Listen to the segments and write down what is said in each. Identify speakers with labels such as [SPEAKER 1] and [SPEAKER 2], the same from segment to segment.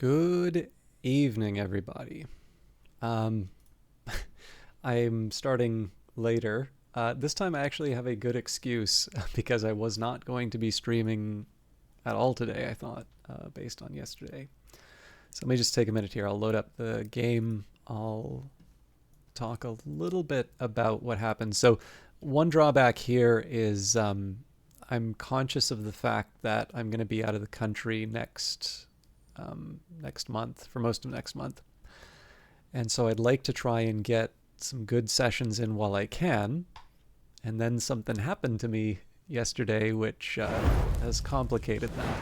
[SPEAKER 1] Good evening, everybody. Um, I'm starting later. This time I actually have a good excuse because I was not going to be streaming at all today, I thought, based on yesterday. So let me just take a minute here. I'll load up the game. I'll talk a little bit about what happened. So, one drawback here is I'm conscious of the fact that I'm going to be out of the country next month for most of next month, and so I'd like to try and get some good sessions in while I can. And then something happened to me yesterday, which has complicated that.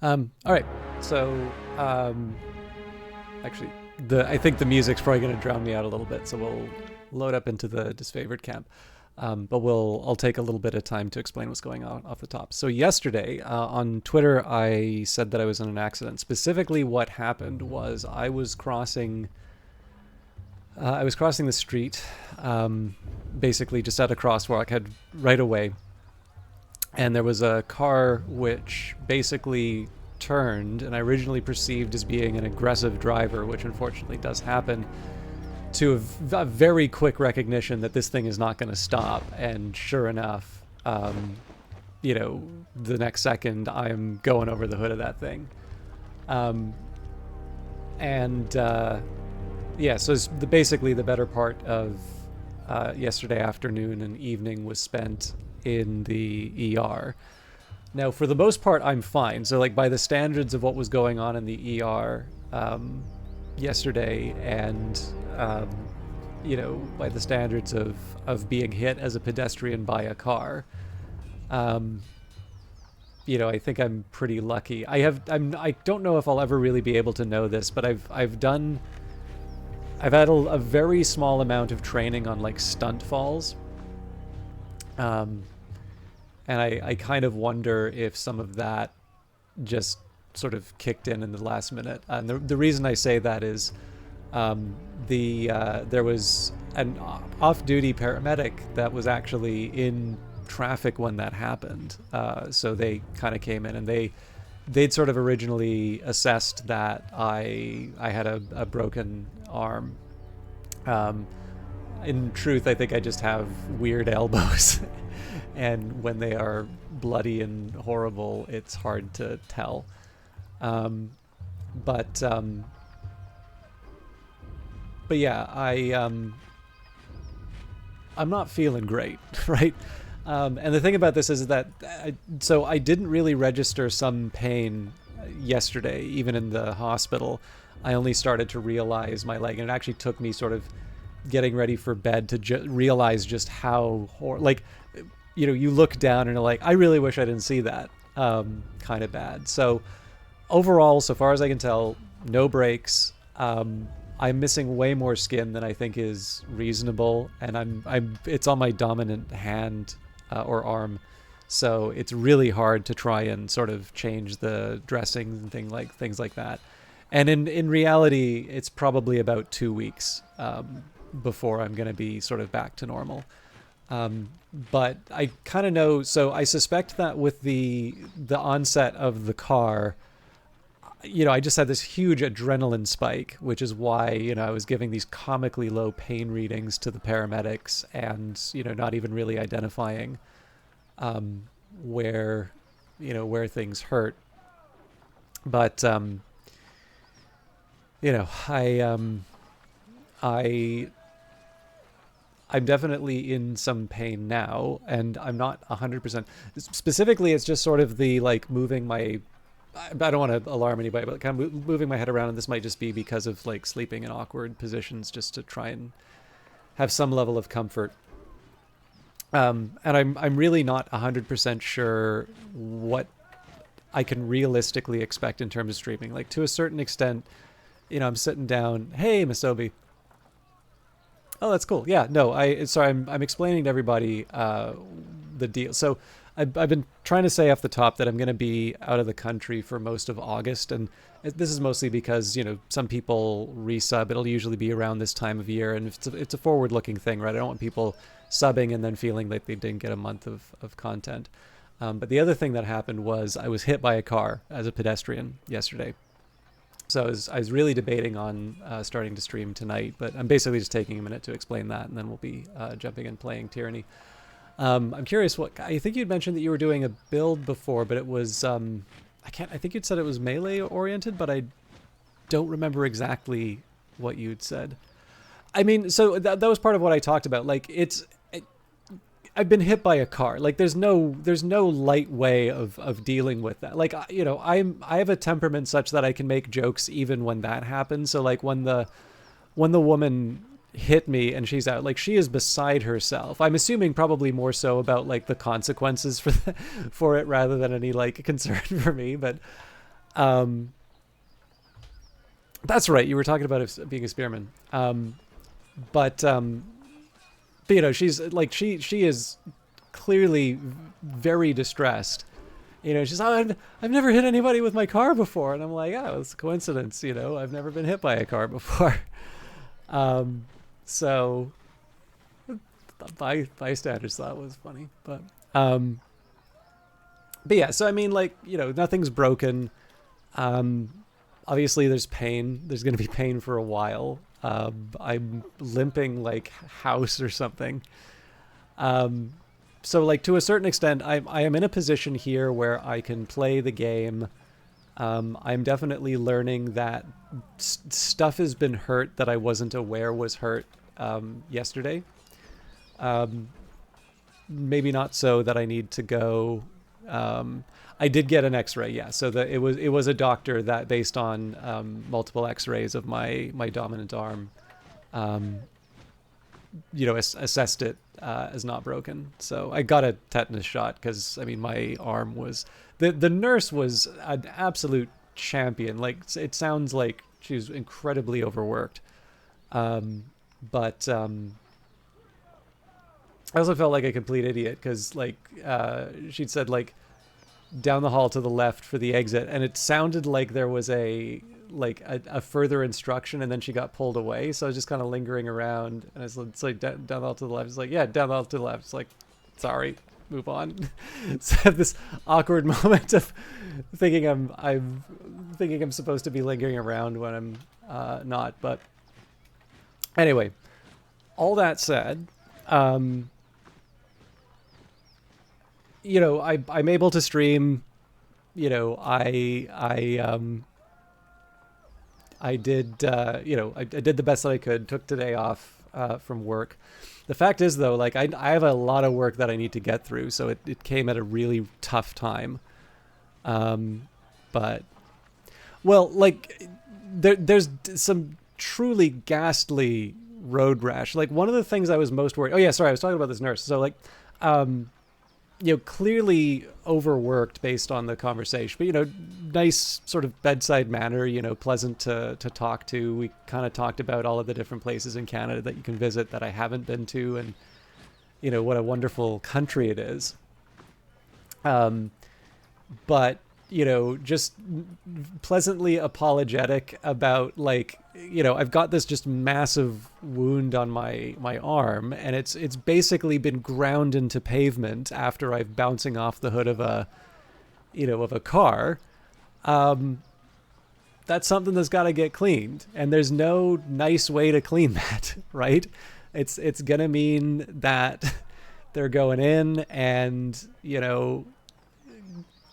[SPEAKER 1] All right, so um, actually, I think the music's probably going to drown me out a little bit, so we'll load up into the disfavored camp. But I'll take a little bit of time to explain what's going on off the top. So yesterday on Twitter, I said that I was in an accident. Specifically, what happened was I was crossing the street, basically just at a crosswalk, had right away, and there was a car which basically turned, and I originally perceived as being an aggressive driver, which unfortunately does happen, to a very quick recognition that this thing is not going to stop. And sure enough, the next second I'm going over the hood of that thing. Um, and yeah, so basically the better part of yesterday afternoon and evening was spent in the ER. Now, for the most part, I'm fine. So, like, by the standards of what was going on in the ER yesterday, and by the standards of being hit as a pedestrian by a car, I think I'm pretty lucky. I don't know if I'll ever really be able to know this, but I've had a very small amount of training on like stunt falls. Um, and I kind of wonder if some of that just sort of kicked in the last minute. And the reason I say that is there was an off-duty paramedic that was actually in traffic when that happened. So they kind of came in and they'd sort of originally assessed that I had a broken arm. In truth, I think I just have weird elbows. And when they are bloody and horrible, it's hard to tell. Um, but yeah, I'm not feeling great, right? And the thing about this is that so I didn't really register some pain yesterday, even in the hospital. I only started to realize my leg, and it actually took me sort of getting ready for bed to realize just how you look down and you're like, I really wish I didn't see that. Kind of bad. So overall, so far as I can tell, no breaks. I'm missing way more skin than I think is reasonable, and it's on my dominant hand or arm, so it's really hard to try and sort of change the dressings and things like that. And in reality, it's probably about 2 weeks before I'm going to be sort of back to normal. But I kind of know, so I suspect that with the onset of the car, I just had this huge adrenaline spike, which is why, I was giving these comically low pain readings to the paramedics and, not even really identifying where, where things hurt. But, I I'm definitely in some pain now, and I'm not 100%. Specifically, it's just sort of the like moving my. I don't want to alarm anybody, but kind of moving my head around, and this might just be because of like sleeping in awkward positions, just to try and have some level of comfort. And I'm really not 100% sure what I can realistically expect in terms of streaming. Like to a certain extent, I'm sitting down. Hey, Masobi. Oh, that's cool. Yeah, no, I'm explaining to everybody the deal. So I've been trying to say off the top that I'm going to be out of the country for most of August, and this is mostly because some people resub. It'll usually be around this time of year, and it's a forward-looking thing, right? I don't want people subbing and then feeling like they didn't get a month of content. But the other thing that happened was I was hit by a car as a pedestrian yesterday. So I was really debating on starting to stream tonight, but I'm basically just taking a minute to explain that, and then we'll be jumping in playing Tyranny. I'm curious, what I think you'd mentioned that you were doing a build before, but it was I think you'd said it was melee oriented, but I don't remember exactly what you'd said. I mean, so that was part of what I talked about. Like I've been hit by a car. Like there's no light way of dealing with that. Like I have a temperament such that I can make jokes even when that happens. So like when the woman hit me and she's out, like she is beside herself. I'm assuming probably more so about like the consequences for it rather than any like concern for me. But that's right. You were talking about it being a spearman. But she's like she is clearly very distressed. She's I've never hit anybody with my car before, and I'm like, oh, it's a coincidence. I've never been hit by a car before. So bystanders thought it was funny, but yeah. So I mean, like nothing's broken. Obviously, there's pain. There's going to be pain for a while. I'm limping like house or something. So like to a certain extent, I am in a position here where I can play the game. I'm definitely learning that stuff has been hurt that I wasn't aware was hurt yesterday. Maybe not so that I need to go. I did get an X-ray, yeah. So it was a doctor that, based on multiple X-rays of my dominant arm, assessed it as not broken. So I got a tetanus shot because I mean my arm was. The nurse was an absolute champion. Like it sounds like she was incredibly overworked, but I also felt like a complete idiot because like she'd said like down the hall to the left for the exit, and it sounded like there was a further instruction, and then she got pulled away. So I was just kind of lingering around, and it's like down the hall to the left. It's like, yeah, down the hall to the left. It's like, sorry, move on. So I have this awkward moment of thinking I'm supposed to be lingering around when I'm not. But anyway, all that said, I'm able to stream. I did I did the best that I could. Took today off from work. The fact is, though, like I have a lot of work that I need to get through, so it came at a really tough time. But well, like there's some truly ghastly road rash. Like one of the things I was most worried. Oh yeah, sorry, I was talking about this nurse. So like, clearly overworked based on the conversation, but nice sort of bedside manner, pleasant to talk to. We kind of talked about all of the different places in Canada that you can visit that I haven't been to, and what a wonderful country it is. But just pleasantly apologetic about like, I've got this just massive wound on my arm, and it's basically been ground into pavement after I've bouncing off the hood of a car. That's something that's got to get cleaned, and there's no nice way to clean that, right? It's gonna mean that they're going in and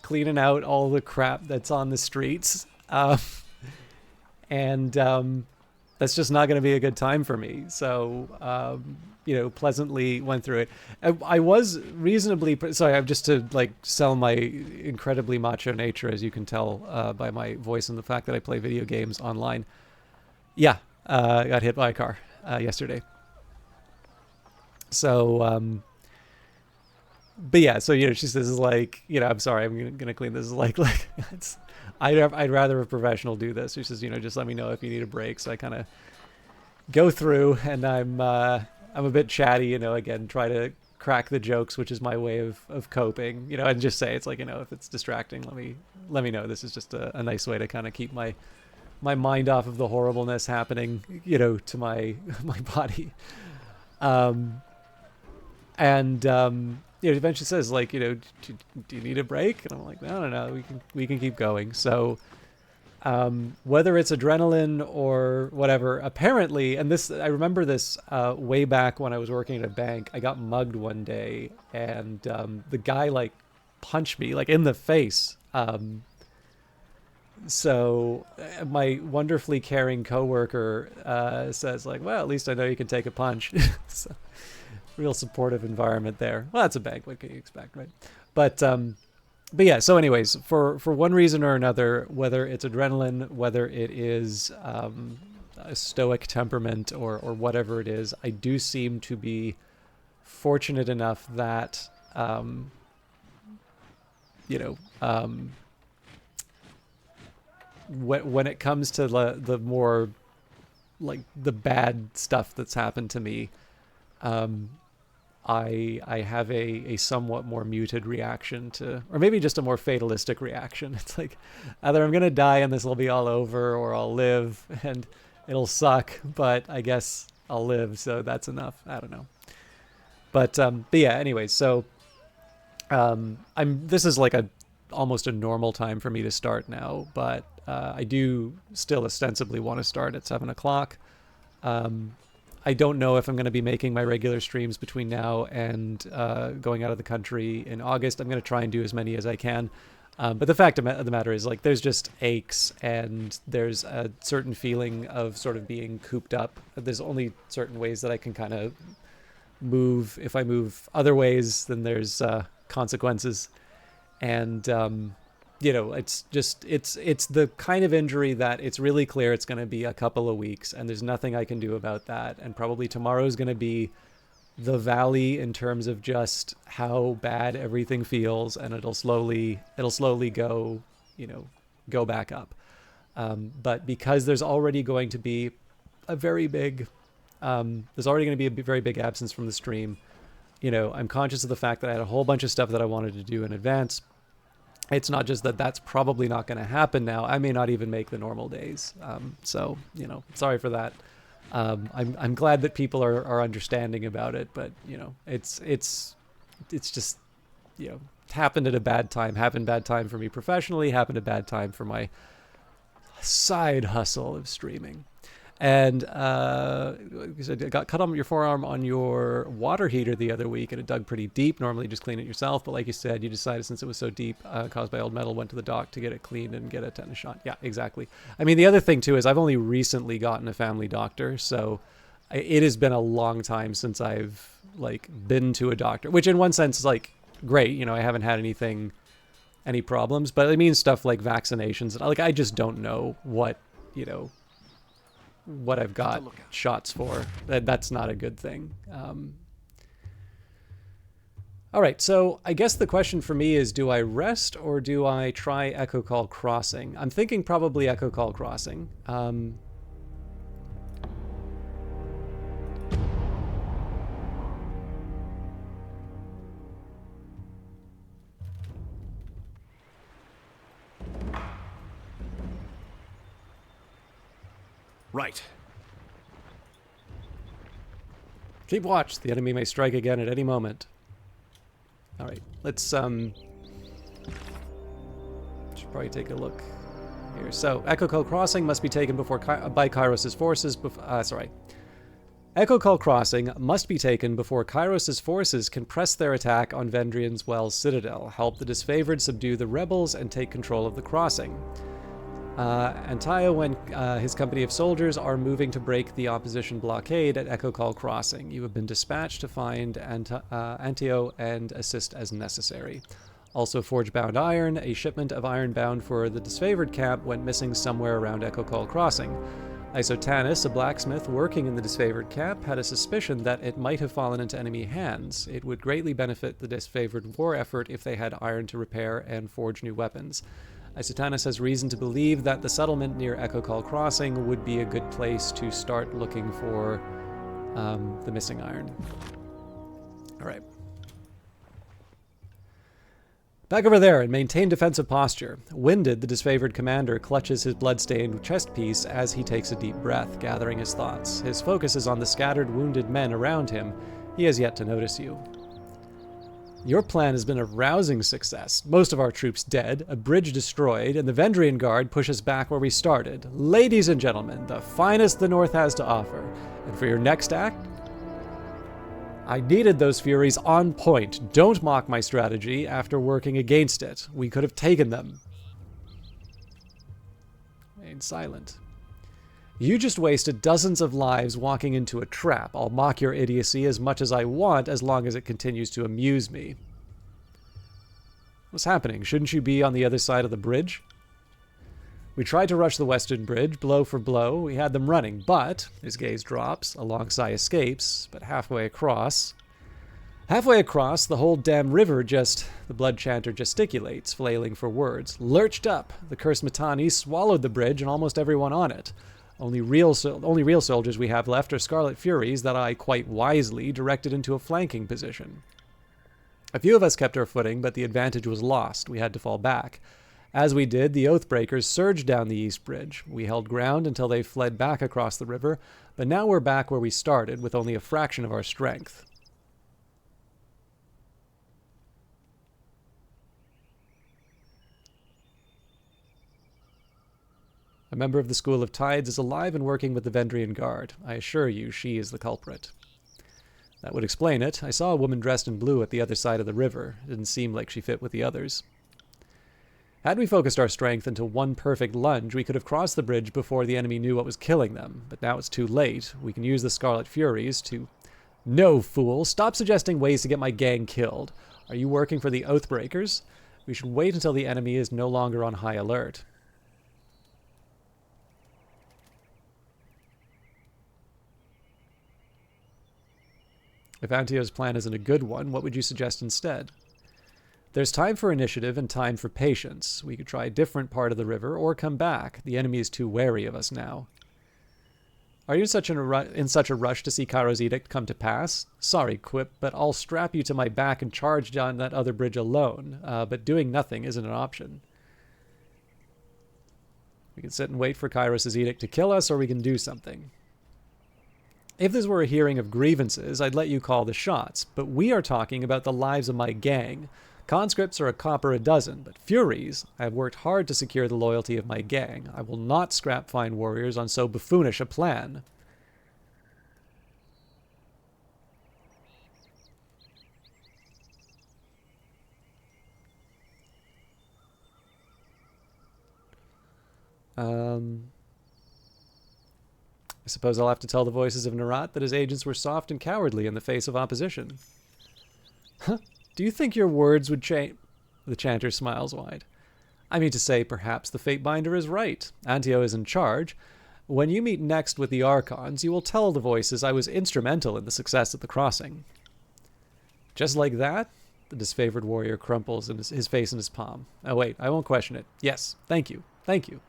[SPEAKER 1] cleaning out all the crap that's on the streets. And that's just not going to be a good time for me. So, pleasantly went through it. I was reasonably, sorry, I'm just to like sell my incredibly macho nature, as you can tell by my voice and the fact that I play video games online. Yeah, I got hit by a car yesterday. So, but yeah, so she says like, I'm sorry, I'm gonna clean this. Like I'd rather a professional do this. She says, just let me know if you need a break. So I kind of go through, and I'm a bit chatty, again, try to crack the jokes, which is my way of coping, you know, and just say it's like, you know, if it's distracting, let me know. This is just a nice way to kind of keep my mind off of the horribleness happening, you know, to my body. You know, eventually says like, you know, do you need a break? And I'm like, no, we can keep going. So whether it's adrenaline or whatever, apparently, and this, I remember this way back when I was working at a bank, I got mugged one day, and the guy like punched me like in the face. So my wonderfully caring coworker says like, well, at least I know you can take a punch. So, real supportive environment there. Well, that's a bank. What can you expect, right? But yeah, so anyways, for one reason or another, whether it's adrenaline, whether it is a stoic temperament or whatever it is, I do seem to be fortunate enough that, you know, when it comes to the more like the bad stuff that's happened to me, I have a somewhat more muted reaction to, or maybe just a more fatalistic reaction. It's like either I'm gonna die and this will be all over, or I'll live and it'll suck, but I guess I'll live, so that's enough. I don't know. But yeah, anyways, so this is like almost a normal time for me to start now, but I do still ostensibly want to start at 7 o'clock. I don't know if I'm going to be making my regular streams between now and going out of the country in August. I'm going to try and do as many as I can. But the fact of the matter is, like, there's just aches, and there's a certain feeling of sort of being cooped up. There's only certain ways that I can kind of move. If I move other ways, then there's consequences. And you know, it's the kind of injury that it's really clear it's going to be a couple of weeks, and there's nothing I can do about that. And probably tomorrow is going to be the valley in terms of just how bad everything feels, and it'll slowly go, you know, go back up. But because there's already going to be a very big absence from the stream, you know, I'm conscious of the fact that I had a whole bunch of stuff that I wanted to do in advance. It's not just that that's probably not going to happen now. I may not even make the normal days. So, you know, sorry for that. I'm glad that people are understanding about it, but you know, it's just, you know, happened at a bad time. Happened bad time for me professionally. Happened a bad time for my side hustle of streaming. And I got cut on your forearm on your water heater the other week, and it dug pretty deep. Normally you just clean it yourself, but like you said, you decided since it was so deep, caused by old metal, went to the doc to get it cleaned and get a tetanus shot. Yeah, exactly. I mean, the other thing too is I've only recently gotten a family doctor, so it has been a long time since I've like been to a doctor, which in one sense is like great. You know, I haven't had any problems, but it means stuff like vaccinations. Like I just don't know what, you know, what I've got shots for. That's not a good thing. All right, so I guess the question for me is, do I rest or do I try Echo Call Crossing? I'm thinking probably Echo Call Crossing.
[SPEAKER 2] Right.
[SPEAKER 1] Keep watch. The enemy may strike again at any moment. All right, let's should probably take a look here. So, Echo Call Crossing must be taken by Kairos' forces. Echo Call Crossing must be taken before Kairos' forces can press their attack on Vendrian's Wells Citadel, help the disfavored subdue the rebels, and take control of the crossing. Antio and his company of soldiers are moving to break the opposition blockade at Echo Call Crossing. You have been dispatched to find Antio and assist as necessary. Also, Forge-bound iron. A shipment of iron bound for the disfavored camp went missing somewhere around Echo Call Crossing. Isotanus, a blacksmith working in the disfavored camp, had a suspicion that it might have fallen into enemy hands. It would greatly benefit the disfavored war effort if they had iron to repair and forge new weapons. Isotanus has reason to believe that the settlement near Echo Call Crossing would be a good place to start looking for the missing iron. All right. Back over there and maintain defensive posture. Winded, the disfavored commander clutches his blood-stained chest piece as he takes a deep breath, gathering his thoughts. His focus is on the scattered, wounded men around him. He has yet to notice you. Your plan has been a rousing success. Most of our troops dead, a bridge destroyed, and the Vendrian Guard pushes back where we started. Ladies and gentlemen, the finest the North has to offer. And for your next act, I needed those Furies on point. Don't mock my strategy after working against it. We could have taken them. Remain silent. You just wasted dozens of lives walking into a trap. I'll mock your idiocy as much as I want, as long as it continues to amuse me. What's happening? Shouldn't you be on the other side of the bridge? We tried to rush the western bridge, blow for blow. We had them running, but, his gaze drops, alongside escapes, but halfway across, the whole damn river just, the blood chanter gesticulates, flailing for words, lurched up. The cursed Mitanni swallowed the bridge and almost everyone on it. Only real soldiers we have left are Scarlet Furies that I, quite wisely, directed into a flanking position. A few of us kept our footing, but the advantage was lost. We had to fall back. As we did, the Oathbreakers surged down the east bridge. We held ground until they fled back across the river, but now we're back where we started, with only a fraction of our strength. A member of the School of Tides is alive and working with the Vendrian Guard. I assure you, she is the culprit. That would explain it. I saw a woman dressed in blue at the other side of the river. It didn't seem like she fit with the others. Had we focused our strength into one perfect lunge, we could have crossed the bridge before the enemy knew what was killing them. But now it's too late. We can use the Scarlet Furies to... No, fool! Stop suggesting ways to get my gang killed. Are you working for the Oathbreakers? We should wait until the enemy is no longer on high alert. If Antio's plan isn't a good one, what would you suggest instead? There's time for initiative and time for patience. We could try a different part of the river or come back. The enemy is too wary of us now. Are you in such a rush to see Cairo's edict come to pass? Sorry, Quip, but I'll strap you to my back and charge down that other bridge alone. But doing nothing isn't an option. We can sit and wait for Kairos' edict to kill us, or we can do something. If this were a hearing of grievances, I'd let you call the shots, but we are talking about the lives of my gang. Conscripts are a copper a dozen, but Furies, I have worked hard to secure the loyalty of my gang. I will not scrap fine warriors on so buffoonish a plan. I suppose I'll have to tell the voices of Narat that his agents were soft and cowardly in the face of opposition. Huh? Do you think your words would change? The chanter smiles wide. I mean to say, perhaps the Fatebinder is right. Antio is in charge. When you meet next with the Archons, you will tell the voices I was instrumental in the success of the crossing. Just like that? The disfavored warrior crumples in his face in his palm. Oh wait, I won't question it. Yes, thank you. Thank you.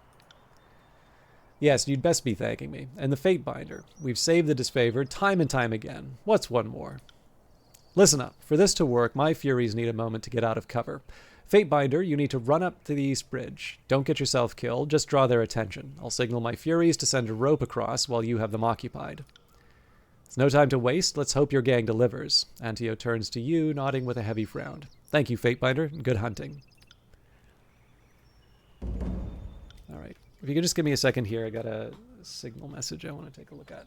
[SPEAKER 1] Yes, you'd best be thanking me. And the Fatebinder. We've saved the disfavored time and time again. What's one more? Listen up. For this to work, my Furies need a moment to get out of cover. Fatebinder, you need to run up to the East Bridge. Don't get yourself killed, just draw their attention. I'll signal my Furies to send a rope across while you have them occupied. It's no time to waste. Let's hope your gang delivers. Antio turns to you, nodding with a heavy frown. Thank you, Fatebinder, and good hunting. All right. If you could just give me a second here, I got a signal message I want to take a look at.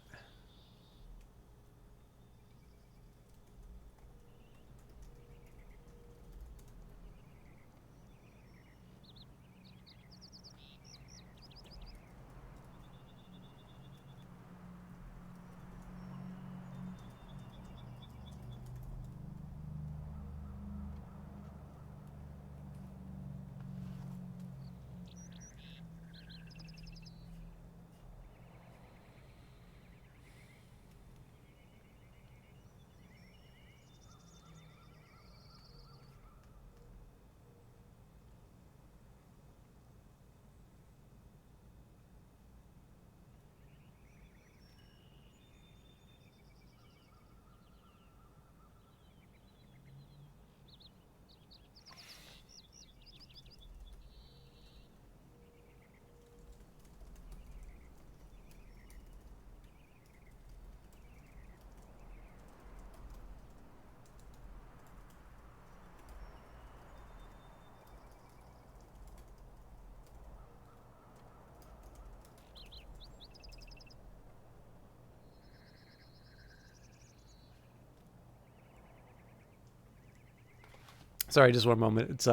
[SPEAKER 1] Sorry, just one moment. It's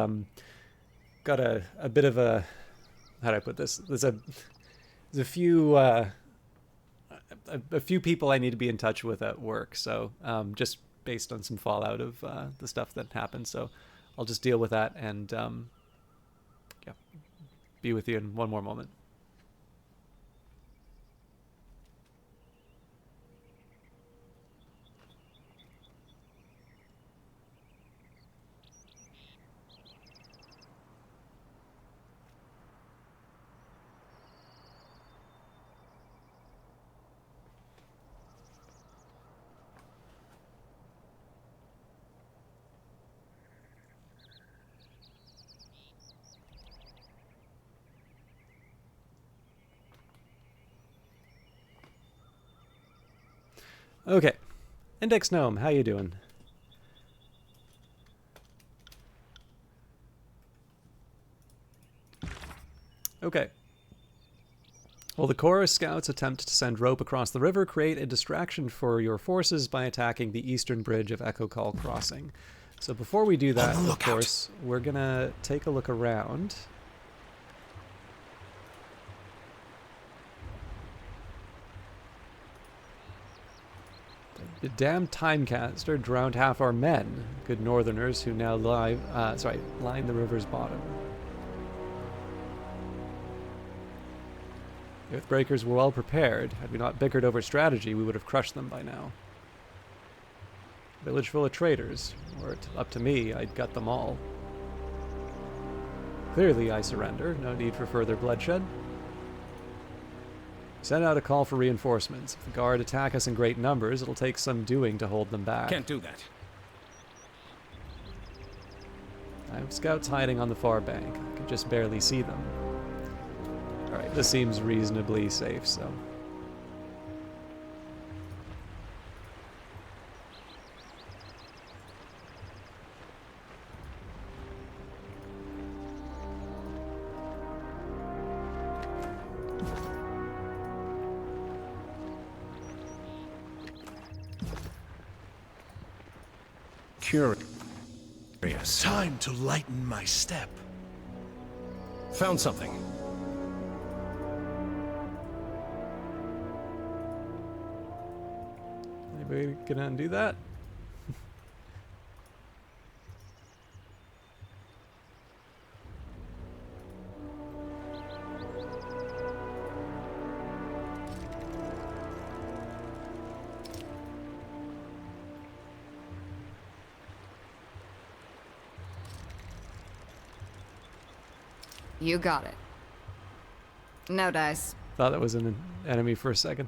[SPEAKER 1] got a bit of a, how do I put this? There's a few a few people I need to be in touch with at work. So just based on some fallout of the stuff that happened. So I'll just deal with that and yeah, be with you in one more moment. Okay, Index Gnome, how you doing? Okay. Well, the chorus scouts attempt to send rope across the river, create a distraction for your forces by attacking the eastern bridge of Echo Call Crossing. So before we do that, of course, we're gonna take a look around. The damn Timecaster drowned half our men, good northerners who now line the river's bottom. Earthbreakers were well prepared. Had we not bickered over strategy, we would have crushed them by now. Village full of traitors. Were it up to me, I'd gut them all. Clearly, I surrender. No need for further bloodshed. Send out a call for reinforcements. If the guard attack us in great numbers, it'll take some doing to hold them back.
[SPEAKER 2] Can't do that.
[SPEAKER 1] I have scouts hiding on the far bank. I can just barely see them. Alright, this seems reasonably safe, so...
[SPEAKER 2] Curious.
[SPEAKER 3] Time to lighten my step.
[SPEAKER 2] Found something.
[SPEAKER 1] Anybody gonna undo that?
[SPEAKER 4] You got it. No dice.
[SPEAKER 1] Thought that was an enemy for a second.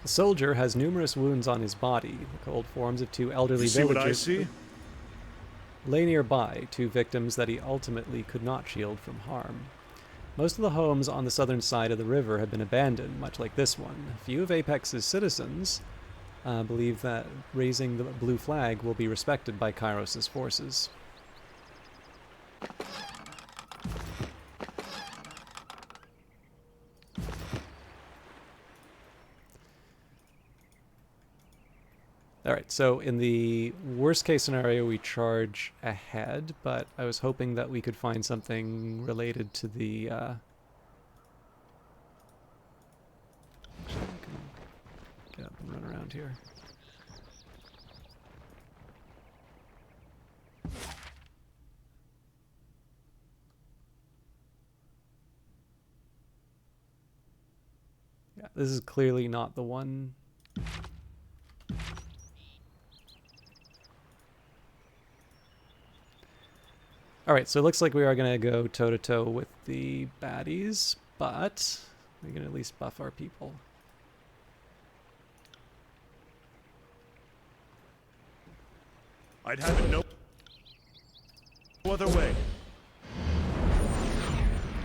[SPEAKER 1] The soldier has numerous wounds on his body. The cold forms of two elderly
[SPEAKER 3] You see what I
[SPEAKER 1] villagers
[SPEAKER 3] see?
[SPEAKER 1] lay nearby, two victims that he ultimately could not shield from harm. Most of the homes on the southern side of the river have been abandoned, much like this one. A few of Apex's citizens believe that raising the blue flag will be respected by Kairos' forces. Alright, so in the worst case scenario we charge ahead, but I was hoping that we could find something related to the actually, I can get up and run around here. Yeah, this is clearly not the one. Alright, so it looks like we are going to go toe-to-toe with the baddies, but we can at least buff our people.
[SPEAKER 3] I'd have it no other way.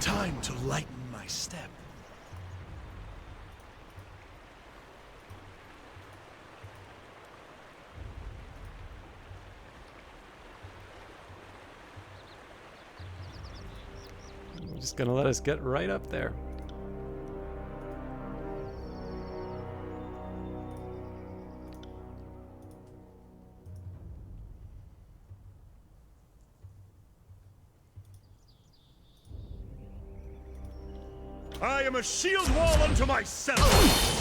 [SPEAKER 3] Time to lighten my step.
[SPEAKER 1] Just gonna let us get right up there.
[SPEAKER 3] I am a shield wall unto myself!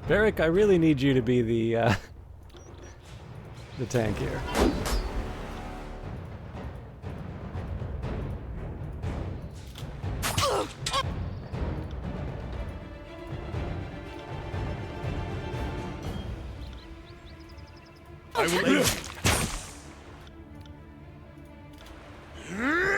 [SPEAKER 1] Varric, I really need you to be the tank here.
[SPEAKER 3] I will aid you.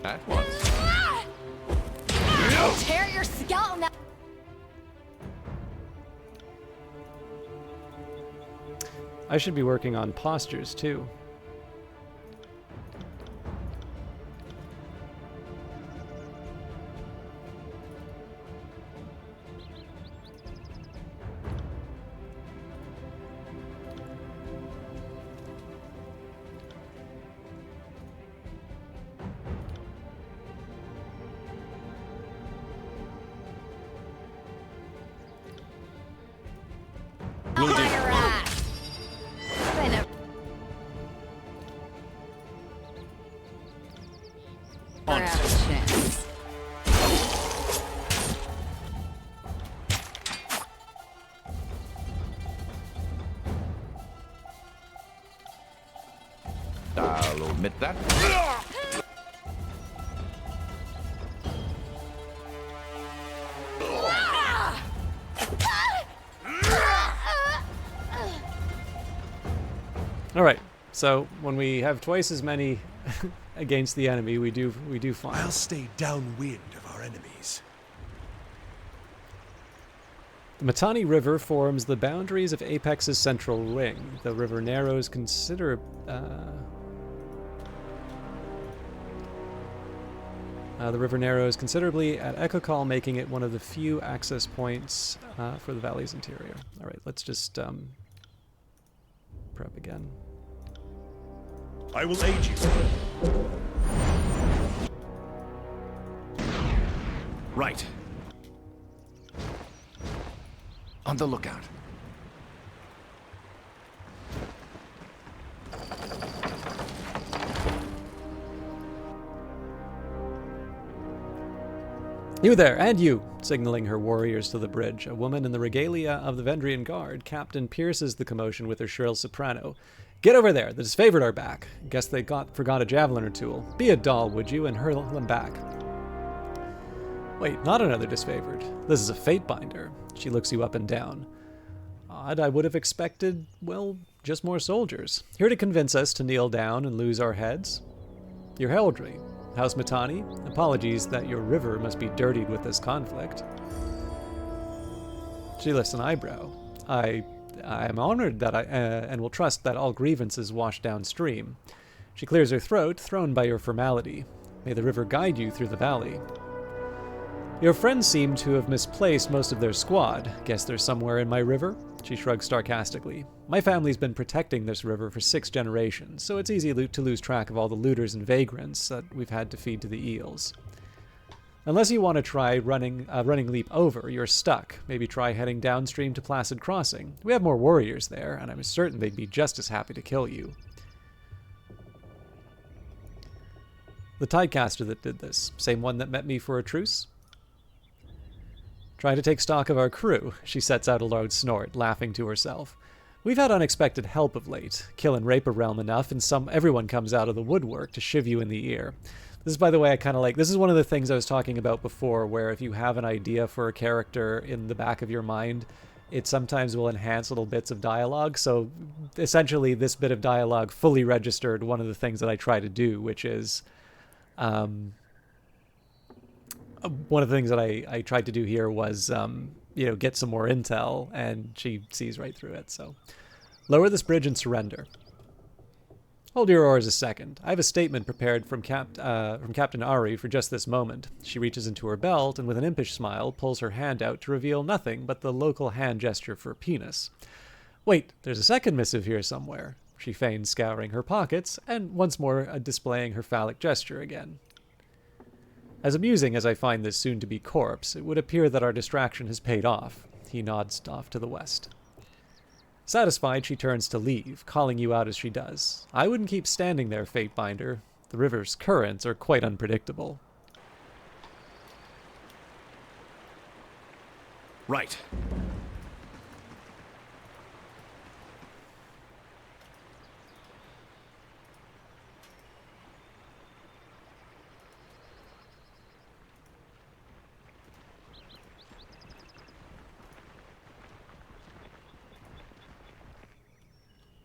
[SPEAKER 2] At once.
[SPEAKER 4] Tear your skeleton out.
[SPEAKER 1] I should be working on postures too.
[SPEAKER 4] Your ass. I know. Never have a chance.
[SPEAKER 2] I'll admit that.
[SPEAKER 1] All right. So when we have twice as many against the enemy, we do fine.
[SPEAKER 3] I'll stay downwind of our enemies.
[SPEAKER 1] The Mittani River forms the boundaries of Apex's central ring. The river narrows considerably at Ekokal, making it one of the few access points for the valley's interior. All right, let's just prep again.
[SPEAKER 3] I will aid you.
[SPEAKER 2] Right. On the lookout.
[SPEAKER 1] You there, and you! Signaling her warriors to the bridge. A woman in the regalia of the Vendrian Guard. Captain pierces the commotion with her shrill soprano. Get over there, the disfavored are back. Guess they forgot a javelin or two. Be a doll, would you, and hurl them back. Wait, not another disfavored. This is a fate binder. She looks you up and down. Odd, I would have expected, well, just more soldiers. Here to convince us to kneel down and lose our heads? Your heraldry. House Mittani, apologies that your river must be dirtied with this conflict. She lifts an eyebrow. I am honored that and will trust that all grievances wash downstream. She clears her throat, thrown by your formality. May the river guide you through the valley. Your friends seem to have misplaced most of their squad. Guess they're somewhere in my river? She shrugs sarcastically. My family's been protecting this river for 6 generations, so it's easy to lose track of all the looters and vagrants that we've had to feed to the eels. Unless you want to try running leap over, you're stuck. Maybe try heading downstream to Placid Crossing. We have more warriors there, and I'm certain they'd be just as happy to kill you. The Tidecaster that did this, same one that met me for a truce? Trying to take stock of our crew, she sets out a loud snort, laughing to herself. We've had unexpected help of late. Kill and rape a realm enough, and everyone comes out of the woodwork to shiv you in the ear. This is, by the way, I kind of like... This is one of the things I was talking about before, where if you have an idea for a character in the back of your mind, it sometimes will enhance little bits of dialogue. So essentially, this bit of dialogue fully registered one of the things that I try to do, which is one of the things that I tried to do here was, get some more intel, and she sees right through it. So, lower this bridge and surrender. Hold your oars a second. I have a statement prepared from Captain Ari for just this moment. She reaches into her belt and with an impish smile pulls her hand out to reveal nothing but the local hand gesture for penis. Wait, there's a second missive here somewhere. She feigns scouring her pockets and once more displaying her phallic gesture again. As amusing as I find this soon-to-be corpse, it would appear that our distraction has paid off. He nods off to the west. Satisfied, she turns to leave, calling you out as she does. I wouldn't keep standing there, Fatebinder. The river's currents are quite unpredictable.
[SPEAKER 2] Right.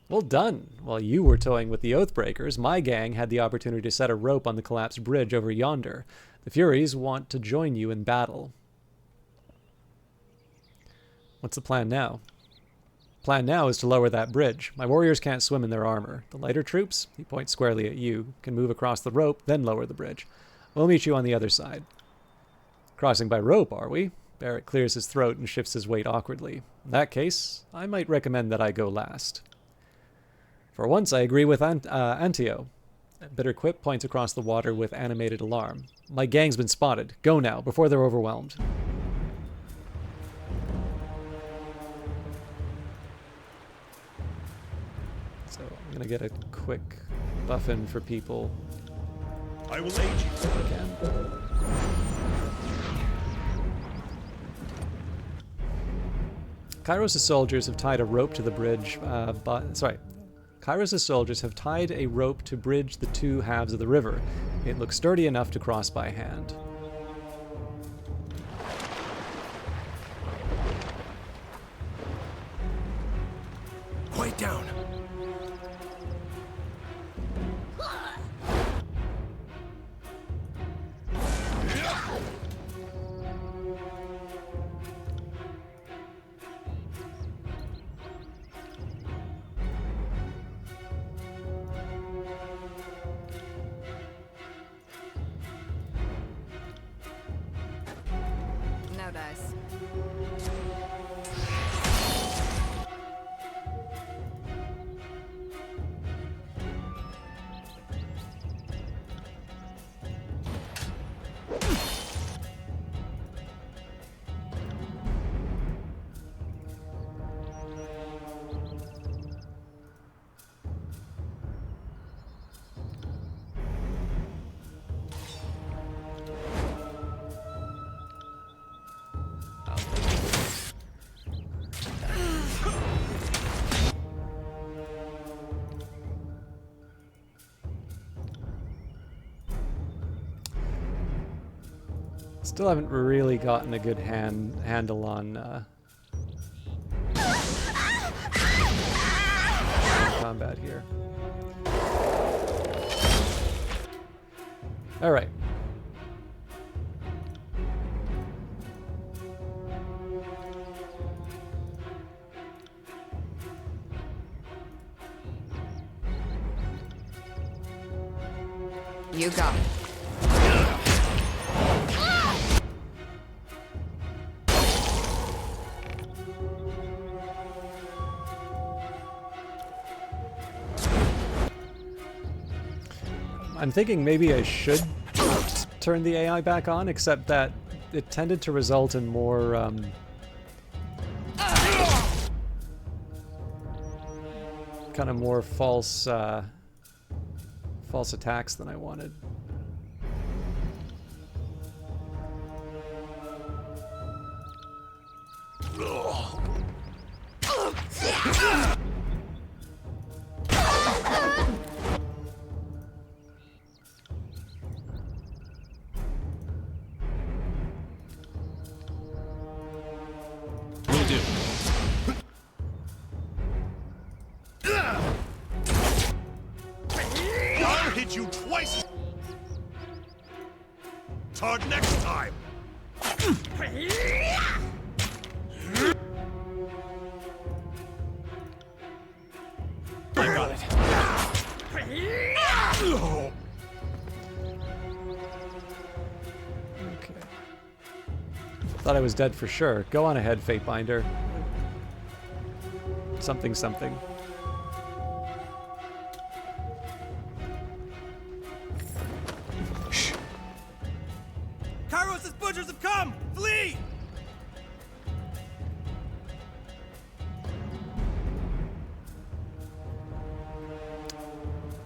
[SPEAKER 1] Well done. While you were towing with the Oathbreakers, my gang had the opportunity to set a rope on the collapsed bridge over yonder. The Furies want to join you in battle. What's the plan now? Plan now is to lower that bridge. My warriors can't swim in their armor. The lighter troops, he points squarely at you, can move across the rope, then lower the bridge. We'll meet you on the other side. Crossing by rope, are we? Barrett clears his throat and shifts his weight awkwardly. In that case, I might recommend that I go last. For once, I agree with Antio. Bitterquip points across the water with animated alarm. My gang's been spotted. Go now, before they're overwhelmed. So I'm going to get a quick buff in for people.
[SPEAKER 3] I will aid you.
[SPEAKER 1] If I can. Kairos' soldiers have tied a rope to the bridge, Kairos' soldiers have tied a rope to bridge the two halves of the river. It looks sturdy enough to cross by hand.
[SPEAKER 2] Quiet down.
[SPEAKER 4] No dice.
[SPEAKER 1] Still haven't really gotten a good handle on combat here. All right.
[SPEAKER 4] You got it.
[SPEAKER 1] I'm thinking maybe I should turn the AI back on, except that it tended to result in more kind of more false attacks than I wanted.
[SPEAKER 3] I'll hit you twice. Hard next time.
[SPEAKER 1] Thought I was dead for sure. Go on ahead, Fatebinder. Something, something.
[SPEAKER 2] Shh. Kairos' butchers have come! Flee!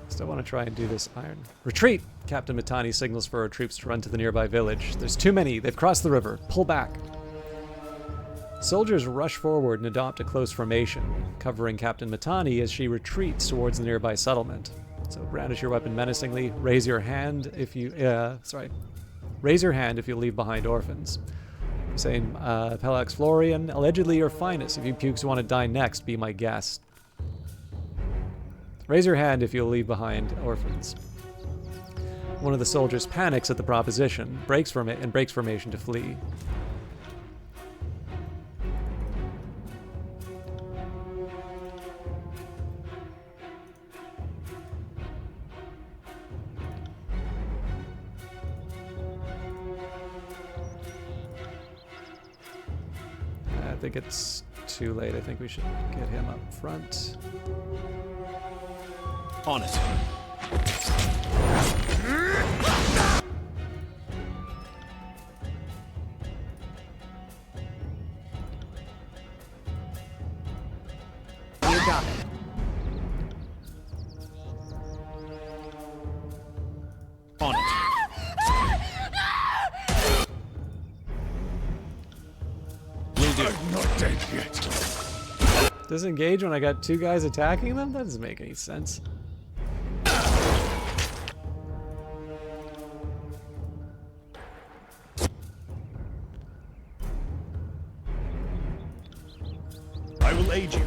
[SPEAKER 1] Still want to try and do this iron. Retreat! Captain Matani signals for our troops to run to the nearby village. There's too many. They've crossed the river. Pull back. Soldiers rush forward and adopt a close formation, covering Captain Matani as she retreats towards the nearby settlement. So brandish your weapon menacingly. Raise your hand if you... Raise your hand if you leave behind orphans. Saying, Pelax Florian, allegedly your finest. If you pukes want to die next, be my guest. Raise your hand if you'll leave behind orphans. One of the soldiers panics at the proposition, breaks formation to flee. I think it's too late. I think we should get him up front.
[SPEAKER 2] On it.
[SPEAKER 4] You got it.
[SPEAKER 2] On it. Will do. I'm not dead yet.
[SPEAKER 1] Disengage when I got two guys attacking them? That doesn't make any sense.
[SPEAKER 3] I will aid you.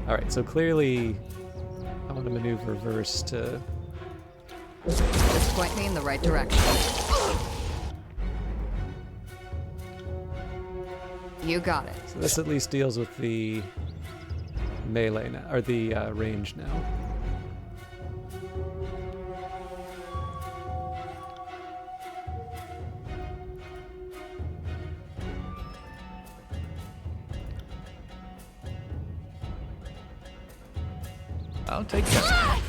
[SPEAKER 1] Alright, so clearly I want to maneuver reverse to...
[SPEAKER 4] Just point me in the right direction. You got it.
[SPEAKER 1] So this at least deals with the melee now, or the range now.
[SPEAKER 2] I'll take that.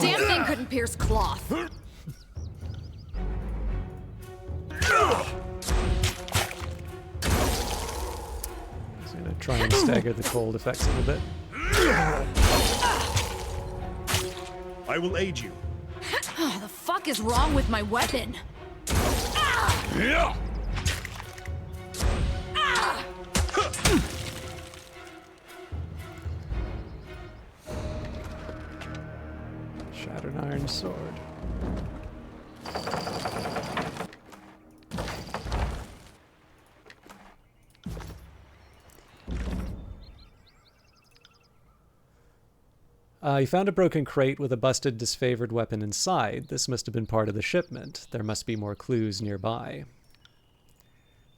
[SPEAKER 4] Damn thing couldn't pierce cloth.
[SPEAKER 1] Just gonna try and stagger the cold effects a little bit.
[SPEAKER 3] I will aid you.
[SPEAKER 5] Oh, the fuck is wrong with my weapon?
[SPEAKER 3] Yeah.
[SPEAKER 1] Shattered iron sword. You found a broken crate with a busted, disfavored weapon inside. This must have been part of the shipment. There must be more clues nearby.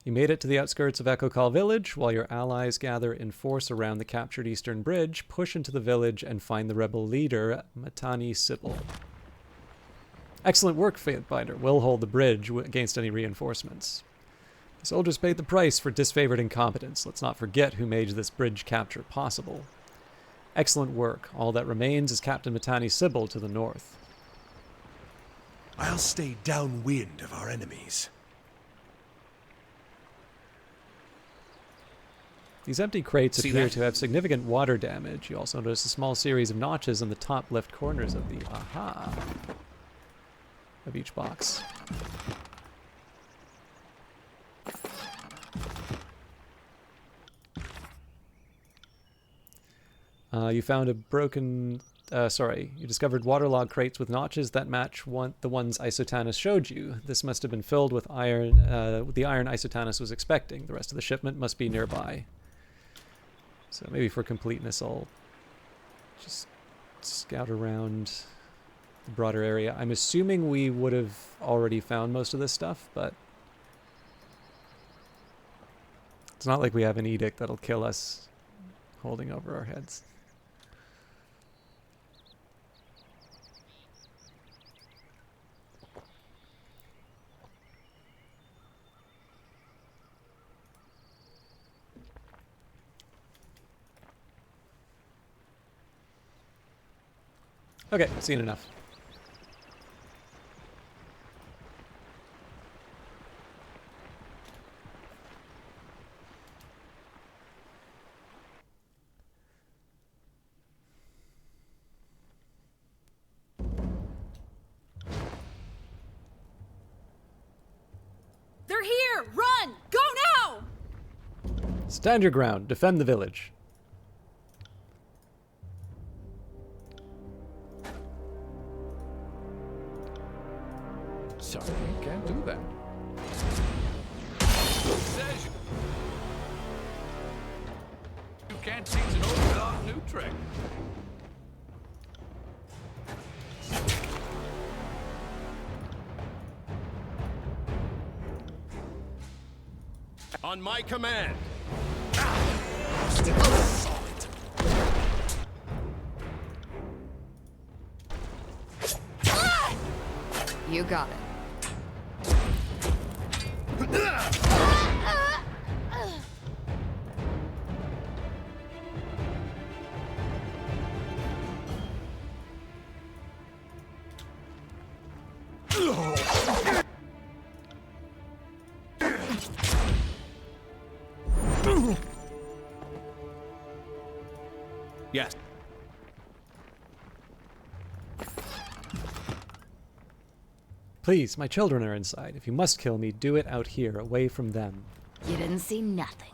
[SPEAKER 1] You made it to the outskirts of Echo Call Village. While your allies gather in force around the captured eastern bridge, push into the village and find the rebel leader, Matani Sybil. Excellent work, Fatebinder. We'll hold the bridge against any reinforcements. The soldiers paid the price for disfavored incompetence. Let's not forget who made this bridge capture possible. Excellent work. All that remains is Captain Matani Sybil to the north.
[SPEAKER 2] I'll stay downwind of our enemies.
[SPEAKER 1] These empty crates
[SPEAKER 2] See
[SPEAKER 1] appear
[SPEAKER 2] that?
[SPEAKER 1] to have significant water damage. You also notice a small series of notches in the top left corners of the of each box. You found a broken... you discovered waterlogged crates with notches that match the ones Isotanus showed you. This must have been filled with iron, the iron Isotanus was expecting. The rest of the shipment must be nearby. So maybe for completeness, I'll just scout around the broader area. I'm assuming we would have already found most of this stuff, but it's not like we have an edict that'll kill us holding over our heads. Okay, seen enough.
[SPEAKER 5] They're here! Run! Go now!
[SPEAKER 1] Stand your ground. Defend the village.
[SPEAKER 2] Sorry, can't do that. Says you can't teach an old dog a new trick. On my command. Still solid.
[SPEAKER 4] You got it.
[SPEAKER 2] Yes.
[SPEAKER 1] Please, my children are inside. If you must kill me, do it out here, away from them.
[SPEAKER 5] You didn't see nothing.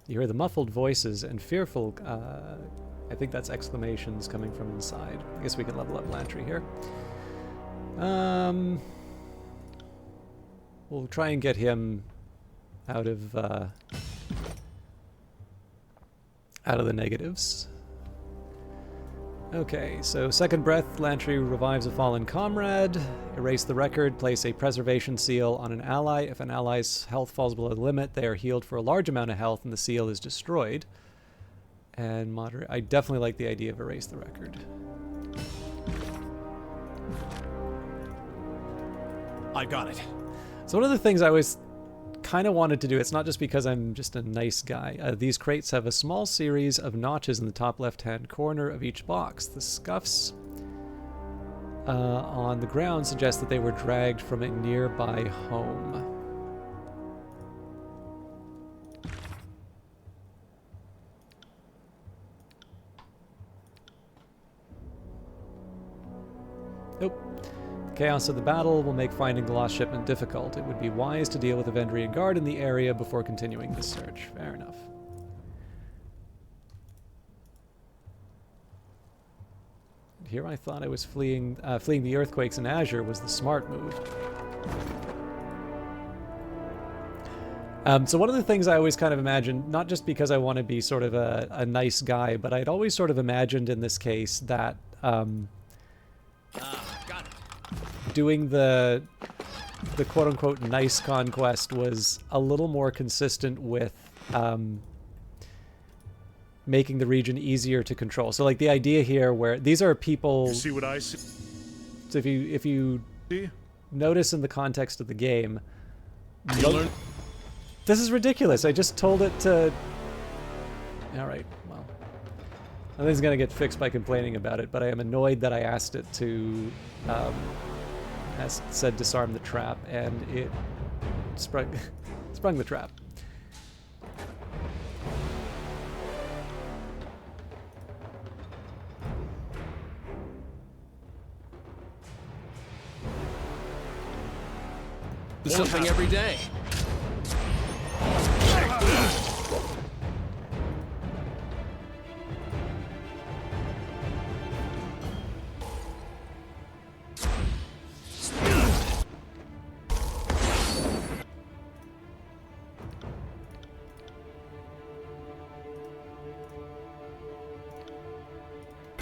[SPEAKER 1] You hear the muffled voices and fearful, I think that's exclamations coming from inside. I guess we can level up Lantry here. We'll try and get him out of the negatives. Okay, so second breath, Lantry revives a fallen comrade. Erase the record, place a preservation seal on an ally. If an ally's health falls below the limit, they are healed for a large amount of health and the seal is destroyed. And moderate. I definitely like the idea of erase the record.
[SPEAKER 2] I got it.
[SPEAKER 1] So one of the things I always kind of wanted to do, it's not just because I'm just a nice guy. These crates have a small series of notches in the top left-hand corner of each box. The scuffs on the ground suggest that they were dragged from a nearby home. Nope. Chaos of the battle will make finding the lost shipment difficult. It would be wise to deal with a Vendrian guard in the area before continuing the search. Fair enough. Here I thought I was fleeing the earthquakes in Azure was the smart move. So one of the things I always kind of imagined, not just because I want to be sort of a nice guy, but I'd always sort of imagined in this case that doing the quote-unquote nice conquest was a little more consistent with making the region easier to control. So like the idea here where these are people...
[SPEAKER 3] You see what I see?
[SPEAKER 1] So if you notice in the context of the game... This is ridiculous. I just told it to... Alright, well... I think it's going to get fixed by complaining about it, but I am annoyed that I asked it to... as it said, disarm the trap, and it sprung the trap.
[SPEAKER 2] Something every day.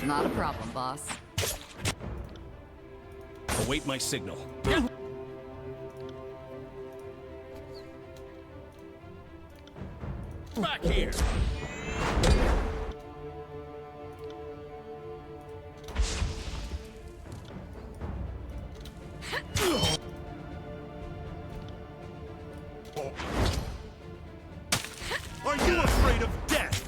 [SPEAKER 4] Not a problem, boss.
[SPEAKER 2] Await my signal. Back here!
[SPEAKER 3] Are you afraid of death?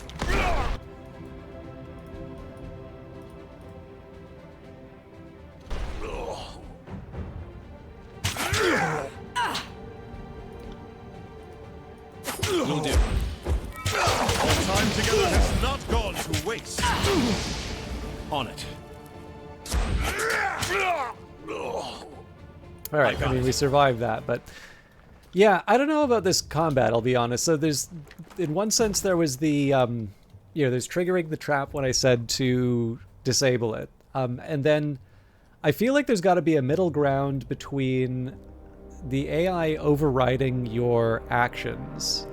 [SPEAKER 2] Will do.
[SPEAKER 3] Our time together has not gone to waste.
[SPEAKER 2] On it.
[SPEAKER 1] All right, I mean, we survived that, but yeah, I don't know about this combat, I'll be honest. So there's, in one sense, there was the, you know, there's triggering the trap when I said to disable it. And then I feel like there's got to be a middle ground between the AI overriding your actions,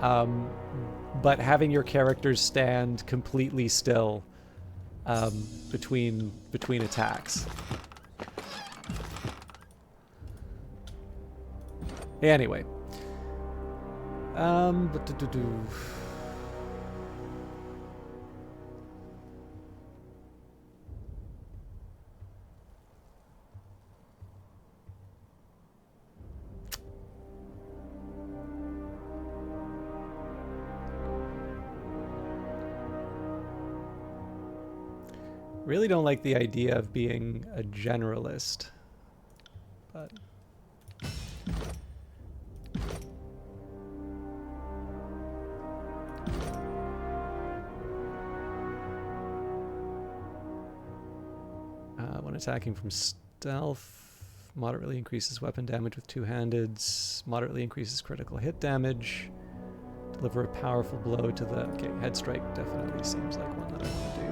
[SPEAKER 1] but having your characters stand completely still between attacks. Anyway. Really don't like the idea of being a generalist, but when attacking from stealth, moderately increases weapon damage with two-handeds, moderately increases critical hit damage, deliver a powerful blow to the... Okay, head strike definitely seems like one that I want to do.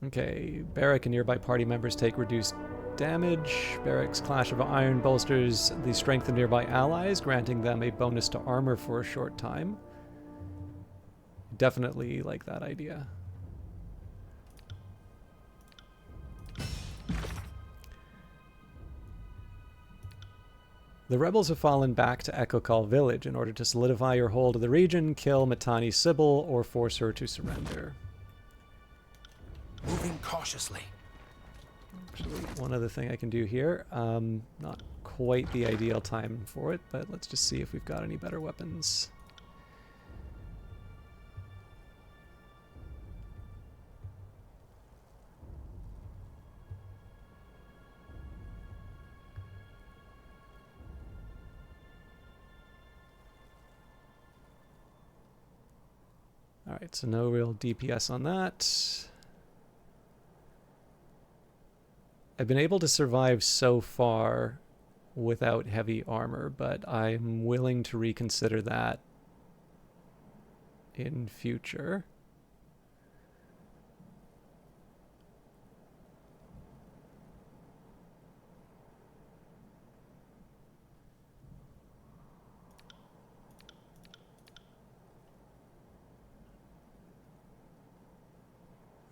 [SPEAKER 1] Okay, Barrack and nearby party members take reduced damage. Barrack's Clash of Iron bolsters the strength of nearby allies, granting them a bonus to armor for a short time. Definitely like that idea. The rebels have fallen back to Echo Call Village. In order to solidify your hold of the region, kill Matani Sybil or force her to surrender.
[SPEAKER 2] Moving cautiously.
[SPEAKER 1] Actually, one other thing I can do here. Not quite the ideal time for it, but let's just see if we've got any better weapons. Alright, so no real DPS on that. I've been able to survive so far without heavy armor, but I'm willing to reconsider that in future.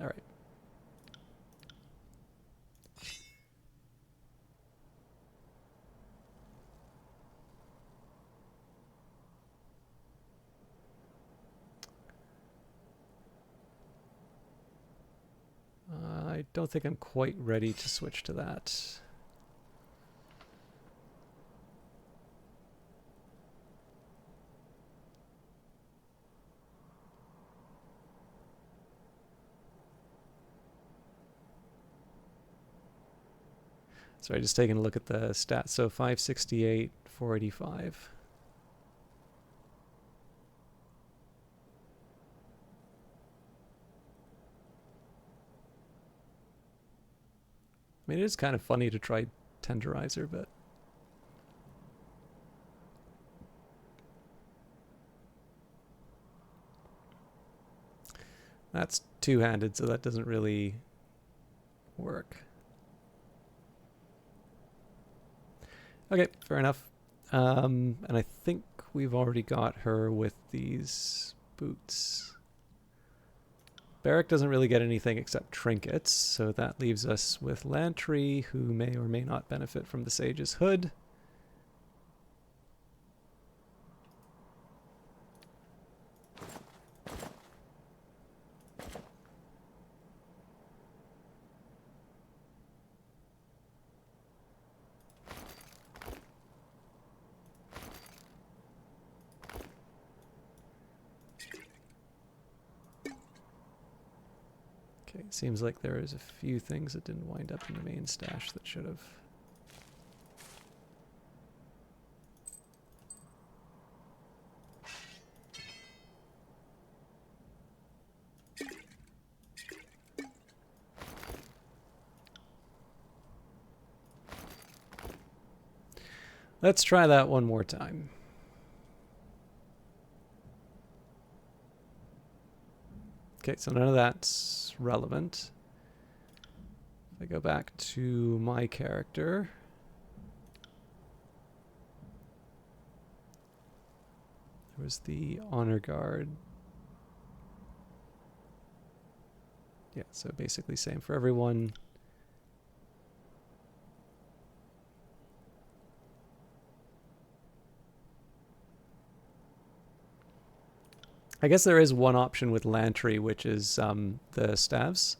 [SPEAKER 1] All right. I don't think I'm quite ready to switch to that. Sorry, just taking a look at the stats. So 568, 485. I mean, it is kind of funny to try Tenderizer, but... That's two-handed, so that doesn't really work. Okay, fair enough. And I think we've already got her with these boots. Barrack doesn't really get anything except trinkets, so that leaves us with Lantry, who may or may not benefit from the Sage's Hood. Okay, it seems like there is a few things that didn't wind up in the main stash that should have. Let's try that one more time. Okay, so none of that's relevant. If I go back to my character, there was the honor guard. Yeah, so basically same for everyone. I guess there is one option with Lantry, which is the staves.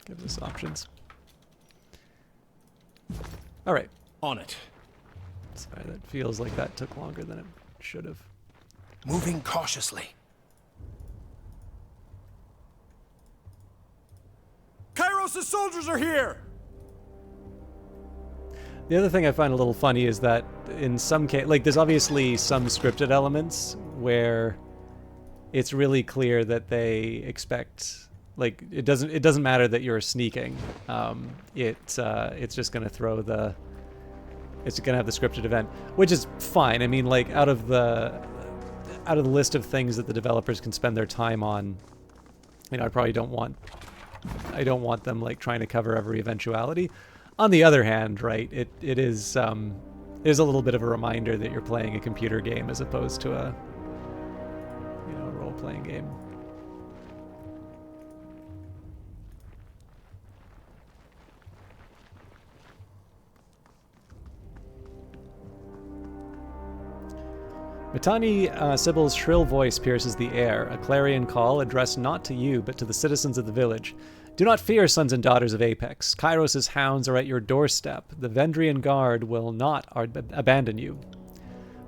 [SPEAKER 1] Give us options. All right.
[SPEAKER 2] On it.
[SPEAKER 1] Sorry, that feels like that took longer than it should have.
[SPEAKER 2] Moving cautiously.
[SPEAKER 3] Kairos' soldiers are here!
[SPEAKER 1] The other thing I find a little funny is that in some case, like there's obviously some scripted elements where it's really clear that they expect, like it doesn't matter that you're sneaking. It's just going to throw the. It's going to have the scripted event, which is fine. I mean, like out of the list of things that the developers can spend their time on, you know, I don't want them like trying to cover every eventuality. On the other hand, right, it is a little bit of a reminder that you're playing a computer game as opposed to a role-playing game. Mittani Sybil's shrill voice pierces the air, a clarion call addressed not to you, but to the citizens of the village. Do not fear, sons and daughters of Apex. Kairos' hounds are at your doorstep. The Vendrian Guard will not abandon you.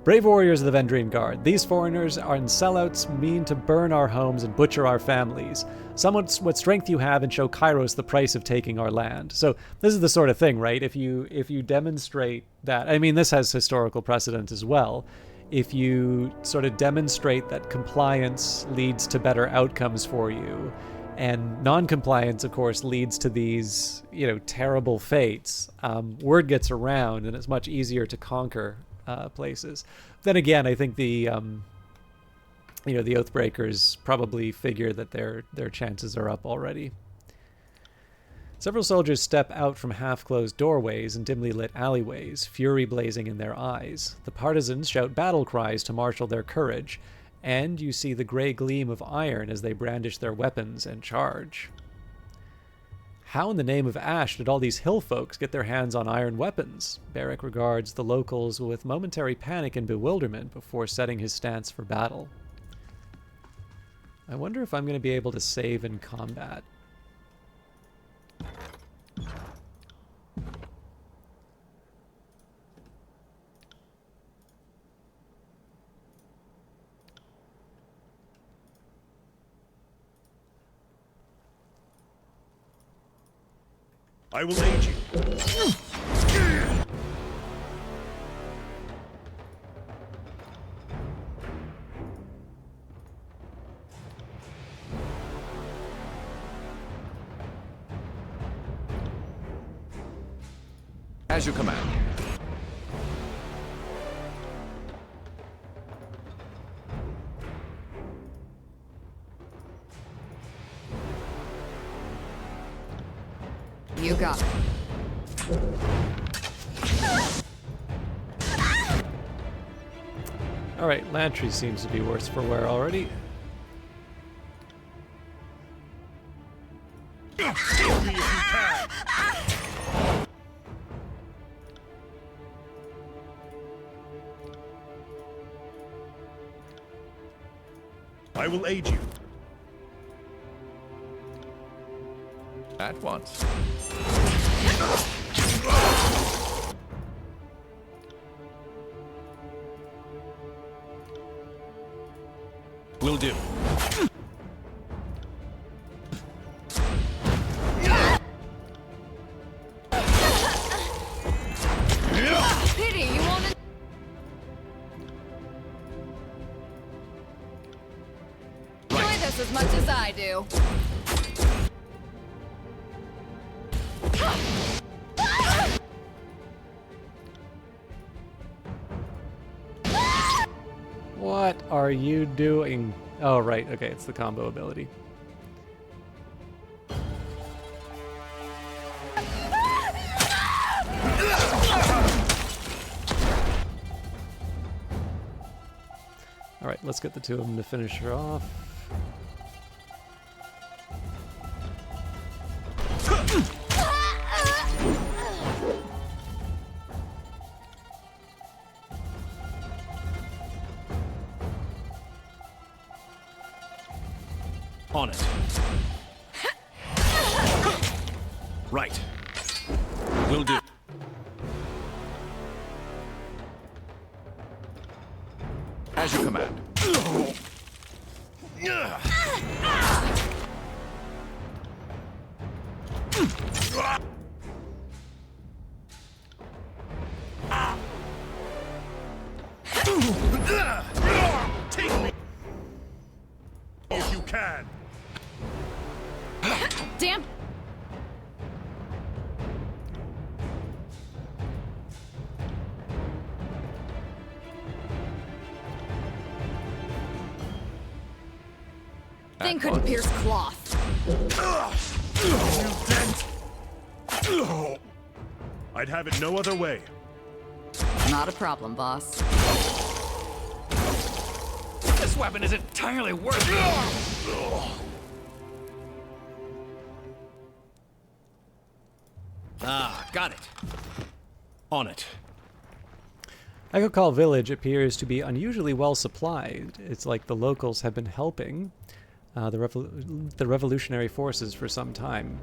[SPEAKER 1] Brave warriors of the Vendrian Guard, these foreigners and sellouts mean to burn our homes and butcher our families. Somewhat what strength you have and show Kairos the price of taking our land. So this is the sort of thing, right? If you demonstrate that, I mean, this has historical precedent as well. If you sort of demonstrate that compliance leads to better outcomes for you, and non-compliance, of course, leads to these, terrible fates, word gets around, and it's much easier to conquer places. Then again, I think the Oathbreakers probably figure that their chances are up already. Several soldiers step out from half-closed doorways and dimly lit alleyways, fury blazing in their eyes. The partisans shout battle cries to marshal their courage, and you see the gray gleam of iron as they brandish their weapons and charge. How in the name of Ash did all these hill folks get their hands on iron weapons? Barrack regards the locals with momentary panic and bewilderment before setting his stance for battle. I wonder if I'm going to be able to save in combat.
[SPEAKER 3] I will aid you.
[SPEAKER 2] As you command.
[SPEAKER 4] You got it.
[SPEAKER 1] Alright, Lantry seems to be worse for wear already.
[SPEAKER 3] Kill me if you can! I will aid you.
[SPEAKER 2] At once. Will do.
[SPEAKER 4] Pity, you won't... enjoy this as much as I do.
[SPEAKER 1] What are you doing? Oh, right. Okay, it's the combo ability. Alright, let's get the two of them to finish her off.
[SPEAKER 2] On it. Right. Will do. As you command.
[SPEAKER 3] Take me if you can.
[SPEAKER 4] Damn. Thing couldn't pierce cloth.
[SPEAKER 3] You dent. I'd have it no other way.
[SPEAKER 4] Not a problem, boss.
[SPEAKER 2] This weapon is entirely worth it. Ah, got it. On it.
[SPEAKER 1] Ekokal village appears to be unusually well supplied. It's like the locals have been helping the revolutionary forces for some time.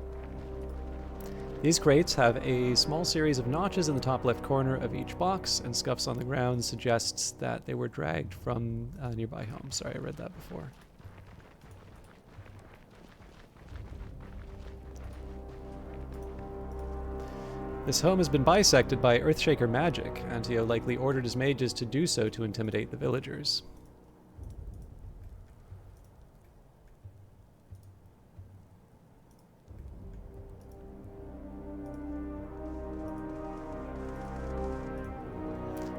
[SPEAKER 1] These crates have a small series of notches in the top left corner of each box, and scuffs on the ground suggests that they were dragged from a nearby home. Sorry, I read that before. This home has been bisected by Earthshaker magic. Antio likely ordered his mages to do so to intimidate the villagers.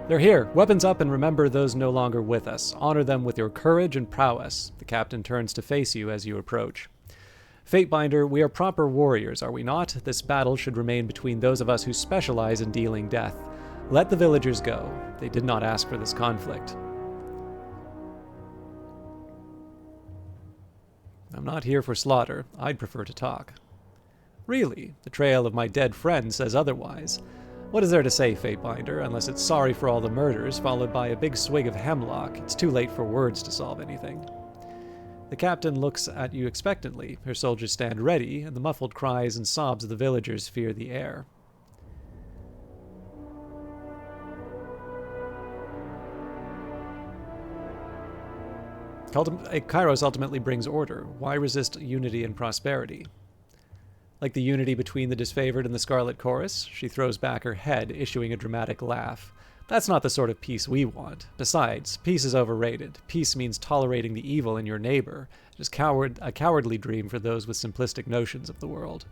[SPEAKER 1] They're here. Weapons up and remember those no longer with us. Honor them with your courage and prowess. The captain turns to face you as you approach. Fatebinder, we are proper warriors, are we not? This battle should remain between those of us who specialize in dealing death. Let the villagers go. They did not ask for this conflict. I'm not here for slaughter. I'd prefer to talk. Really? The trail of my dead friend says otherwise. What is there to say, Fatebinder, unless it's sorry for all the murders, followed by a big swig of hemlock? It's too late for words to solve anything. The captain looks at you expectantly. Her soldiers stand ready, and the muffled cries and sobs of the villagers fear the air. Kairos ultimately brings order. Why resist unity and prosperity? Like the unity between the disfavored and the Scarlet Chorus, she throws back her head, issuing a dramatic laugh. That's not the sort of peace we want. Besides, peace is overrated. Peace means tolerating the evil in your neighbor. It is a cowardly dream for those with simplistic notions of the world.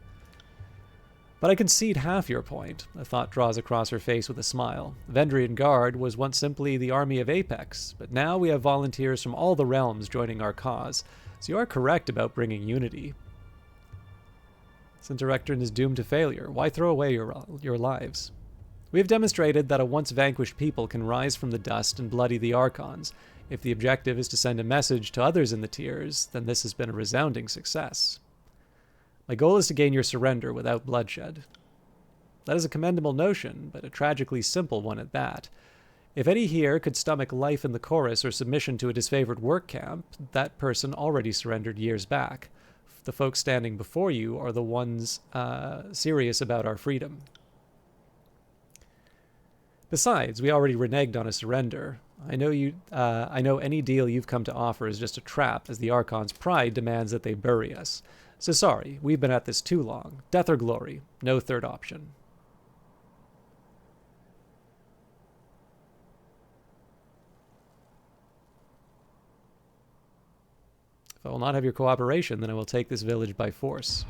[SPEAKER 1] But I concede half your point, a thought draws across her face with a smile. Vendrian Guard was once simply the army of Apex, but now we have volunteers from all the realms joining our cause, so you are correct about bringing unity. Since Erectron is doomed to failure, why throw away your lives? We have demonstrated that a once vanquished people can rise from the dust and bloody the Archons. If the objective is to send a message to others in the tiers, then this has been a resounding success. My goal is to gain your surrender without bloodshed. That is a commendable notion, but a tragically simple one at that. If any here could stomach life in the chorus or submission to a disfavored work camp, that person already surrendered years back. The folks standing before you are the ones serious about our freedom. Besides, we already reneged on a surrender. I know any deal you've come to offer is just a trap, as the Archon's pride demands that they bury us. So sorry, we've been at this too long. Death or glory, no third option. If I will not have your cooperation, then I will take this village by force.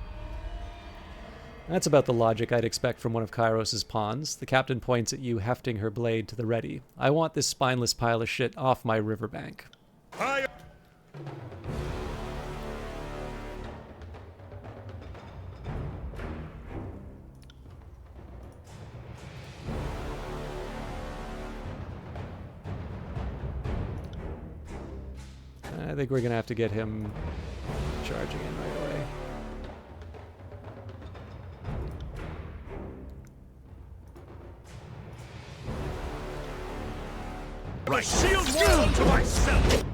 [SPEAKER 1] That's about the logic I'd expect from one of Kairos' pawns. The captain points at you, hefting her blade to the ready. I want this spineless pile of shit off my riverbank. I think we're going to have to get him charging in right away.
[SPEAKER 3] My shield wall unto myself!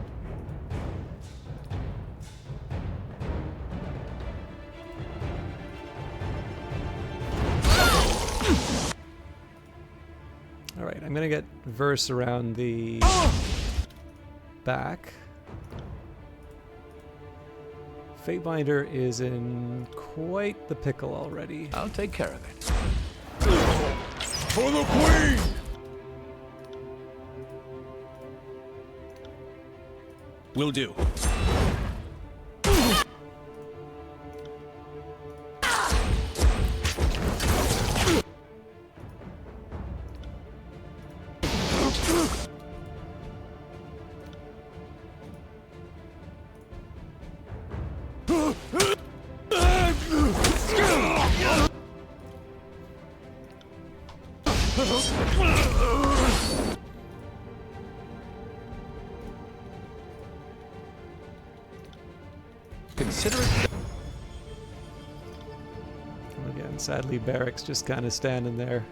[SPEAKER 1] Alright, I'm going to get Verse around the back. Fatebinder is in quite the pickle already.
[SPEAKER 2] I'll take care of it.
[SPEAKER 3] For the Queen!
[SPEAKER 2] Will do. Consider it.
[SPEAKER 1] Again, sadly, Barrack's just kind of standing there.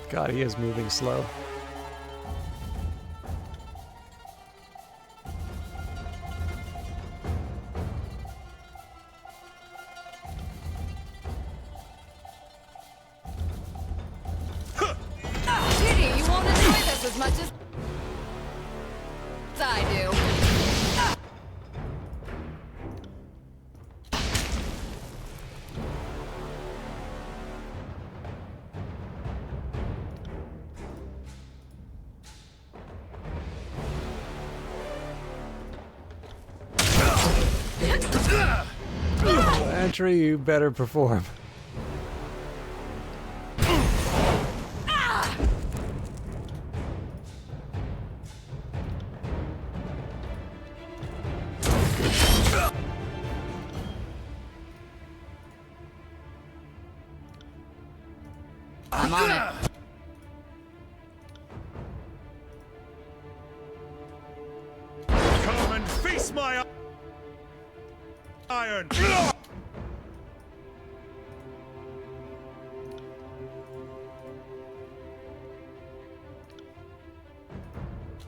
[SPEAKER 1] God, he is moving slow.
[SPEAKER 4] Kitty, you won't enjoy this as much as I do.
[SPEAKER 1] Entry, you better perform.
[SPEAKER 4] I'm on it.
[SPEAKER 3] Come and face my iron!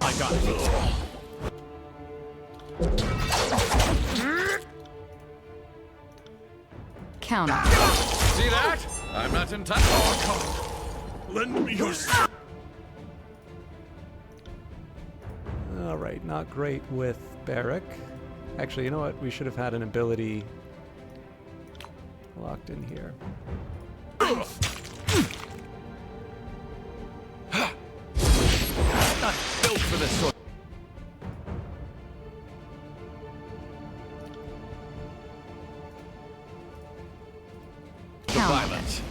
[SPEAKER 2] I got it.
[SPEAKER 4] Count it.
[SPEAKER 2] See that? I'm not in touch.
[SPEAKER 3] Lend me your
[SPEAKER 1] Alright, not great with Barrack. Actually, you know what? We should have had an ability locked in here.
[SPEAKER 2] Not built for this sort. The violence.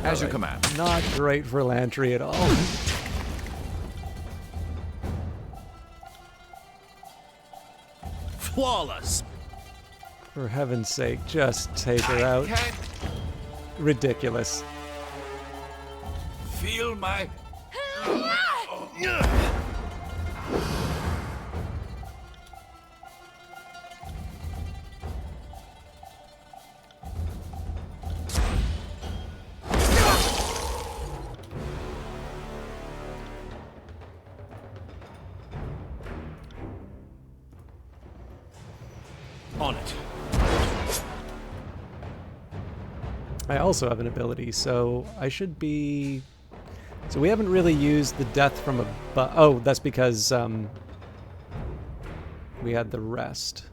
[SPEAKER 2] As you command.
[SPEAKER 1] Not great for Lantry at all.
[SPEAKER 2] Flawless.
[SPEAKER 1] For heaven's sake, just take her out.
[SPEAKER 2] Can't
[SPEAKER 1] Ridiculous.
[SPEAKER 2] feel my. On it.
[SPEAKER 1] I also have an ability, so I should be... So we haven't really used the death from above. Oh, that's because we had the rest.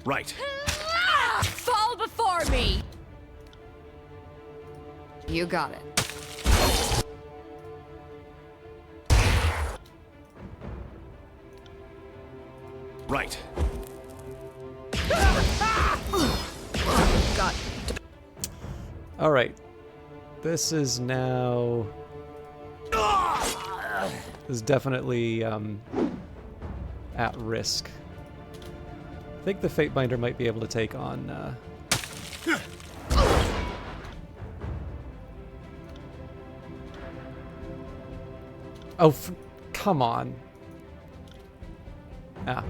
[SPEAKER 2] Right.
[SPEAKER 5] Fall before me!
[SPEAKER 4] You got it.
[SPEAKER 2] Right.
[SPEAKER 4] Got
[SPEAKER 1] All right. This is now... This is definitely at risk. I think the Fatebinder might be able to take on... Oh, come on. Ah.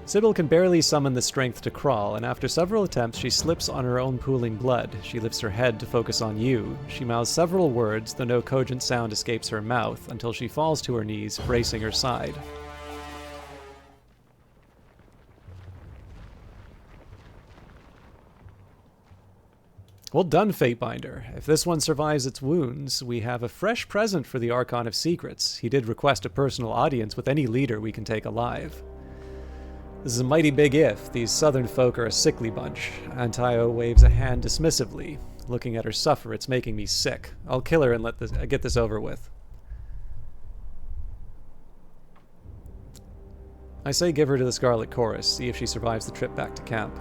[SPEAKER 1] Sybil can barely summon the strength to crawl, and after several attempts she slips on her own pooling blood. She lifts her head to focus on you. She mouths several words, though no cogent sound escapes her mouth, until she falls to her knees, bracing her side. Well done, Fatebinder. If this one survives its wounds, we have a fresh present for the Archon of Secrets. He did request a personal audience with any leader we can take alive. This is a mighty big if. These southern folk are a sickly bunch. Antio waves a hand dismissively. Looking at her suffer, it's making me sick. I'll kill her and get this over with. I say give her to the Scarlet Chorus, see if she survives the trip back to camp.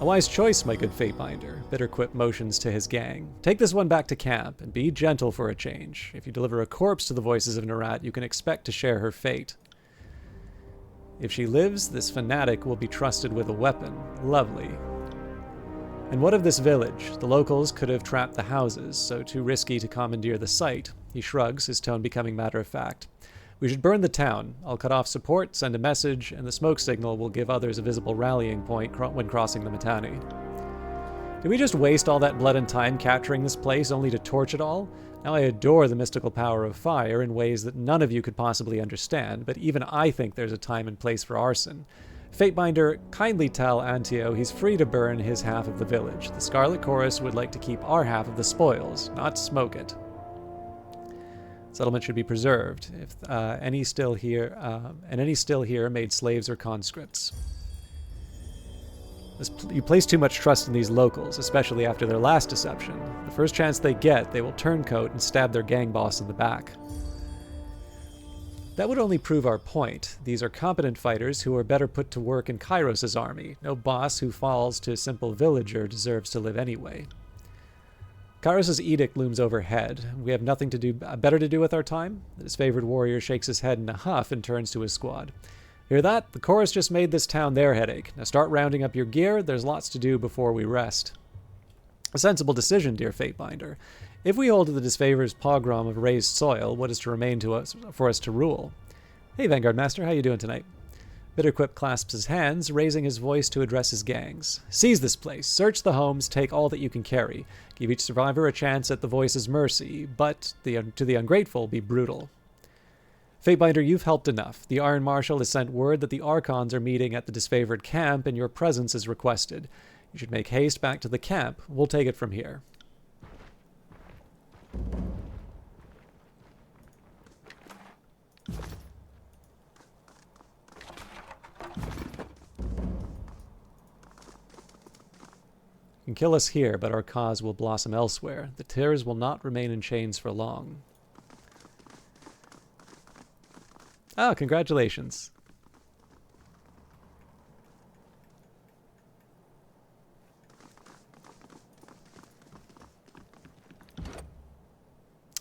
[SPEAKER 1] A wise choice, my good Fatebinder. Bitterquip motions to his gang. Take this one back to camp, and be gentle for a change. If you deliver a corpse to the voices of Nerat, you can expect to share her fate. If she lives, this fanatic will be trusted with a weapon. Lovely. And what of this village? The locals could have trapped the houses, so too risky to commandeer the site. He shrugs, his tone becoming matter-of-fact. We should burn the town. I'll cut off support, send a message, and the smoke signal will give others a visible rallying point when crossing the Mittani. Did we just waste all that blood and time capturing this place only to torch it all? Now I adore the mystical power of fire in ways that none of you could possibly understand, but even I think there's a time and place for arson. Fatebinder, kindly tell Antio he's free to burn his half of the village. The Scarlet Chorus would like to keep our half of the spoils, not smoke it. Settlement should be preserved. If any still here made slaves or conscripts. You place too much trust in these locals, especially after their last deception. The first chance they get, they will turncoat and stab their gang boss in the back. That would only prove our point. These are competent fighters who are better put to work in Kairos' army. No boss who falls to a simple villager deserves to live anyway. Kairos' edict looms overhead. We have nothing better to do with our time? His favored warrior shakes his head in a huff and turns to his squad. Hear that? The chorus just made this town their headache. Now start rounding up your gear. There's lots to do before we rest. A sensible decision, dear Fatebinder. If we hold to the disfavor's pogrom of raised soil, what is to remain to us for us to rule? Hey, Vanguard Master, how you doing tonight? Bitterquip clasps his hands, raising his voice to address his gangs. Seize this place, search the homes, take all that you can carry. Give each survivor a chance at the voice's mercy, but to the ungrateful, be brutal. Fatebinder, you've helped enough. The Iron Marshal has sent word that the Archons are meeting at the disfavored camp, and your presence is requested. You should make haste back to the camp. We'll take it from here. You can kill us here, but our cause will blossom elsewhere. The Tears will not remain in chains for long. Oh, congratulations.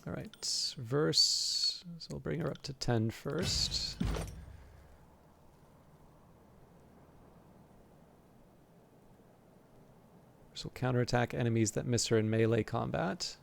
[SPEAKER 1] All right, verse. So we'll bring her up to 10 first. This will counterattack enemies that miss her in melee combat.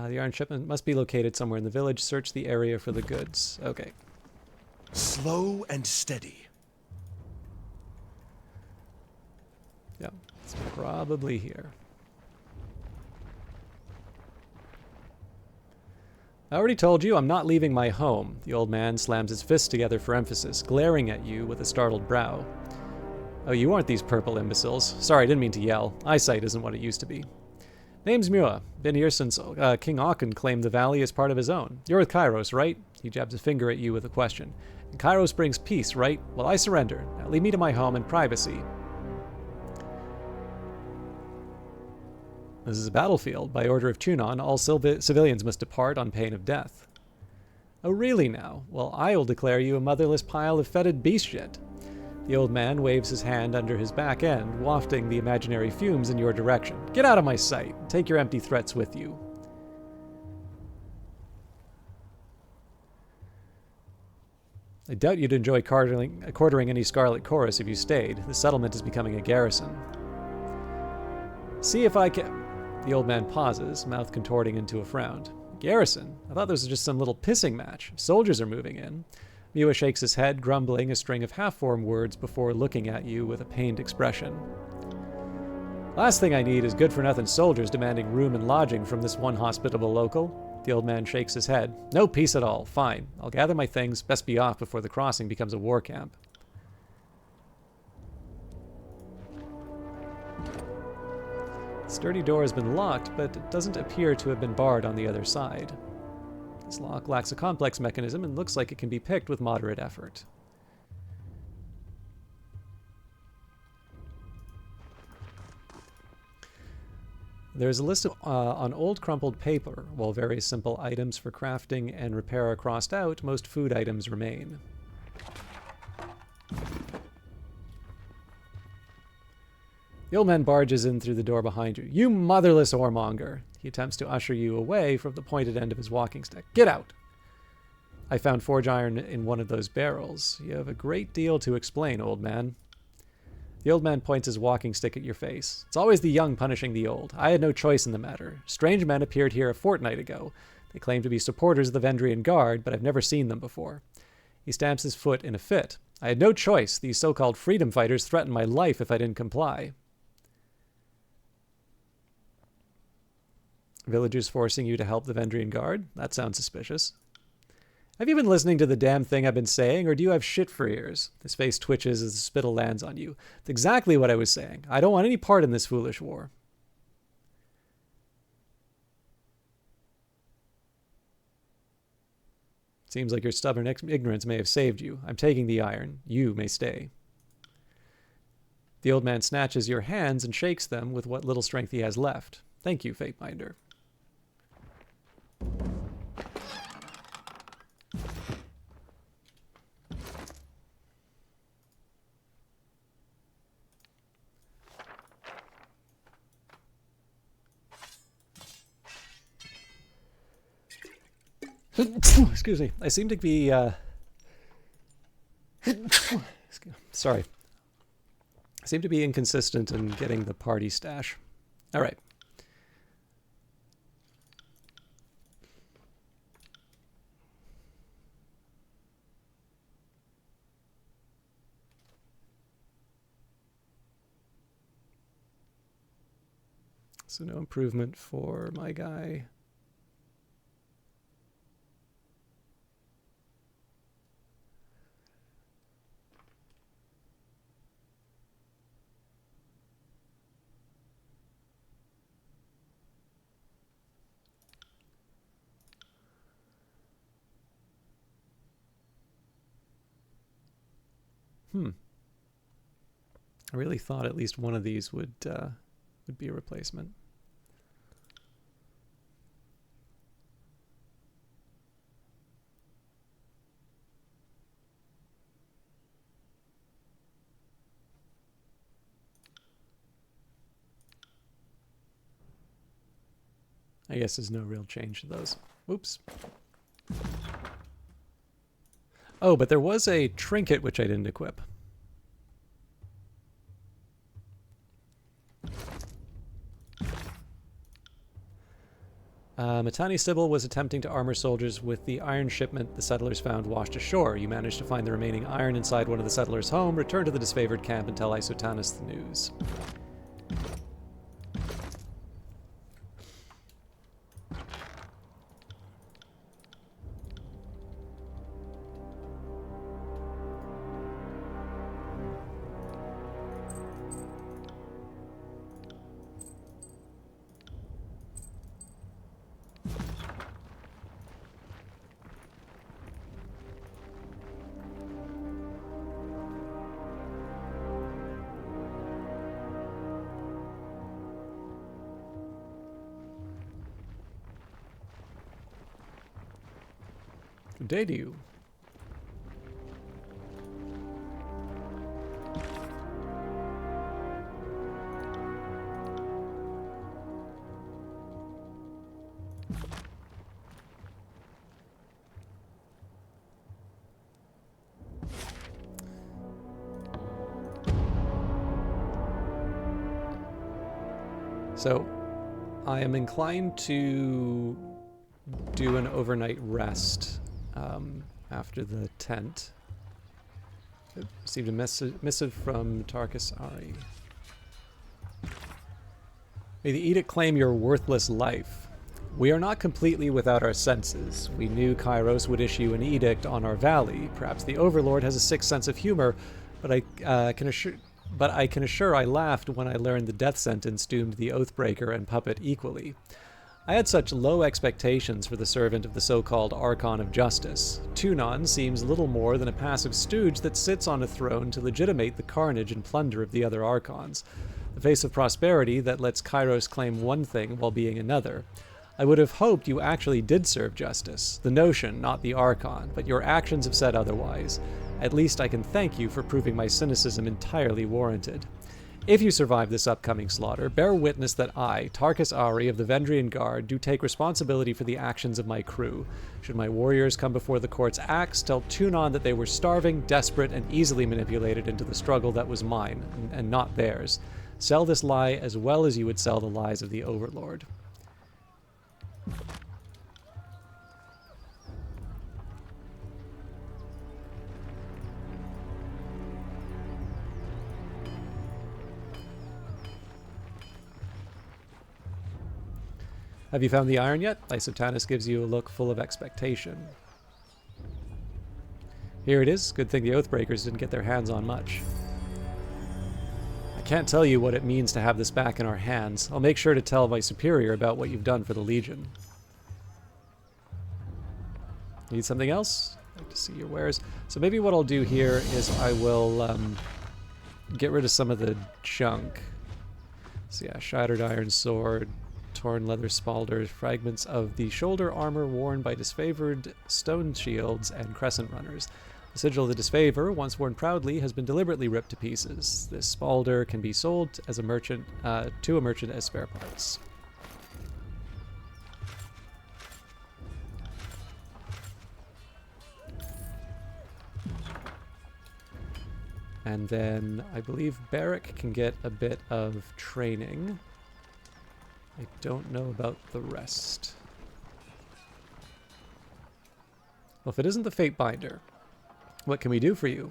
[SPEAKER 1] The iron shipment must be located somewhere in the village. Search the area for the goods. Okay.
[SPEAKER 2] Slow and steady.
[SPEAKER 1] Yeah, it's probably here. I already told you I'm not leaving my home. The old man slams his fists together for emphasis, glaring at you with a startled brow. Oh, you aren't these purple imbeciles. Sorry, I didn't mean to yell. Eyesight isn't what it used to be. Name's Mua. Been here since King Aachen claimed the valley as part of his own. You're with Kairos, right? He jabs a finger at you with a question. And Kairos brings peace, right? Well, I surrender. Now lead me to my home in privacy. This is a battlefield. By order of Chunon, all civilians must depart on pain of death. Oh, really now? Well, I will declare you a motherless pile of fetid beast shit. The old man waves his hand under his back end, wafting the imaginary fumes in your direction. Get out of my sight. Take your empty threats with you. I doubt you'd enjoy quartering any Scarlet Chorus if you stayed. The settlement is becoming a garrison. See if I can... The old man pauses, mouth contorting into a frown. Garrison? I thought this was just some little pissing match. Soldiers are moving in. Mua shakes his head, grumbling a string of half-formed words before looking at you with a pained expression. Last thing I need is good-for-nothing soldiers demanding room and lodging from this one hospitable local. The old man shakes his head. No peace at all. Fine. I'll gather my things. Best be off before the crossing becomes a war camp. The sturdy door has been locked, but it doesn't appear to have been barred on the other side. This lock lacks a complex mechanism and looks like it can be picked with moderate effort. There's a list on old crumpled paper. While various simple items for crafting and repair are crossed out, most food items remain. The old man barges in through the door behind you. You motherless whoremonger! He attempts to usher you away from the pointed end of his walking stick. Get out! I found forge iron in one of those barrels. You have a great deal to explain, old man. The old man points his walking stick at your face. It's always the young punishing the old. I had no choice in the matter. Strange men appeared here a fortnight ago. They claim to be supporters of the Vendrian Guard, but I've never seen them before. He stamps his foot in a fit. I had no choice. These so-called freedom fighters threatened my life if I didn't comply. Villagers forcing you to help the Vendrian Guard? That sounds suspicious. Have you been listening to the damn thing I've been saying, or do you have shit for ears? His face twitches as the spittle lands on you. It's exactly what I was saying. I don't want any part in this foolish war. Seems like your stubborn ignorance may have saved you. I'm taking the iron. You may stay. The old man snatches your hands and shakes them with what little strength he has left. Thank you, Fateminder. Excuse me. I seem to be... sorry. I seem to be inconsistent in getting the party stash. All right. So no improvement for my guy. I really thought at least one of these would be a replacement. I guess there's no real change to those. Oops. Oh, but there was a trinket which I didn't equip. Matani Sybil was attempting to armor soldiers with the iron shipment the settlers found washed ashore. You managed to find the remaining iron inside one of the settlers' home, return to the disfavored camp, and tell Isotanus the news. Good day to you. So, I am inclined to do an overnight rest after the tent. I received a missive from Tarkus Ari. May the edict claim your worthless life. We are not completely without our senses. We knew Kairos would issue an edict on our valley. Perhaps the Overlord has a sick sense of humor, but I can assure I laughed when I learned the death sentence doomed the Oathbreaker and Puppet equally. I had such low expectations for the servant of the so-called Archon of Justice. Tunon seems little more than a passive stooge that sits on a throne to legitimate the carnage and plunder of the other Archons. The face of prosperity that lets Kairos claim one thing while being another. I would have hoped you actually did serve justice. The notion, not the Archon, but your actions have said otherwise. At least I can thank you for proving my cynicism entirely warranted. If you survive this upcoming slaughter, bear witness that I, Tarkus Ari of the Vendrian Guard, do take responsibility for the actions of my crew. Should my warriors come before the court's axe, tell Tunon that they were starving, desperate, and easily manipulated into the struggle that was mine, and not theirs. Sell this lie as well as you would sell the lies of the Overlord. Have you found the iron yet? Isotanus gives you a look full of expectation. Here it is. Good thing the Oathbreakers didn't get their hands on much. I can't tell you what it means to have this back in our hands. I'll make sure to tell my superior about what you've done for the Legion. Need something else? I'd like to see your wares. So maybe what I'll do here is I will get rid of some of the junk. So yeah, shattered iron sword, torn leather spalders, fragments of the shoulder armor worn by disfavored stone shields and crescent runners. The sigil of the disfavor, once worn proudly, has been deliberately ripped to pieces. This spalder can be sold as a merchant to a merchant as spare parts. And then I believe Barrack can get a bit of training. I don't know about the rest. Well, if it isn't the Fate Binder, what can we do for you?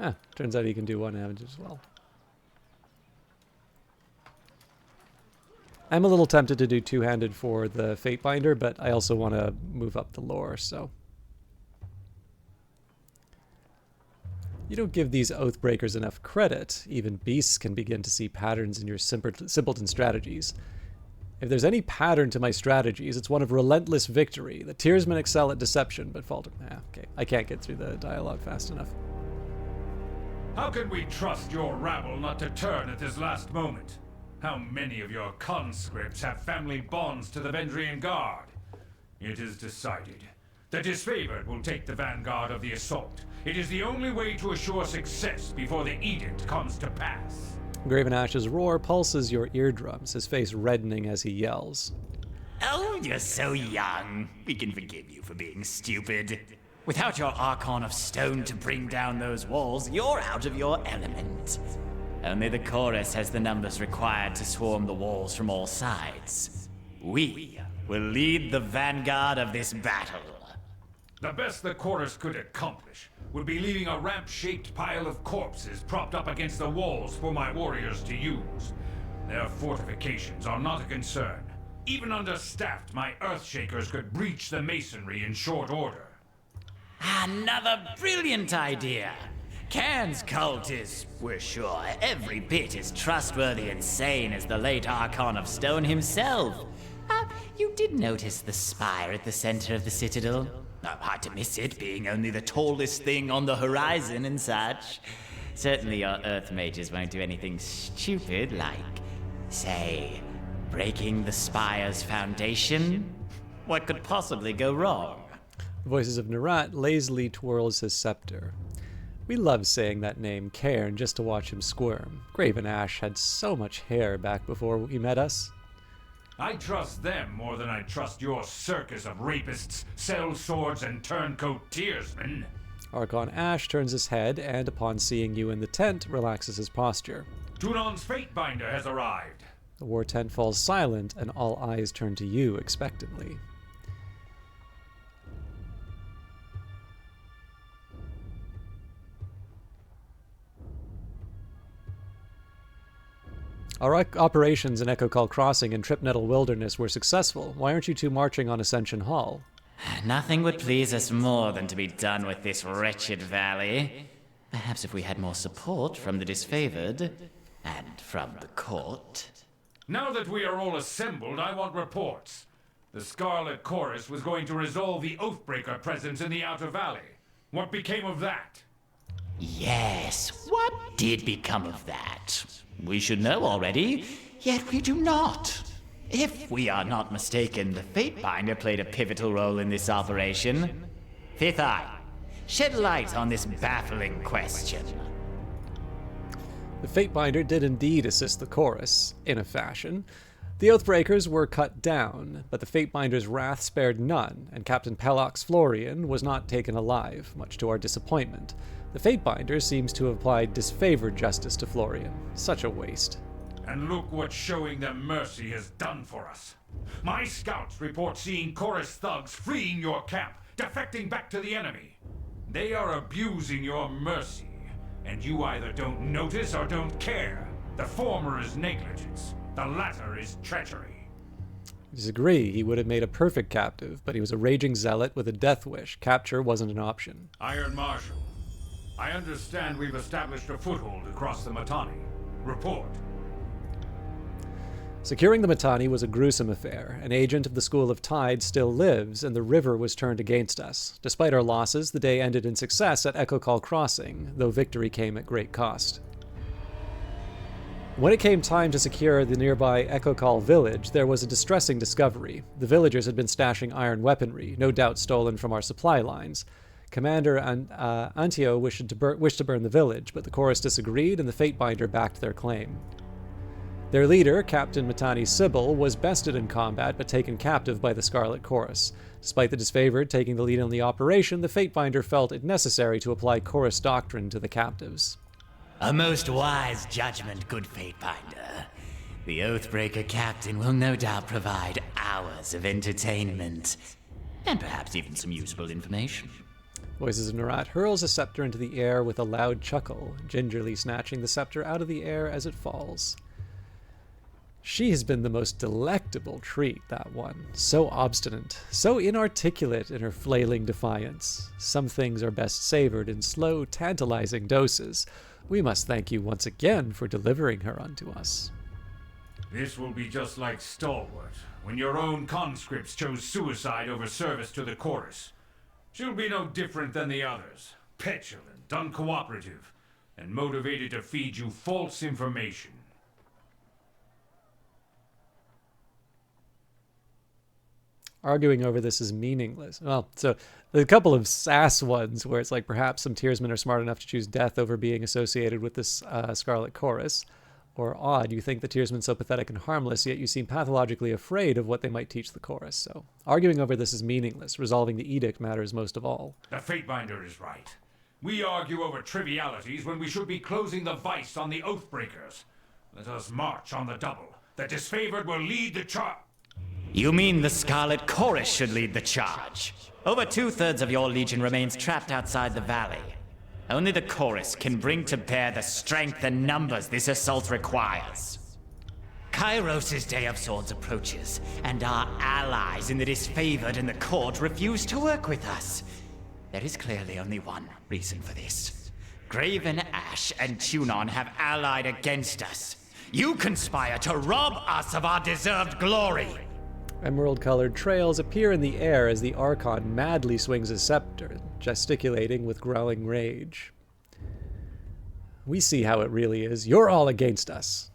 [SPEAKER 1] Ah, turns out he can do one damage as well. I'm a little tempted to do two-handed for the Fate Binder, but I also want to move up the lore, so. You don't give these Oathbreakers enough credit. Even beasts can begin to see patterns in your simpleton strategies. If there's any pattern to my strategies, it's one of relentless victory. The Tearsmen excel at deception, but falter. Okay, I can't get through the dialogue fast enough.
[SPEAKER 3] How can we trust your rabble not to turn at this last moment? How many of your conscripts have family bonds to the Vendrian Guard? It is decided. The disfavored will take the vanguard of the assault. It is the only way to assure success before the edict comes to pass.
[SPEAKER 1] Graven Ash's roar pulses your eardrums, his face reddening as he yells.
[SPEAKER 6] Oh, you're so young. We can forgive you for being stupid. Without your Archon of Stone to bring down those walls, you're out of your element. Only the chorus has the numbers required to swarm the walls from all sides. We will lead the vanguard of this battle.
[SPEAKER 3] The best the chorus could accomplish would be leaving a ramp-shaped pile of corpses propped up against the walls for my warriors to use. Their fortifications are not a concern. Even understaffed, my Earthshakers could breach the masonry in short order.
[SPEAKER 6] Another brilliant idea. Cairn's cult is, we're sure, every bit as trustworthy and sane as the late Archon of Stone himself. You did notice the spire at the center of the citadel? Hard to miss it, being only the tallest thing on the horizon and such. Certainly your Earth mages won't do anything stupid like, say, breaking the spire's foundation. What could possibly go wrong?
[SPEAKER 1] The voices of Narat lazily twirls his scepter. We love saying that name, Cairn, just to watch him squirm. Graven Ash had so much hair back before he met us.
[SPEAKER 3] I trust them more than I trust your circus of rapists, sellswords, and turncoat tearsmen.
[SPEAKER 1] Archon Ash turns his head and, upon seeing you in the tent, relaxes his posture.
[SPEAKER 3] Tunon's Fate Binder has arrived.
[SPEAKER 1] The war tent falls silent, and all eyes turn to you expectantly. Our operations in Echo Call Crossing and Tripnettle Wilderness were successful. Why aren't you two marching on Ascension Hall?
[SPEAKER 6] Nothing would please us more than to be done with this wretched valley. Perhaps if we had more support from the disfavored, and from the court.
[SPEAKER 3] Now that we are all assembled, I want reports. The Scarlet Chorus was going to resolve the Oathbreaker presence in the Outer Valley. What became of that?
[SPEAKER 6] Yes, what did become of that? We should know already, yet we do not. If we are not mistaken, the Fate Binder played a pivotal role in this operation. Fifth Eye, shed light on this baffling question.
[SPEAKER 1] The Fate Binder did indeed assist the chorus, in a fashion. The Oathbreakers were cut down, but the Fate Binder's wrath spared none, and Captain Pelox Florian was not taken alive, much to our disappointment. The Fate Binder seems to have applied disfavored justice to Florian. Such a waste.
[SPEAKER 3] And look what showing them mercy has done for us. My scouts report seeing chorus thugs fleeing your camp, defecting back to the enemy. They are abusing your mercy, and you either don't notice or don't care. The former is negligence, the latter is treachery.
[SPEAKER 1] I disagree. He would have made a perfect captive, but he was a raging zealot with a death wish. Capture wasn't an option.
[SPEAKER 3] Iron Marshal, I understand we've established a foothold across the Mittani. Report.
[SPEAKER 1] Securing the Mittani was a gruesome affair. An agent of the School of Tide still lives, and the river was turned against us. Despite our losses, the day ended in success at Echo Call Crossing, though victory came at great cost. When it came time to secure the nearby Echo Call village, there was a distressing discovery. The villagers had been stashing iron weaponry, no doubt stolen from our supply lines. Commander Antio wished to burn the village, but the chorus disagreed, and the Fatebinder backed their claim. Their leader, Captain Matani Sybil, was bested in combat but taken captive by the Scarlet Chorus. Despite the disfavored taking the lead in the operation, the Fatebinder felt it necessary to apply Chorus doctrine to the captives.
[SPEAKER 6] A most wise judgment, good Fatebinder. The Oathbreaker captain will no doubt provide hours of entertainment, and perhaps even some useful information.
[SPEAKER 1] Voices of Narat hurls a scepter into the air with a loud chuckle, gingerly snatching the scepter out of the air as it falls. She has been the most delectable treat, that one. So obstinate, so inarticulate in her flailing defiance. Some things are best savored in slow, tantalizing doses. We must thank you once again for delivering her unto us.
[SPEAKER 3] This will be just like Stalwart, when your own conscripts chose suicide over service to the chorus. She'll be no different than the others. Petulant, uncooperative, and motivated to feed you false information.
[SPEAKER 1] Arguing over this is meaningless. Well, so there's a couple of sass ones where it's like perhaps some Tearsmen are smart enough to choose death over being associated with this Scarlet Chorus. Or odd, you think the Tearsmen so pathetic and harmless, yet you seem pathologically afraid of what they might teach the chorus. So arguing over this is meaningless. Resolving the edict matters most of all.
[SPEAKER 3] The Fatebinder is right. We argue over trivialities when we should be closing the vice on the Oathbreakers. Let us march on the double. The disfavored will lead the charge.
[SPEAKER 6] You mean the Scarlet Chorus should lead the charge? Over 2/3 of your legion remains trapped outside the valley. Only the Chorus can bring to bear the strength and numbers this assault requires. Kairos' Day of Swords approaches, and our allies in the disfavored and the court refuse to work with us. There is clearly only one reason for this. Graven Ash and Tunon have allied against us. You conspire to rob us of our deserved glory.
[SPEAKER 1] Emerald-colored trails appear in the air as the Archon madly swings his scepter, gesticulating with growling rage. We see how it really is. You're all against us.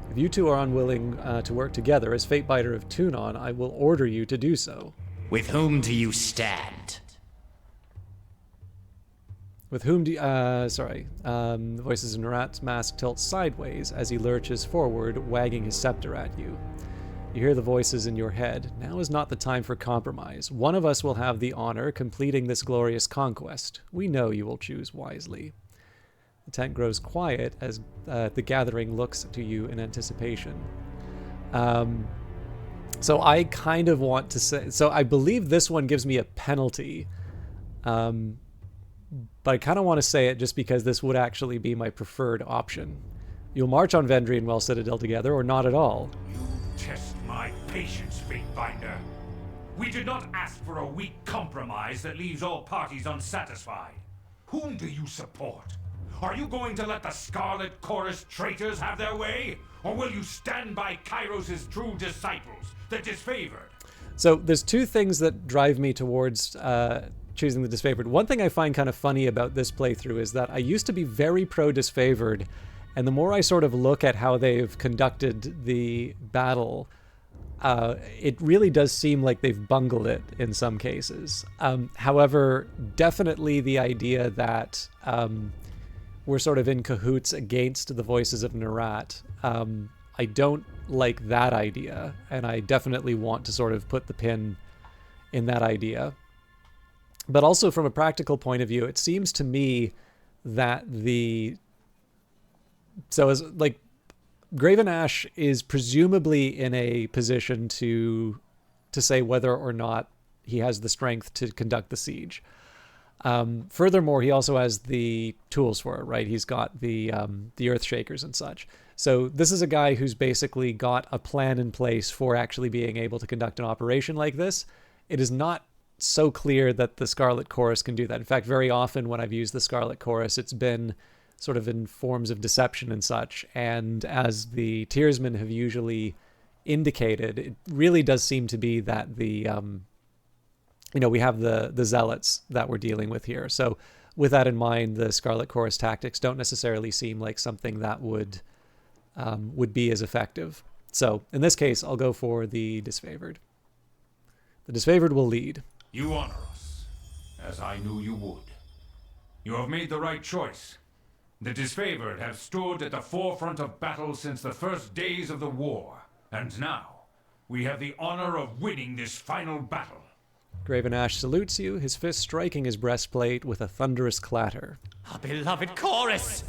[SPEAKER 1] If you two are unwilling to work together as Fatebinder of Tunon, I will order you to do so.
[SPEAKER 6] With whom do you stand?
[SPEAKER 1] With whom do you... the voices of Narat's mask tilt sideways as he lurches forward, wagging his scepter at you. You hear the voices in your head. Now is not the time for compromise. One of us will have the honor completing this glorious conquest. We know you will choose wisely. The tent grows quiet as the gathering looks to you in anticipation. So I kind of want to say... So I believe this one gives me a penalty. But I kind of want to say it just because this would actually be my preferred option. You'll march on Vendry and Well Citadel together, or not at all.
[SPEAKER 3] You test my patience, Fatebinder. We did not ask for a weak compromise that leaves all parties unsatisfied. Whom do you support? Are you going to let the Scarlet Chorus traitors have their way? Or will you stand by Kairos' true disciples, the disfavored?
[SPEAKER 1] So there's two things that drive me towards choosing the disfavored. One thing I find kind of funny about this playthrough is that I used to be very pro-disfavored, and the more I sort of look at how they've conducted the battle, it really does seem like they've bungled it in some cases. However, definitely the idea that we're sort of in cahoots against the voices of Narat, I don't like that idea, and I definitely want to sort of put the pin in that idea. But also from a practical point of view, it seems to me that Graven Ash is presumably in a position to say whether or not he has the strength to conduct the siege. Furthermore, he also has the tools for it, right? He's got the Earth Shakers and such. So this is a guy who's basically got a plan in place for actually being able to conduct an operation like this. It is not so clear that the Scarlet Chorus can do that. In fact, very often when I've used the Scarlet Chorus, it's been sort of in forms of deception and such. And as the Tearsmen have usually indicated, it really does seem to be that we have the Zealots that we're dealing with here. So with that in mind, the Scarlet Chorus tactics don't necessarily seem like something that would be as effective. So, in this case, I'll go for the disfavored. The disfavored will lead.
[SPEAKER 3] You honor us, as I knew you would. You have made the right choice. The disfavored have stood at the forefront of battle since the first days of the war, and now we have the honor of winning this final battle.
[SPEAKER 1] Graven Ash salutes you, his fist striking his breastplate with a thunderous clatter.
[SPEAKER 6] Our beloved chorus!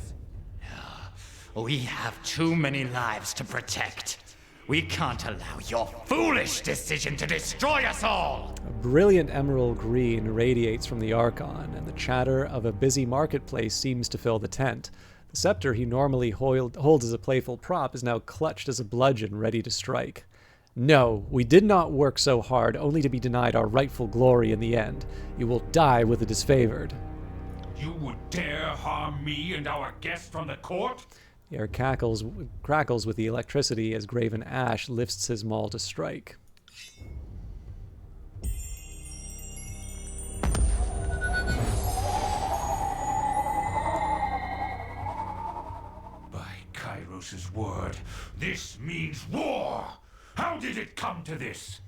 [SPEAKER 6] We have too many lives to protect. We can't allow your foolish decision to destroy us all!
[SPEAKER 1] A brilliant emerald green radiates from the Archon, and the chatter of a busy marketplace seems to fill the tent. The scepter he normally holds as a playful prop is now clutched as a bludgeon, ready to strike. No, we did not work so hard only to be denied our rightful glory in the end. You will die with the disfavored.
[SPEAKER 3] You would dare harm me and our guest from the court?
[SPEAKER 1] The air crackles with the electricity as Graven Ash lifts his maul to strike.
[SPEAKER 3] By Kairos' word, this means war! How did it come to this?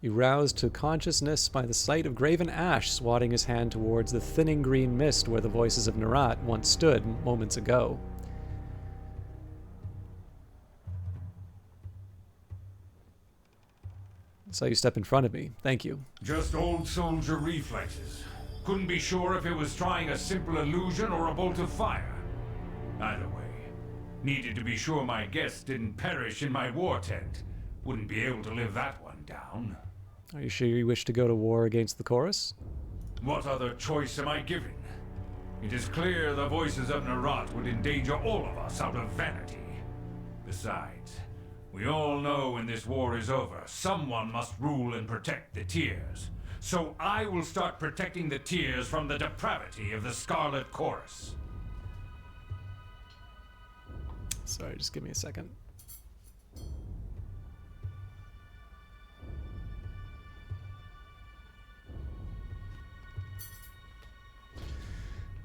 [SPEAKER 1] You roused to consciousness by the sight of Graven Ash swatting his hand towards the thinning green mist where the voices of Narat once stood moments ago. Saw you step in front of me. Thank you.
[SPEAKER 3] Just old soldier reflexes. Couldn't be sure if it was trying a simple illusion or a bolt of fire. Either way, needed to be sure my guest didn't perish in my war tent. Wouldn't be able to live that one down.
[SPEAKER 1] Are you sure you wish to go to war against the chorus?
[SPEAKER 3] What other choice am I given? It is clear the voices of Narat would endanger all of us out of vanity. Besides, we all know when this war is over, someone must rule and protect the Tears. So I will start protecting the Tears from the depravity of the Scarlet Chorus.
[SPEAKER 1] Sorry, just give me a second.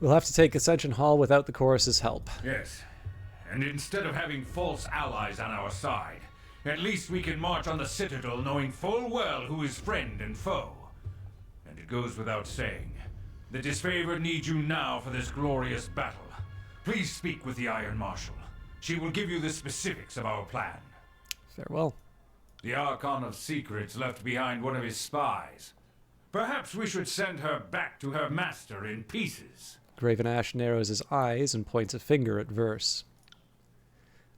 [SPEAKER 1] We'll have to take Ascension Hall without the chorus's help.
[SPEAKER 3] Yes. And instead of having false allies on our side, at least we can march on the Citadel knowing full well who is friend and foe. And it goes without saying, the disfavored needs you now for this glorious battle. Please speak with the Iron Marshal. She will give you the specifics of our plan.
[SPEAKER 1] Farewell.
[SPEAKER 3] The Archon of Secrets left behind one of his spies. Perhaps we should send her back to her master in pieces.
[SPEAKER 1] Graven Ash narrows his eyes and points a finger at Verse.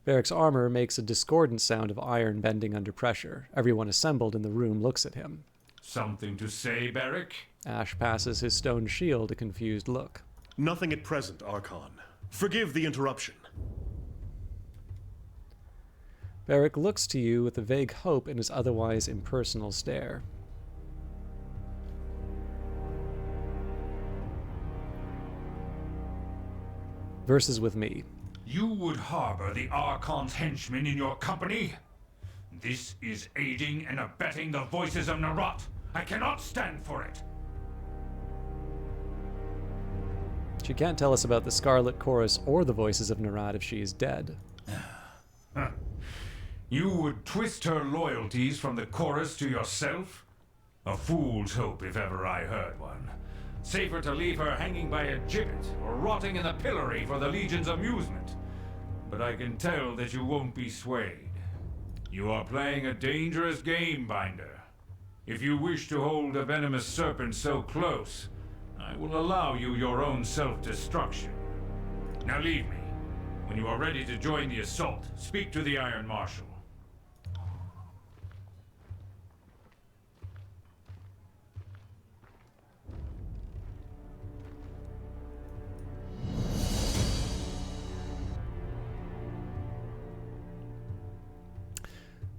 [SPEAKER 1] Varric's armor makes a discordant sound of iron bending under pressure. Everyone assembled in the room looks at him.
[SPEAKER 3] Something to say, Barrick?
[SPEAKER 1] Ash passes his stone shield a confused look.
[SPEAKER 2] Nothing at present, Archon. Forgive the interruption.
[SPEAKER 1] Barrick looks to you with a vague hope in his otherwise impersonal stare. Verse with me.
[SPEAKER 3] You would harbor the Archon's henchmen in your company? This is aiding and abetting the voices of Narat. I cannot stand for it.
[SPEAKER 1] She can't tell us about the Scarlet Chorus or the voices of Narat if she is dead.
[SPEAKER 3] You would twist her loyalties from the chorus to yourself? A fool's hope if ever I heard one. Safer to leave her hanging by a gibbet or rotting in the pillory for the Legion's amusement. But I can tell that you won't be swayed. You are playing a dangerous game, Binder. If you wish to hold a venomous serpent so close, I will allow you your own self-destruction. Now leave me. When you are ready to join the assault, speak to the Iron Marshal.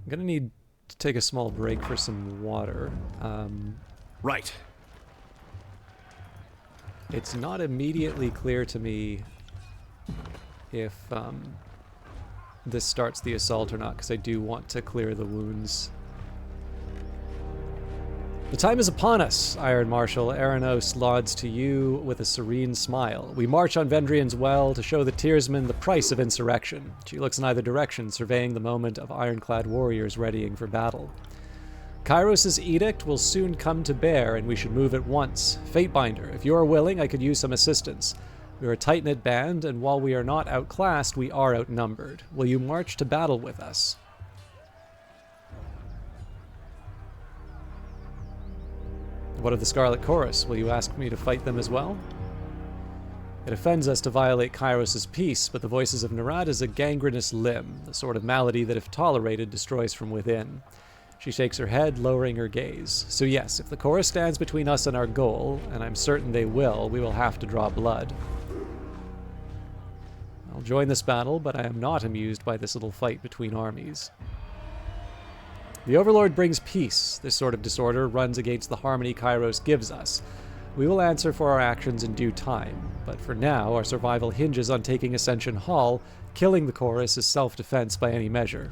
[SPEAKER 1] I'm gonna need to take a small break for some water.
[SPEAKER 2] Right.
[SPEAKER 1] It's not immediately clear to me if this starts the assault or not, because I do want to clear the wounds. The time is upon us, Iron Marshal. Aranos nods to you with a serene smile. We march on Vendrian's Well to show the Tearsmen the price of insurrection. She looks in either direction, surveying the moment of ironclad warriors readying for battle. Kairos' edict will soon come to bear, and we should move at once. Fatebinder, if you are willing, I could use some assistance. We are a tight-knit band, and while we are not outclassed, we are outnumbered. Will you march to battle with us? What of the Scarlet Chorus? Will you ask me to fight them as well? It offends us to violate Kairos' peace, but the voices of Narad is a gangrenous limb, the sort of malady that, if tolerated, destroys from within. She shakes her head, lowering her gaze. So yes, if the chorus stands between us and our goal, and I'm certain they will, we will have to draw blood. I'll join this battle, but I am not amused by this little fight between armies. The Overlord brings peace. This sort of disorder runs against the harmony Kairos gives us. We will answer for our actions in due time, but for now, our survival hinges on taking Ascension Hall. Killing the chorus is self-defense by any measure.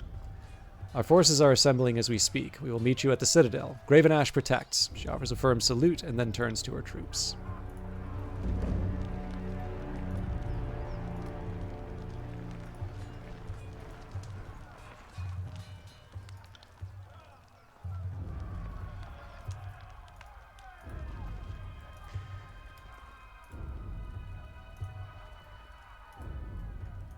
[SPEAKER 1] Our forces are assembling as we speak. We will meet you at the Citadel. Graven Ash protects. She offers a firm salute and then turns to her troops.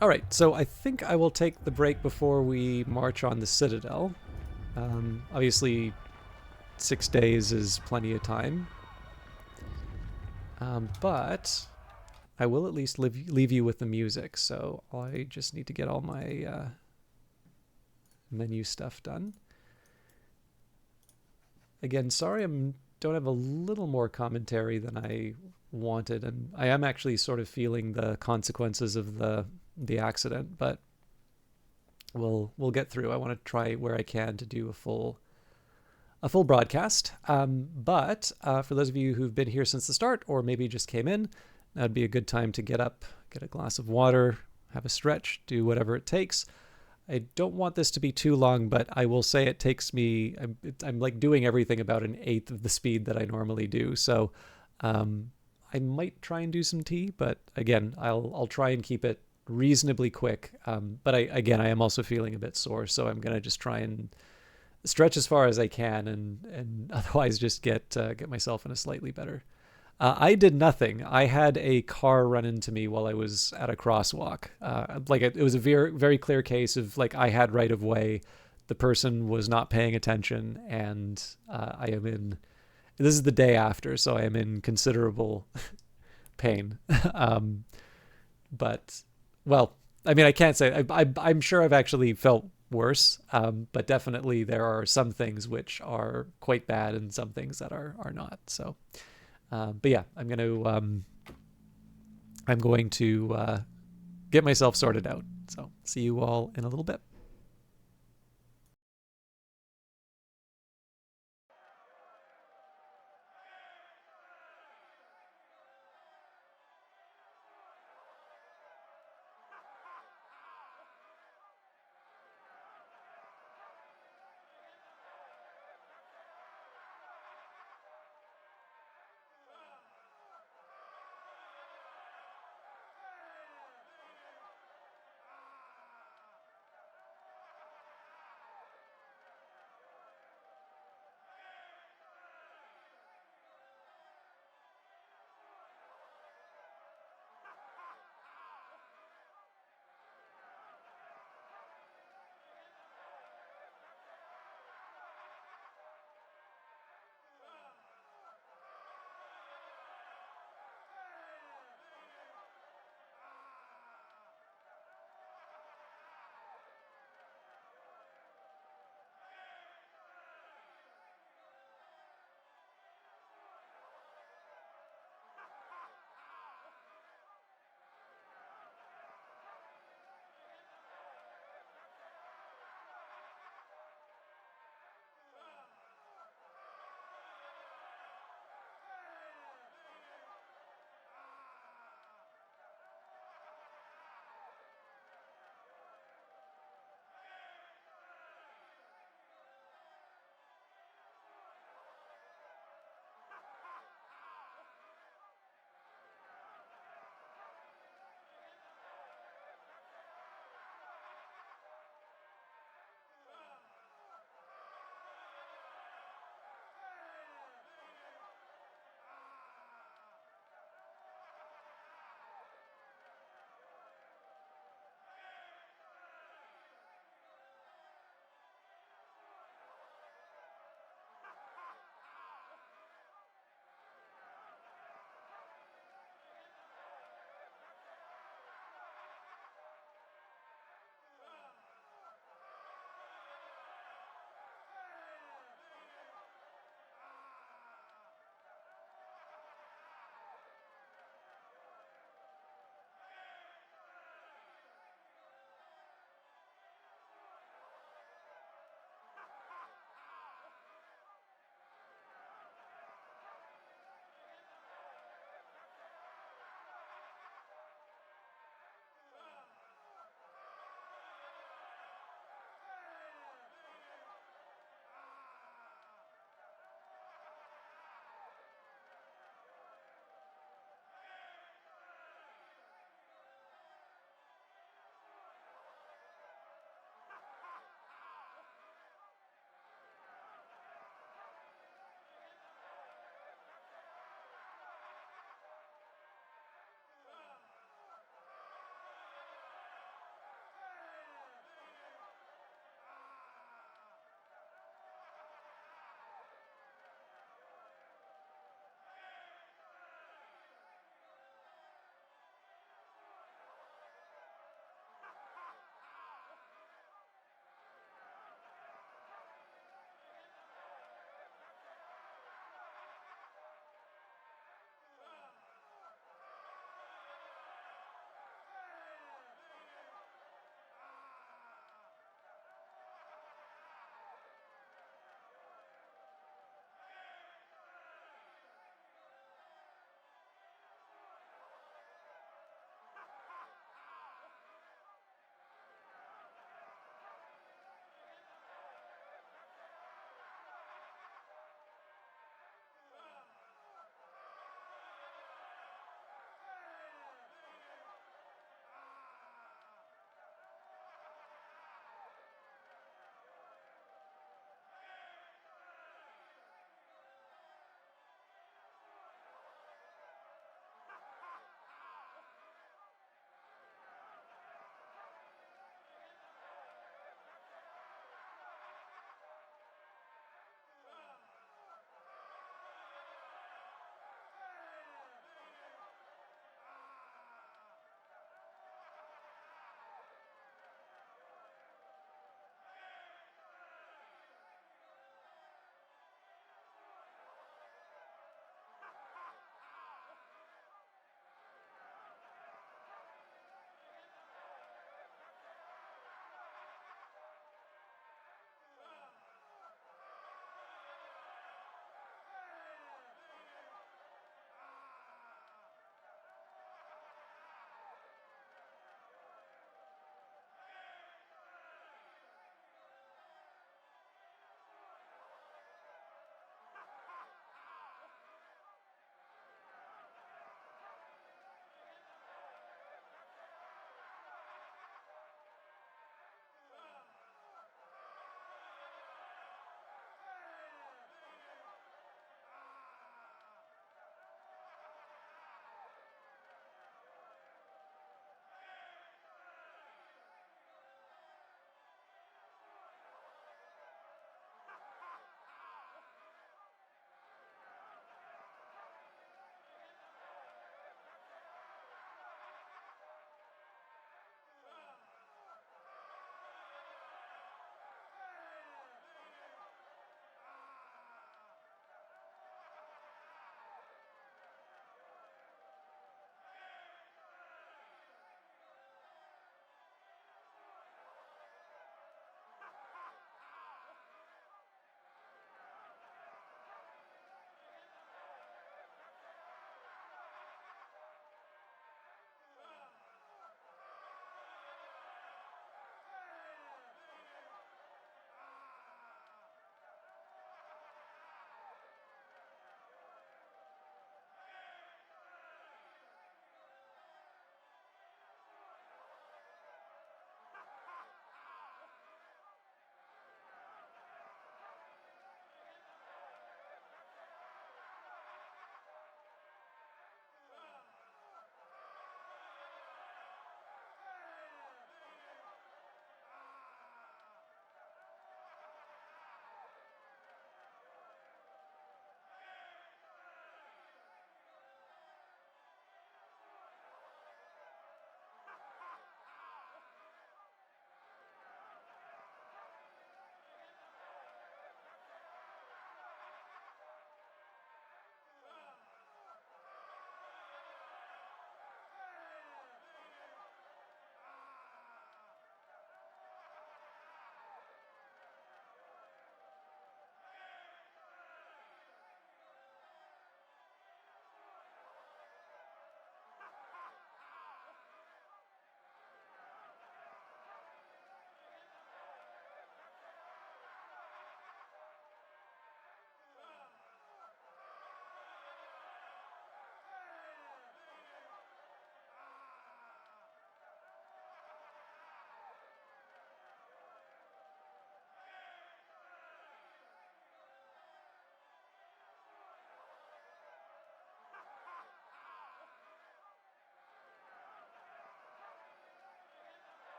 [SPEAKER 1] All right, so I think I will take the break before we march on the Citadel. Obviously, 6 days is plenty of time. But I will at least leave you with the music, so I just need to get all my menu stuff done. Again, sorry I don't have a little more commentary than I wanted, and I am actually sort of feeling the consequences of the accident, but we'll get through. I want to try where I can to do a full broadcast. But for those of you who've been here since the start, or maybe just came in, that'd be a good time to get up, get a glass of water, have a stretch, do whatever it takes. I don't want this to be too long, but I will say it takes me, I'm like doing everything about an eighth of the speed that I normally do. So I might try and do some tea, but again, I'll try and keep it reasonably quick. But I am also feeling a bit sore, so I'm going to just try and stretch as far as I can, and otherwise just get myself in a slightly better. I did nothing. I had a car run into me while I was at a crosswalk. It was a very, very clear case of like I had right of way. The person was not paying attention, and I am in. This is the day after, so I am in considerable pain. But well, I mean, I can't say. I'm sure I've actually felt worse, but definitely there are some things which are quite bad and some things that are not. So. But yeah, I'm going to get myself sorted out. So see you all in a little bit.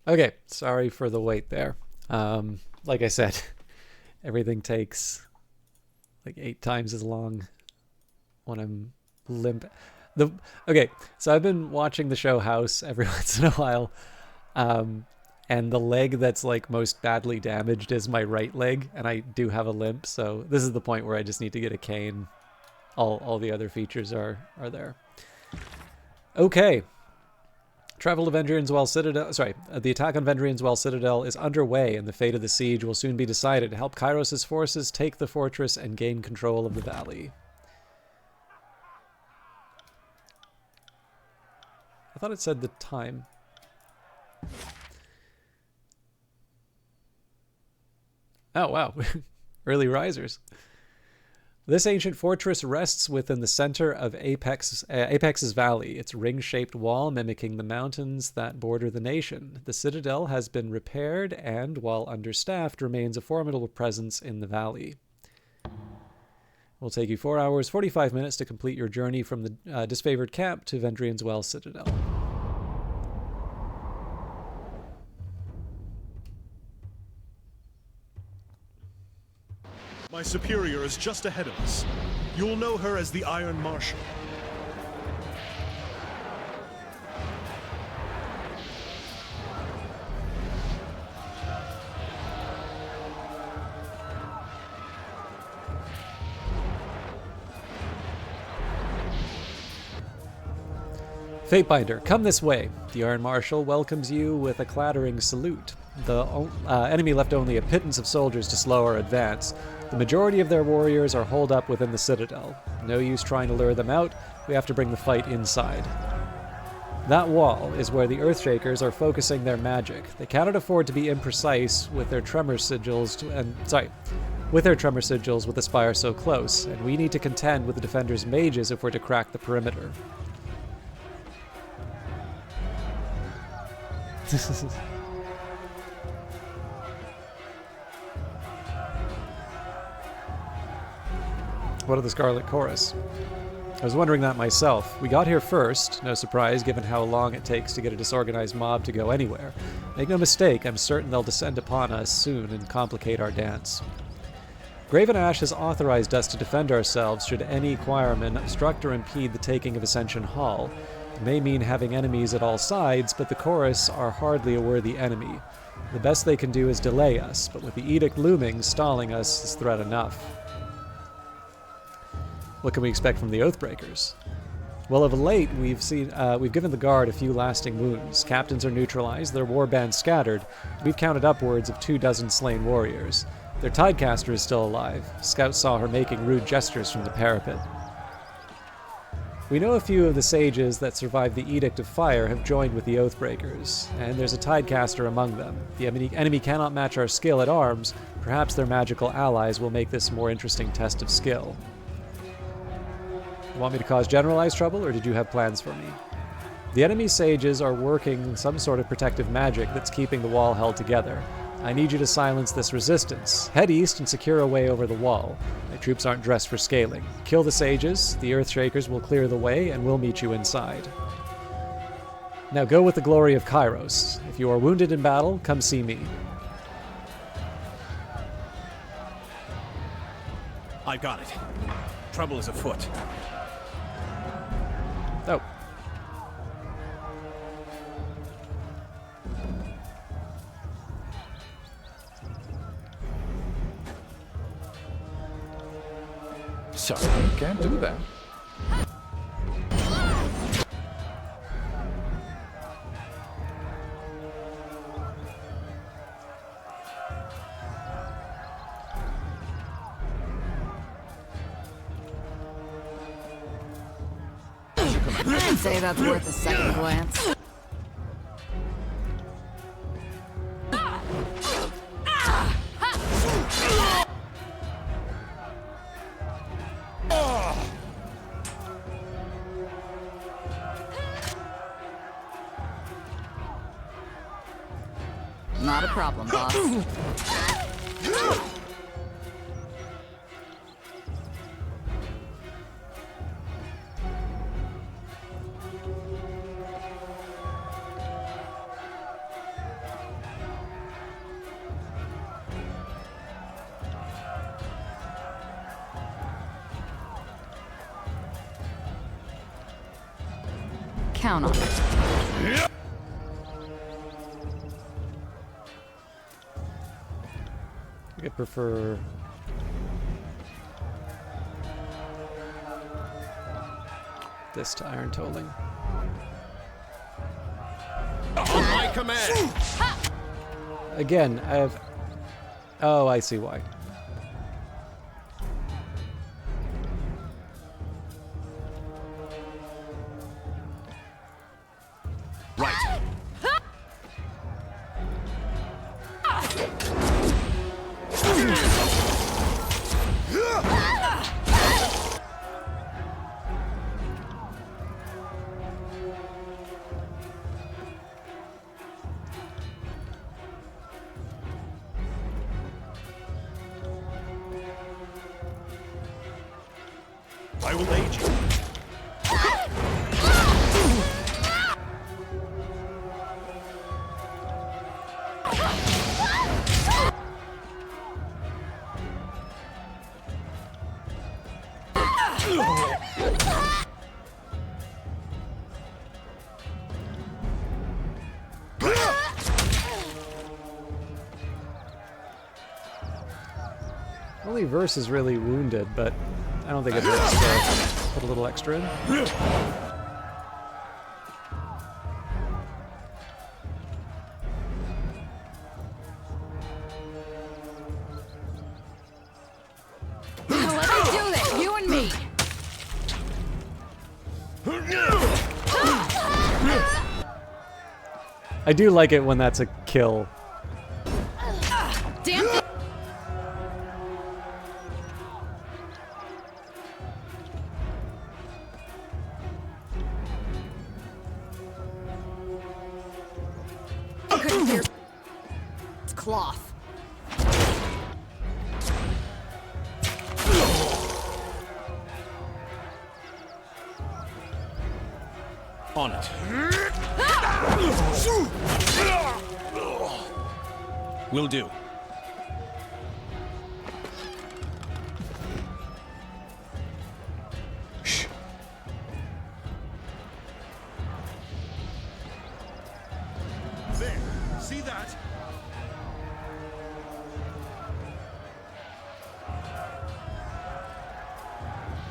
[SPEAKER 1] Okay, sorry for the wait there. Like I said, everything takes like 8 times as long when I'm limp. Okay, so I've been watching the show House every once in a while, and the leg that's like most badly damaged is my right leg, and I do have a limp, so this is the point where I just need to get a cane. All the other features are there. Okay. Travel to Vendrian's Well Citadel. The attack on Vendrian's Well Citadel is underway, and the fate of the siege will soon be decided. Help Kairos' forces take the fortress and gain control of the valley. I thought it said the time. Oh, wow. Early risers. This ancient fortress rests within the center of Apex's valley, its ring-shaped wall mimicking the mountains that border the nation. The citadel has been repaired and, while understaffed, remains a formidable presence in the valley. It will take you 4 hours, 45 minutes to complete your journey from the disfavored camp to Vendrian's Well Citadel.
[SPEAKER 2] My superior is just ahead of us. You'll know her as the Iron Marshal.
[SPEAKER 1] Fatebinder, come this way. The Iron Marshal welcomes you with a clattering salute. The enemy left only a pittance of soldiers to slow our advance. The majority of their warriors are holed up within the citadel. No use trying to lure them out. We have to bring the fight inside. That wall is where the Earthshakers are focusing their magic. They cannot afford to be imprecise with their tremor sigils with the spire so close, and we need to contend with the defenders' mages if we're to crack the perimeter. What of the Scarlet Chorus? I was wondering that myself. We got here first, no surprise given how long it takes to get a disorganized mob to go anywhere. Make no mistake, I'm certain they'll descend upon us soon and complicate our dance. Graven Ash has authorized us to defend ourselves should any choirman obstruct or impede the taking of Ascension Hall. It may mean having enemies at all sides, but the Chorus are hardly a worthy enemy. The best they can do is delay us, but with the edict looming, stalling us is threat enough. What can we expect from the Oathbreakers? Well, of late, we've given the Guard a few lasting wounds. Captains are neutralized, their warbands scattered. We've counted upwards of 24 slain warriors. Their Tidecaster is still alive. Scouts saw her making rude gestures from the parapet. We know a few of the sages that survived the Edict of Fire have joined with the Oathbreakers, and there's a Tidecaster among them. The enemy cannot match our skill at arms. Perhaps their magical allies will make this a more interesting test of skill. Want me to cause generalized trouble, or did you have plans for me? The enemy sages are working some sort of protective magic that's keeping the wall held together. I need you to silence this resistance. Head east and secure a way over the wall. My troops aren't dressed for scaling. Kill the sages, the Earthshakers will clear the way, and we'll meet you inside. Now go with the glory of Kairos. If you are wounded in battle, come see me.
[SPEAKER 2] I got it. Trouble is afoot.
[SPEAKER 1] Oh.
[SPEAKER 7] Sorry, can't do that.
[SPEAKER 4] I'd say that's worth a second glance. Not a problem, boss. count on it.
[SPEAKER 1] I prefer. This to iron tolling.
[SPEAKER 2] On my command!
[SPEAKER 1] Again, I have. Oh, I see why.
[SPEAKER 2] Right. I will aid you.
[SPEAKER 1] Only Verse is really wounded, but I don't think it hurts to put a little extra in.
[SPEAKER 5] Now let's do this, you and me.
[SPEAKER 1] I do like it when that's a kill.
[SPEAKER 5] Damn it. I couldn't pierce cloth.
[SPEAKER 2] On it. Will do. Shh. There. See that?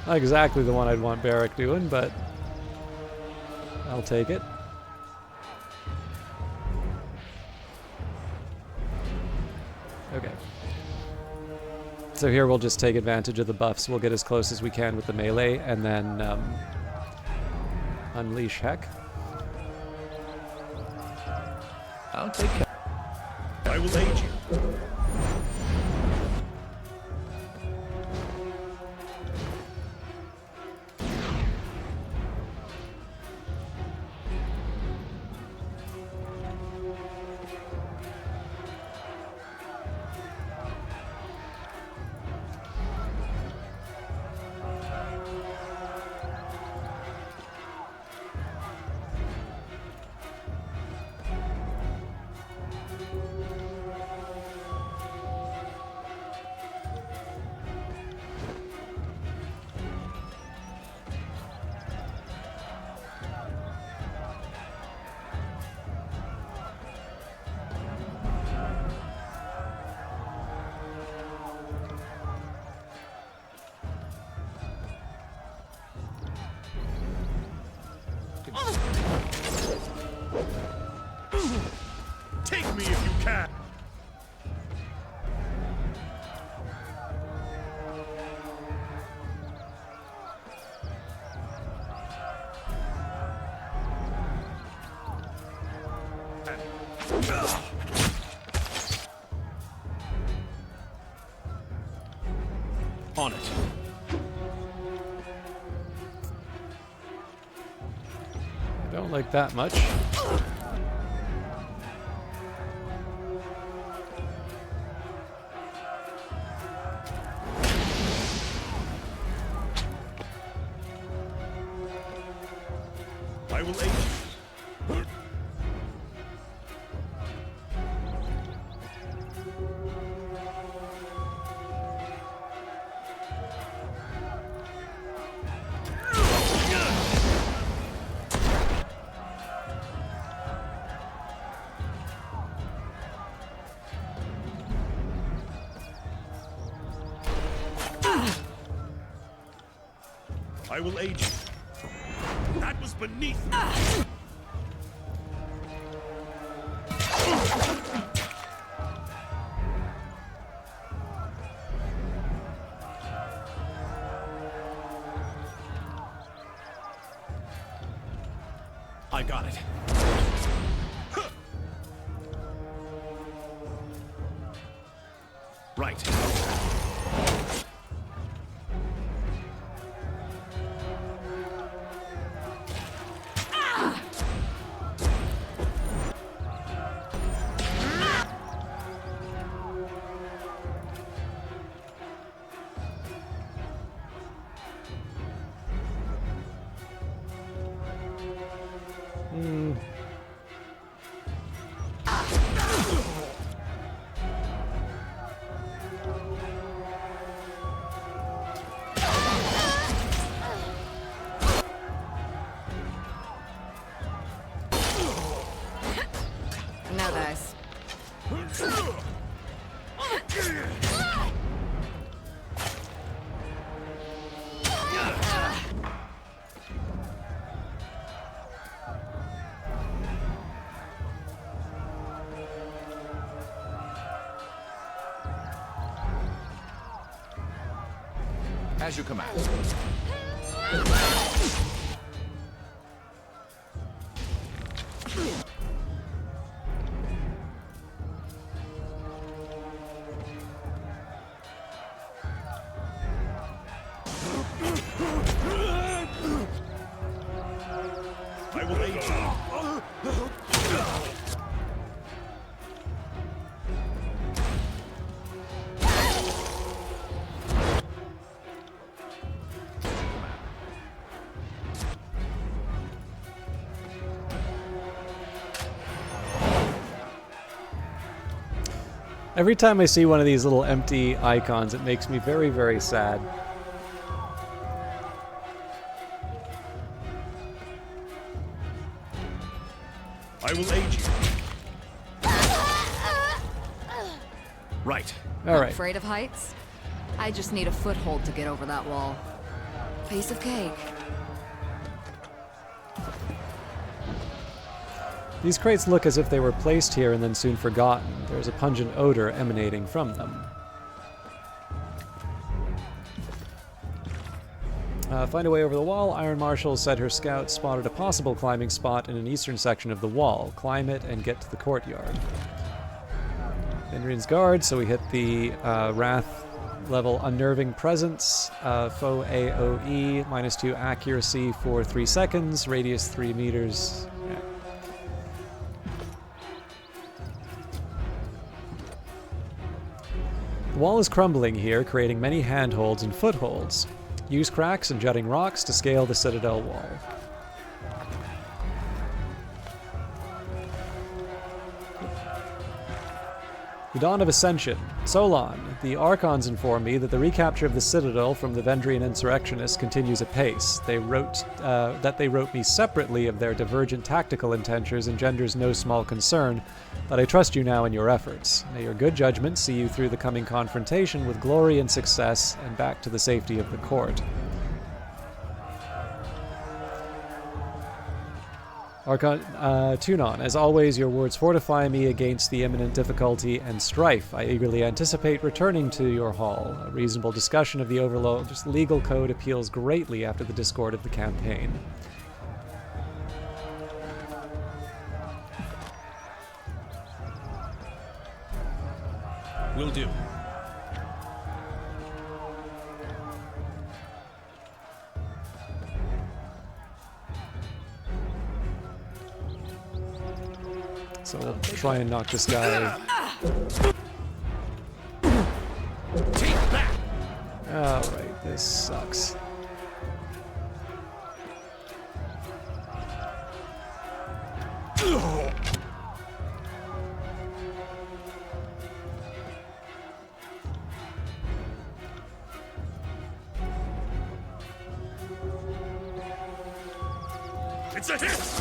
[SPEAKER 1] Not exactly the one I'd want Barrack doing, but I'll take it. Okay. So here we'll just take advantage of the buffs. We'll get as close as we can with the melee, and then unleash Heck.
[SPEAKER 7] I'll take care.
[SPEAKER 2] I will aid you. Take me if you can. On it.
[SPEAKER 1] I don't like that much.
[SPEAKER 2] I will aid you. I will aid you. That was beneath me. I got it. Right.
[SPEAKER 4] No dice.
[SPEAKER 7] As you command.
[SPEAKER 2] I will aid you.
[SPEAKER 1] Every time I see one of these little empty icons, it makes me very, very sad.
[SPEAKER 2] I will aid you. Right.
[SPEAKER 1] All right.
[SPEAKER 4] Afraid of heights? I just need a foothold to get over that wall. Piece of cake.
[SPEAKER 1] These crates look as if they were placed here and then soon forgotten. There's a pungent odor emanating from them. Find a way over the wall. Iron Marshal said her scouts spotted a possible climbing spot in an eastern section of the wall. Climb it and get to the courtyard. Vendrian's Guard, so we hit the Wrath level Unnerving Presence. Foe AoE, -2 accuracy for 3 seconds, radius 3 meters. Yeah. The wall is crumbling here, creating many handholds and footholds. Use cracks and jutting rocks to scale the citadel wall. The Dawn of Ascension. Solon. The Archons inform me that the recapture of the citadel from the Vendrian insurrectionists continues apace. They wrote that they wrote me separately of their divergent tactical intentions engenders no small concern, but I trust you now in your efforts. May your good judgment see you through the coming confrontation with glory and success, and back to the safety of the court. Archon, Tunon, as always, your words fortify me against the imminent difficulty and strife. I eagerly anticipate returning to your hall. A reasonable discussion of the Overlord's legal code appeals greatly after the discord of the campaign.
[SPEAKER 2] Will do.
[SPEAKER 1] So we'll try and knock this guy. Alright, this sucks.
[SPEAKER 2] It's a hit!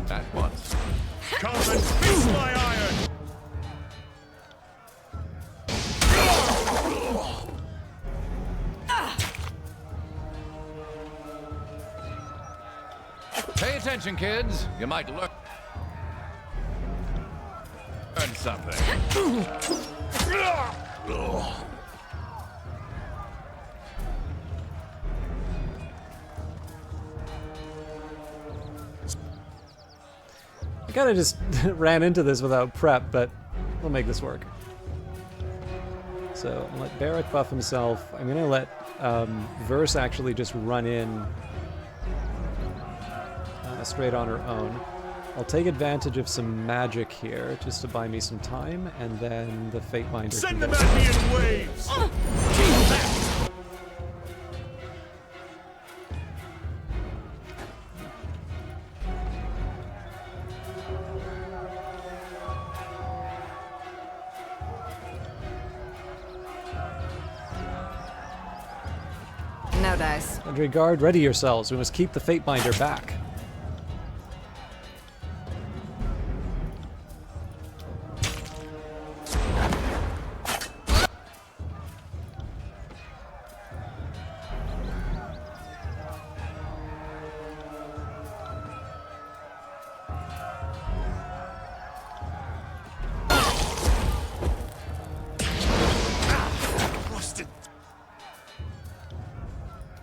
[SPEAKER 7] At once.
[SPEAKER 2] Come and fist my iron!
[SPEAKER 7] Pay attention, kids. You might learn something.
[SPEAKER 1] I kind of just ran into this without prep, but we'll make this work. So I'll let Barrack buff himself. I'm going to let Verse actually just run in straight on her own. I'll take advantage of some magic here just to buy me some time, and then the Fate Binder.
[SPEAKER 2] Send them at me in waves!
[SPEAKER 4] No dice.
[SPEAKER 1] Andre Guard, ready yourselves. We must keep the Fate Binder back.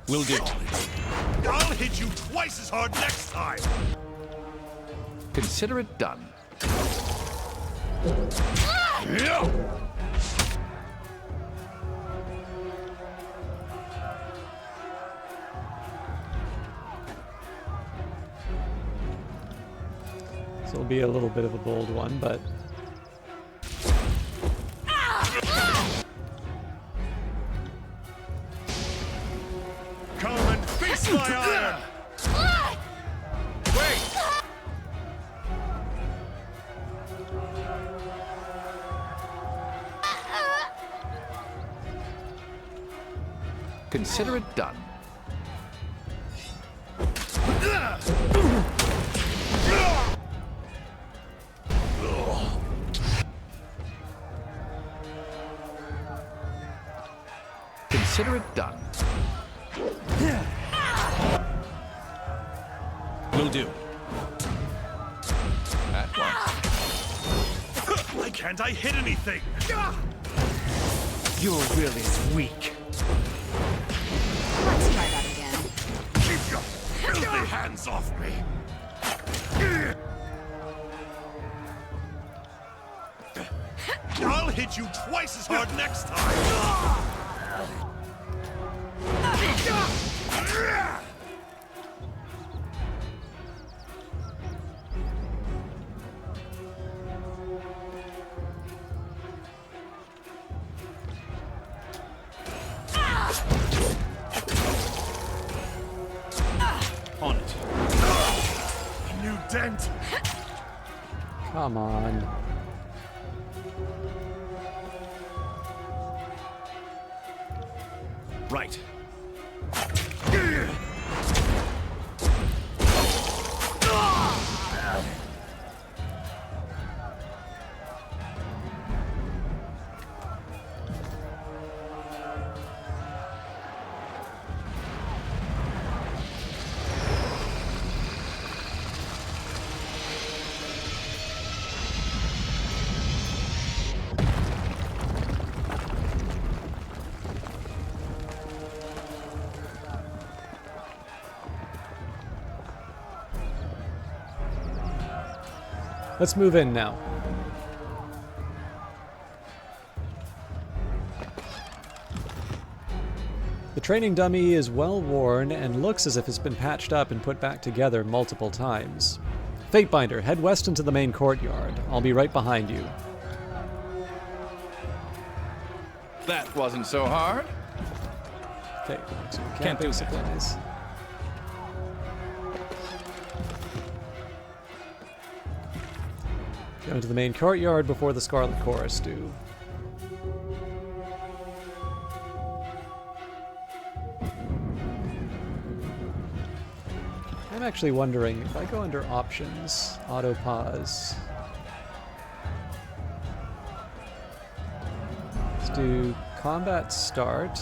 [SPEAKER 2] Will do. I'll hit you twice as hard next time!
[SPEAKER 7] Consider it done.
[SPEAKER 1] So it'll be a little bit of a bold one, but
[SPEAKER 2] Come and feast my iron! Wait!
[SPEAKER 7] Consider it done. Consider it done.
[SPEAKER 2] Will do.
[SPEAKER 7] At once.
[SPEAKER 2] Why can't I hit anything?
[SPEAKER 8] Your will is weak.
[SPEAKER 4] Let's try that again.
[SPEAKER 2] Keep your filthy hands off me! I'll hit you twice as hard next time! On it. A new dent!
[SPEAKER 1] come on.
[SPEAKER 2] Right.
[SPEAKER 1] Let's move in now. The training dummy is well worn and looks as if it's been patched up and put back together multiple times. Fatebinder, head west into the main courtyard. I'll be right behind you.
[SPEAKER 7] That wasn't so hard.
[SPEAKER 1] Okay, so camping supplies. Go into the main courtyard before the Scarlet Chorus do. I'm actually wondering if I go under options, auto pause. Let's do combat start.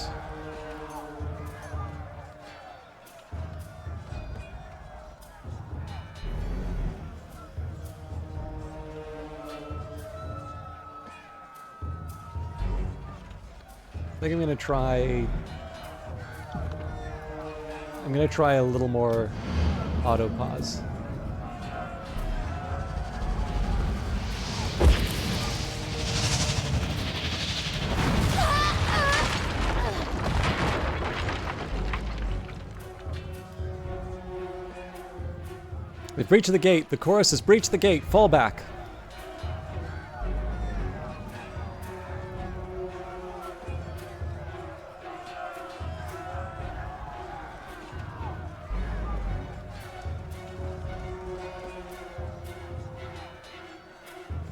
[SPEAKER 1] I think I'm gonna try a little more auto pause. We've breached the gate. The chorus has breached the gate. Fall back.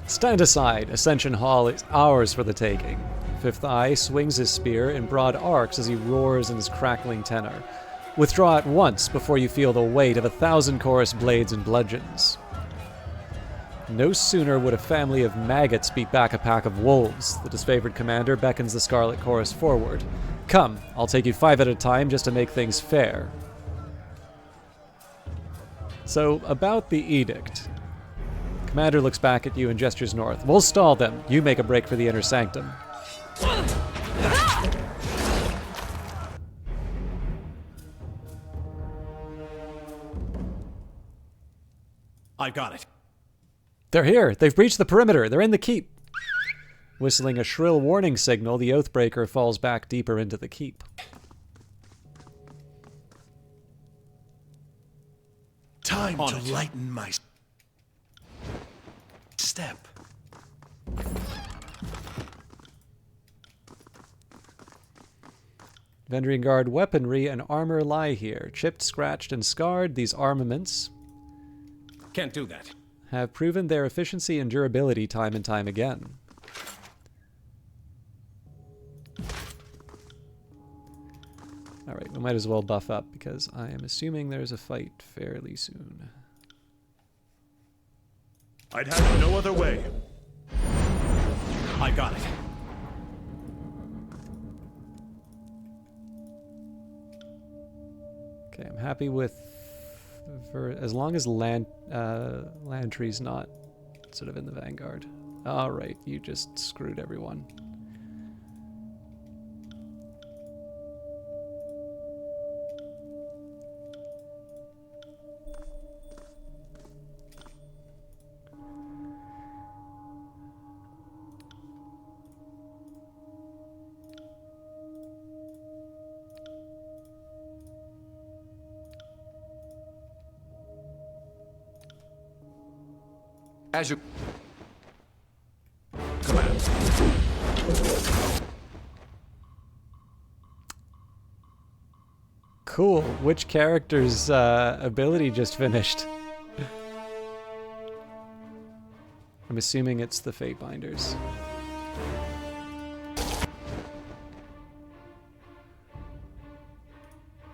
[SPEAKER 1] Stand aside. Ascension Hall is ours for the taking. Fifth Eye swings his spear in broad arcs as he roars in his crackling tenor. Withdraw at once before you feel the weight of 1,000 chorus blades and bludgeons. No sooner would a family of maggots beat back a pack of wolves. The disfavored commander beckons the Scarlet Chorus forward. Come, I'll take you 5 at a time just to make things fair. So, about the edict. Commander looks back at you and gestures north. We'll stall them. You make a break for the inner sanctum.
[SPEAKER 2] I've got it.
[SPEAKER 1] They're here. They've breached the perimeter. They're in the keep. Whistling a shrill warning signal, the Oathbreaker falls back deeper into the keep.
[SPEAKER 2] Time to lighten my step.
[SPEAKER 1] Vendrian Guard weaponry and armor lie here. Chipped, scratched, and scarred, these armaments
[SPEAKER 2] Can't do that.
[SPEAKER 1] have proven their efficiency and durability time and time again. Alright, we might as well buff up because I am assuming there's a fight fairly soon.
[SPEAKER 2] I'd have it no other way. I got it.
[SPEAKER 1] Okay, I'm happy with as long as Lantry's not sort of in the vanguard. Alright, you just screwed everyone.
[SPEAKER 7] As you command.
[SPEAKER 1] Cool. Which character's ability just finished? I'm assuming it's the Fatebinders.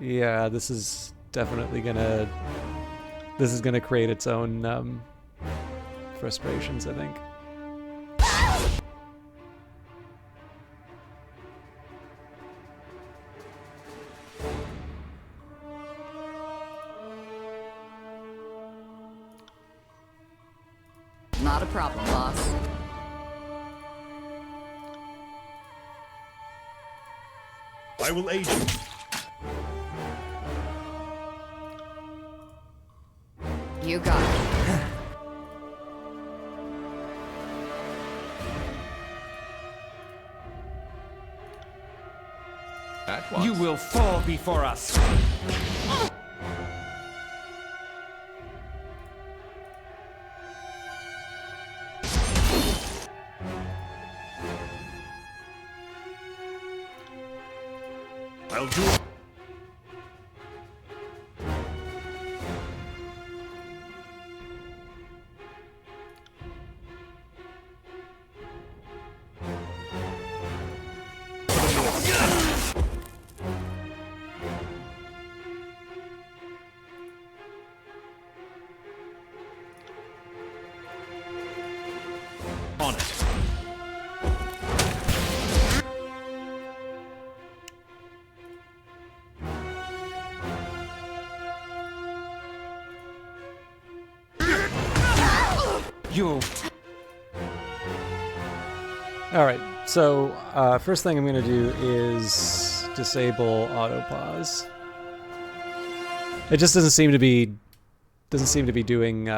[SPEAKER 1] Yeah, this is definitely gonna... This is gonna create its own frustrations, I think.
[SPEAKER 4] Not a problem, boss.
[SPEAKER 2] I will aid you.
[SPEAKER 4] You got it.
[SPEAKER 7] At once.
[SPEAKER 3] You will fall before us.
[SPEAKER 2] I'll do it. On it. You.
[SPEAKER 1] Alright, so first thing I'm going to do is disable autopause. It just doesn't seem to be doing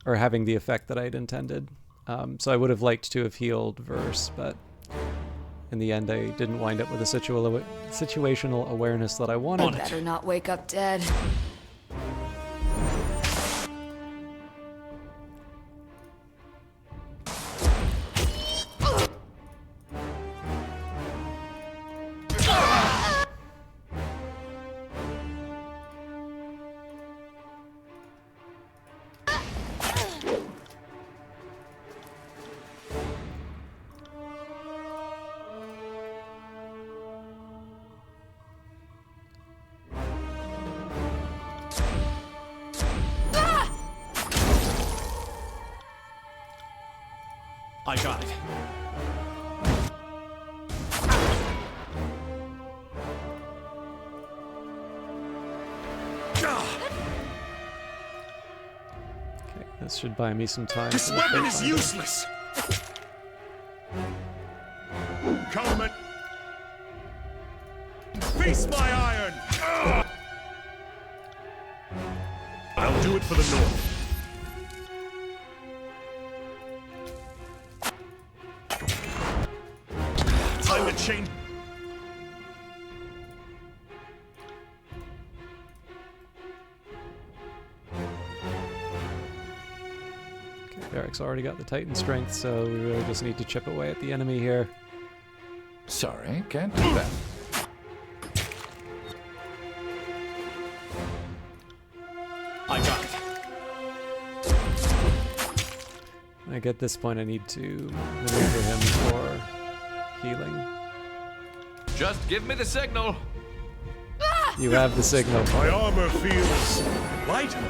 [SPEAKER 1] or having the effect that I'd intended. So I would have liked to have healed Verse, but in the end I didn't wind up with a situational awareness that I wanted.
[SPEAKER 4] Better not wake up dead.
[SPEAKER 2] I got it.
[SPEAKER 1] Okay, this should buy me some time.
[SPEAKER 2] This
[SPEAKER 1] for the
[SPEAKER 2] weapon
[SPEAKER 1] fight
[SPEAKER 2] is
[SPEAKER 1] finder.
[SPEAKER 2] useless. Come and face my iron. I'll do it for the North. Time to change.
[SPEAKER 1] Okay, Barrick's already got the Titan strength, so we really just need to chip away at the enemy here.
[SPEAKER 7] Sorry, can't do that.
[SPEAKER 2] I got it.
[SPEAKER 1] I get this point I need to maneuver him for healing.
[SPEAKER 7] Just give me the signal.
[SPEAKER 1] You have the signal.
[SPEAKER 2] My armor feels lighter.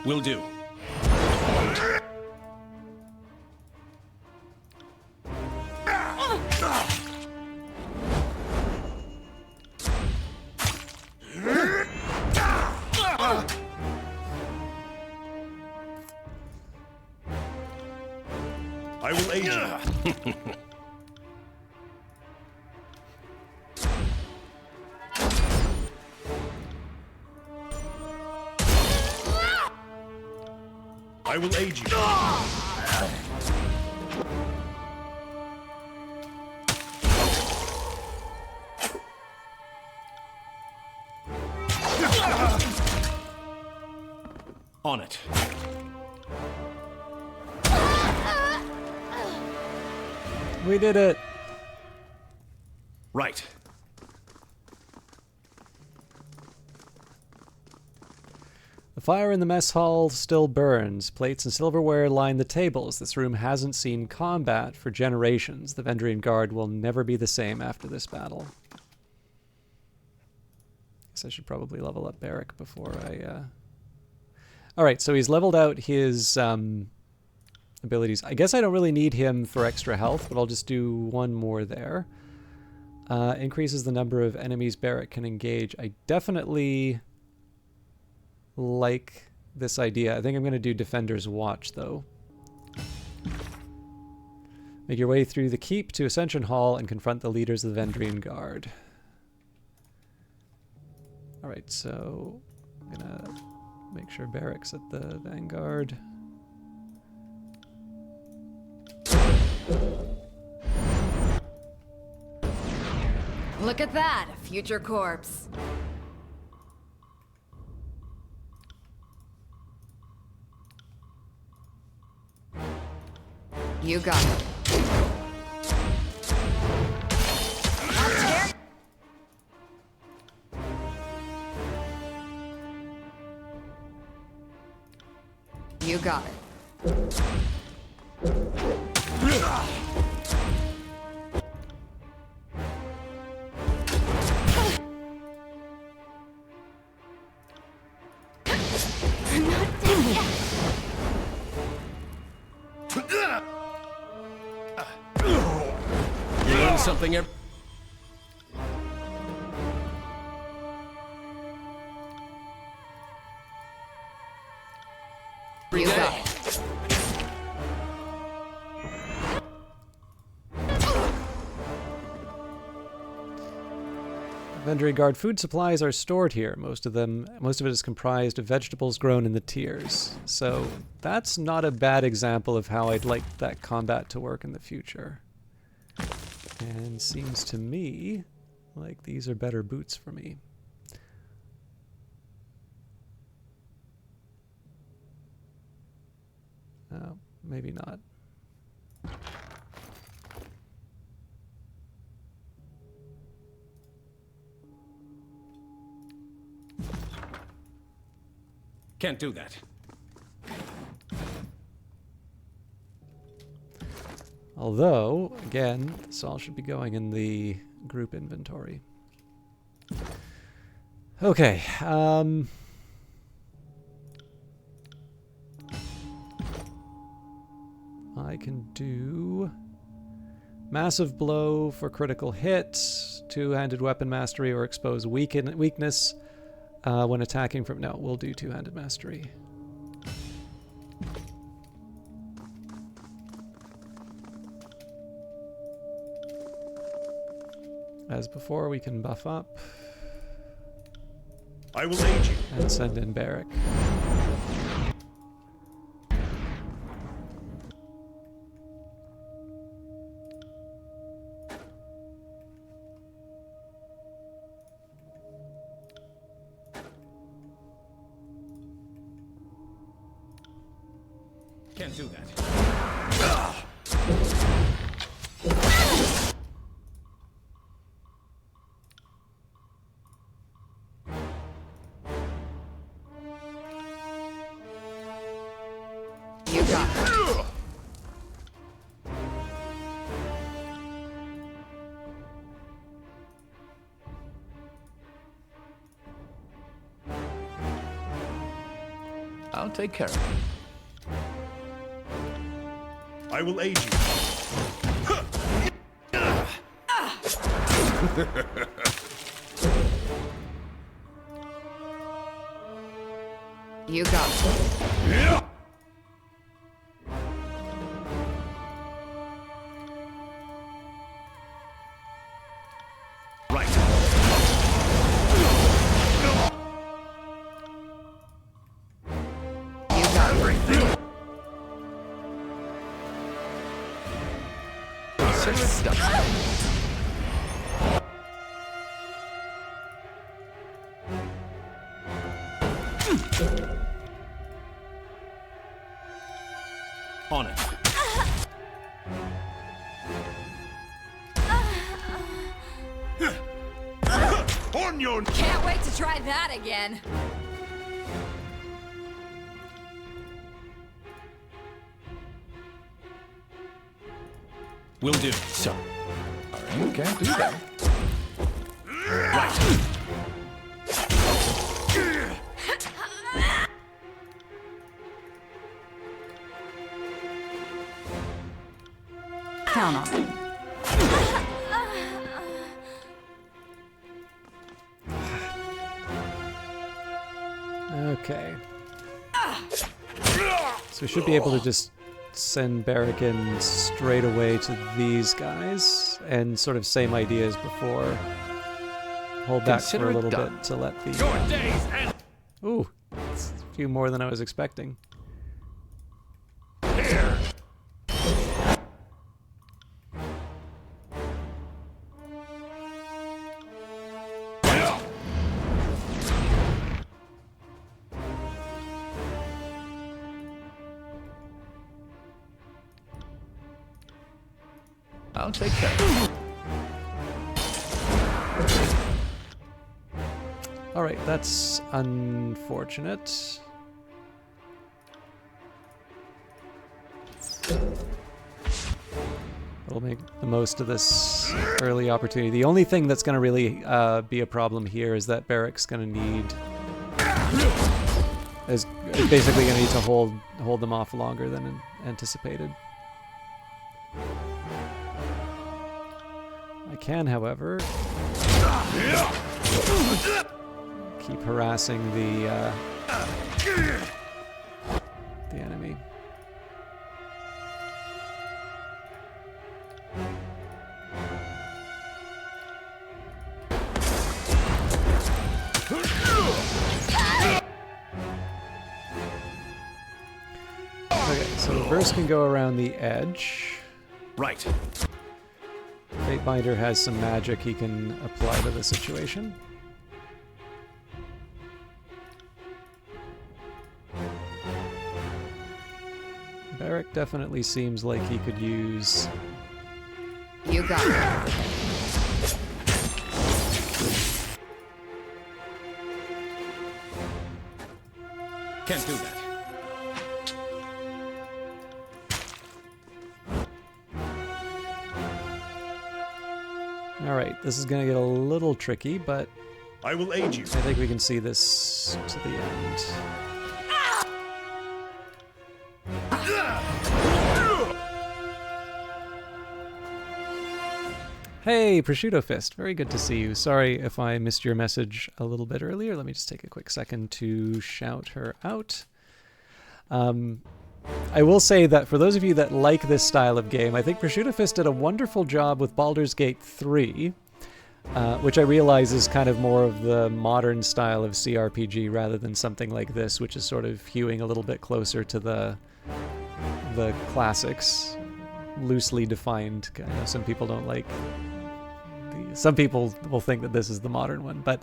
[SPEAKER 2] Will do. I will aid you. I will aid you. On it.
[SPEAKER 1] We did it!
[SPEAKER 2] Right.
[SPEAKER 1] The fire in the mess hall still burns. Plates and silverware line the tables. This room hasn't seen combat for generations. The Vendrian Guard will never be the same after this battle. Guess I should probably level up Barrick before I... Alright, so he's leveled out his abilities. I guess I don't really need him for extra health, but I'll just do one more there. Increases the number of enemies Barrick can engage. I definitely like this idea. I think I'm going to do Defender's Watch, though. Make your way through the keep to Ascension Hall and confront the leaders of the Vendrian Guard. Alright, so I'm going to make sure Barrick's at the Vanguard.
[SPEAKER 4] Look at that, a future corpse. You got it. You got it.
[SPEAKER 2] You learn something every...
[SPEAKER 4] You got it.
[SPEAKER 1] Inventory guard food supplies are stored here. Most of it is comprised of vegetables grown in the tiers. So that's not a bad example of how I'd like that combat to work in the future. And seems to me like these are better boots for me. Oh, maybe not.
[SPEAKER 2] Can't do that.
[SPEAKER 1] Although, again, this all should be going in the group inventory. Okay, I can do massive blow for critical hit, two-handed weapon mastery, or expose weakness when attacking from... No, we'll do two-handed mastery. As before, we can buff up.
[SPEAKER 2] I will aid you.
[SPEAKER 1] And send in Barrack.
[SPEAKER 2] Can't do that.
[SPEAKER 4] You got it.
[SPEAKER 7] I'll take care of it.
[SPEAKER 2] I will aid you.
[SPEAKER 4] You got it.
[SPEAKER 2] Right.
[SPEAKER 4] You got it.
[SPEAKER 7] Serious stuff.
[SPEAKER 2] On it. On your...
[SPEAKER 5] Can't wait to try that again.
[SPEAKER 2] Will do.
[SPEAKER 7] So, you can't do that.
[SPEAKER 2] Right.
[SPEAKER 4] Count on it.
[SPEAKER 1] Okay. So we should be able to just send Barrack in straight away to these guys, and sort of same idea as before. Hold back
[SPEAKER 7] Consider
[SPEAKER 1] for a
[SPEAKER 7] it
[SPEAKER 1] little
[SPEAKER 7] done.
[SPEAKER 1] bit to let the...
[SPEAKER 3] Your days end
[SPEAKER 1] Ooh, that's a few more than I was expecting.
[SPEAKER 3] here.
[SPEAKER 7] I'll take care of it.
[SPEAKER 1] Alright, that's unfortunate. We'll make the most of this early opportunity. The only thing that's going to really be a problem here is that Barrick's going to need... is basically going to need to hold them off longer than anticipated. I can, however, keep harassing the enemy. Okay, so the burst can go around the edge.
[SPEAKER 2] Right.
[SPEAKER 1] Fatebinder has some magic he can apply to the situation. Barrick definitely seems like he could use...
[SPEAKER 4] You got it.
[SPEAKER 2] Can't do that.
[SPEAKER 1] Alright, this is going to get a little tricky, but
[SPEAKER 2] I will aid you.
[SPEAKER 1] I think we can see this to the end. Hey, Prosciutto Fist. Very good to see you. Sorry if I missed your message a little bit earlier. Let me just take a quick second to shout her out. I will say that for those of you that like this style of game, I think Prosciutto Fist did a wonderful job with Baldur's Gate 3, which I realize is kind of more of the modern style of CRPG rather than something like this, which is sort of hewing a little bit closer to the classics, loosely defined. I know some people don't like... Some people will think that this is the modern one, but...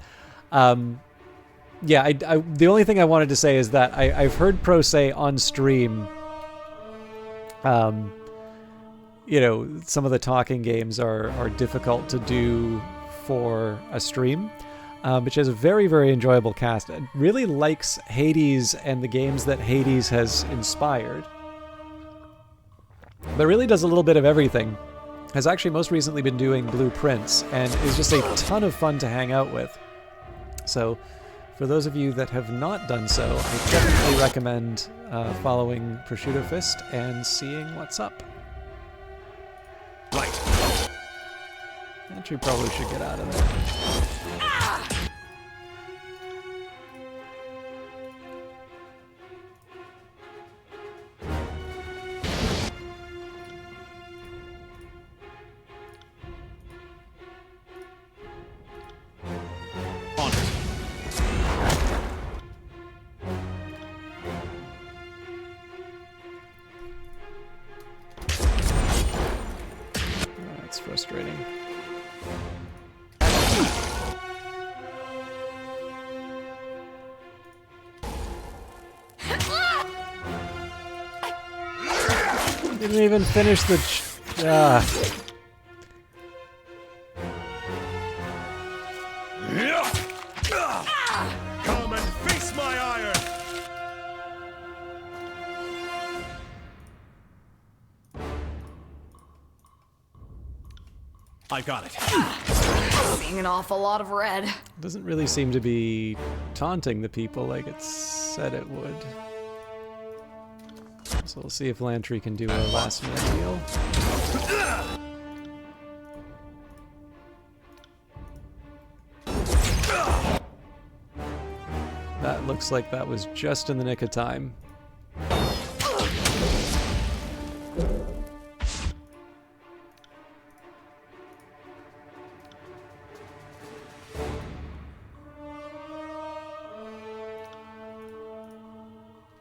[SPEAKER 1] yeah, the only thing I wanted to say is that I've heard Pro say on stream, you know, some of the talking games are difficult to do for a stream, but she has a very, very enjoyable cast. It really likes Hades and the games that Hades has inspired, but really does a little bit of everything. Has actually most recently been doing Blueprints, and is just a ton of fun to hang out with. So... for those of you that have not done so, I definitely recommend following Prosciutto Fist and seeing what's up.
[SPEAKER 2] Right.
[SPEAKER 1] Actually, probably should get out of there.
[SPEAKER 2] On it.
[SPEAKER 1] Oh, that's frustrating. Didn't even finish the...
[SPEAKER 2] Come and face my iron. I got it.
[SPEAKER 4] Seeing an awful lot of red.
[SPEAKER 1] Doesn't really seem to be taunting the people like it said it would. So we'll see if Lantry can do a last minute deal. That looks like that was just in the nick of time.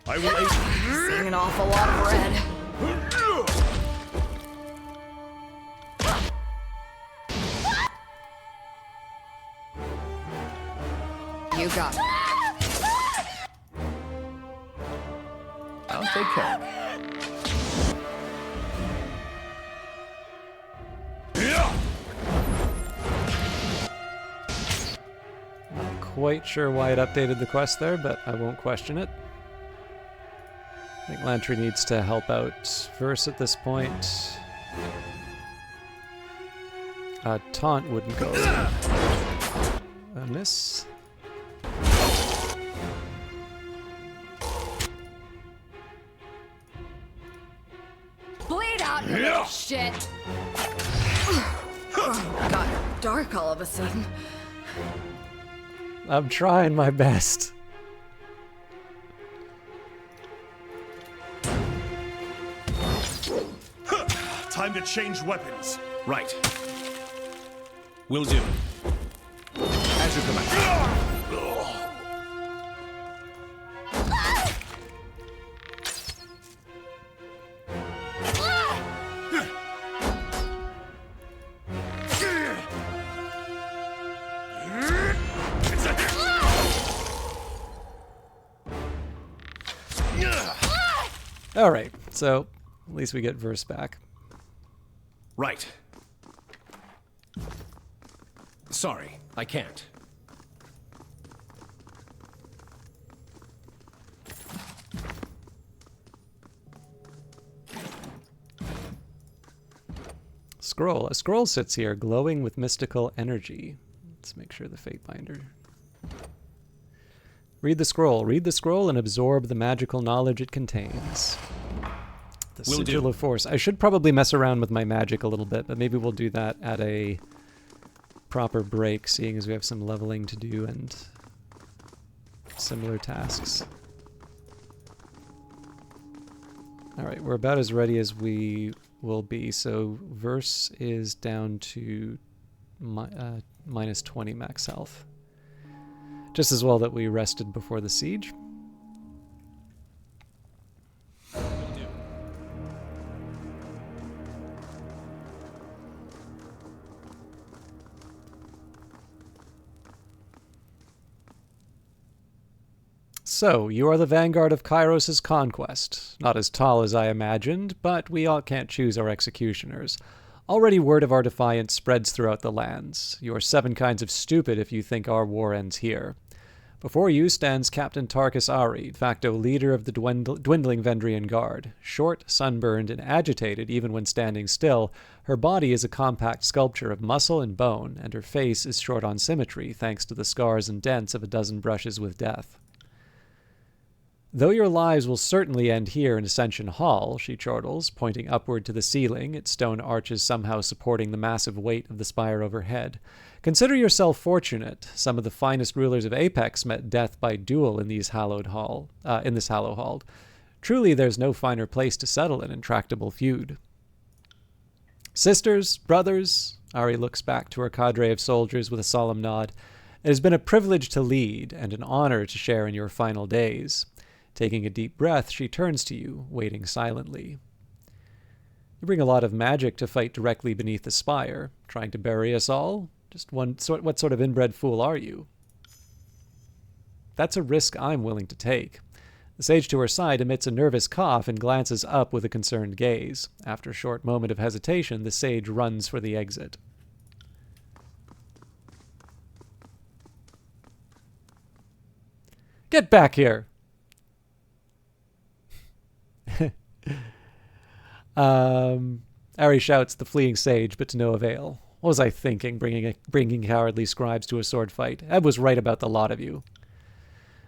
[SPEAKER 2] I will aid you.
[SPEAKER 4] Seeing an awful lot of red. You got it.
[SPEAKER 7] I'll take care of it.
[SPEAKER 1] Not quite sure why it updated the quest there, but I won't question it. I think Lantry needs to help out Verse at this point. Taunt wouldn't go. A miss.
[SPEAKER 5] Bleed out, you little shit! Got dark all of a sudden.
[SPEAKER 1] I'm trying my best.
[SPEAKER 2] Time to change weapons. Right. Will do. As you command.
[SPEAKER 1] All right, so at least we get Verse back.
[SPEAKER 2] Right. Sorry, I can't.
[SPEAKER 1] Scroll. A scroll sits here, glowing with mystical energy. Let's make sure the fate binder. Read the scroll. Read the scroll and absorb the magical knowledge it contains. The
[SPEAKER 2] Will
[SPEAKER 1] Sigil
[SPEAKER 2] do.
[SPEAKER 1] of Force. I should probably mess around with my magic a little bit, but maybe we'll do that at a proper break, seeing as we have some leveling to do and similar tasks. Alright, we're about as ready as we will be. So Verse is down to minus 20 max health. Just as well that we rested before the siege. So, you are the vanguard of Kairos' conquest. Not as tall as I imagined, but we all can't choose our executioners. Already word of our defiance spreads throughout the lands. You are 7 kinds of stupid if you think our war ends here. Before you stands Captain Tarkus Ari, de facto leader of the dwindling Vendrian Guard. Short, sunburned, and agitated even when standing still, her body is a compact sculpture of muscle and bone, and her face is short on symmetry thanks to the scars and dents of a dozen brushes with death. Though your lives will certainly end here in Ascension Hall, she chortles, pointing upward to the ceiling, its stone arches somehow supporting the massive weight of the spire overhead. Consider yourself fortunate. Some of the finest rulers of Apex met death by duel in this hallowed hall. Truly, there's no finer place to settle an intractable feud. Sisters, brothers, Ari looks back to her cadre of soldiers with a solemn nod. It has been a privilege to lead and an honor to share in your final days. Taking a deep breath, she turns to you, waiting silently. You bring a lot of magic to fight directly beneath the spire. Trying to bury us all? What sort of inbred fool are you? That's a risk I'm willing to take. The sage to her side emits a nervous cough and glances up with a concerned gaze. After a short moment of hesitation, the sage runs for the exit. Get back here! Ari shouts the fleeing sage, but to no avail. What was I thinking, bringing cowardly scribes to a sword fight? Eb was right about the lot of you.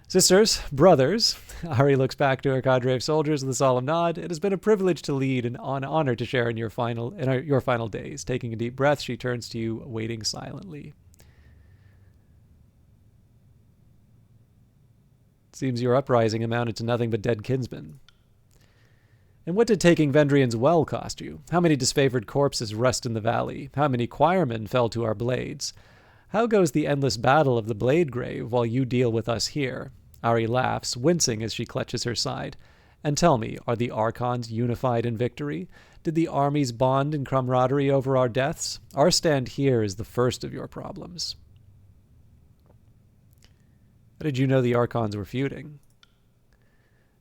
[SPEAKER 1] Sisters, brothers, Ari looks back to her cadre of soldiers with a solemn nod. It has been a privilege to lead and an honor to share in your final days. Taking a deep breath, she turns to you, waiting silently. Seems your uprising amounted to nothing but dead kinsmen. And what did taking Vendrian's Well cost you? How many disfavored corpses rust in the valley? How many choirmen fell to our blades? How goes the endless battle of the Blade Grave while you deal with us here? Ari laughs, wincing as she clutches her side. And tell me, are the Archons unified in victory? Did the armies bond in camaraderie over our deaths? Our stand here is the first of your problems. How did you know the Archons were feuding?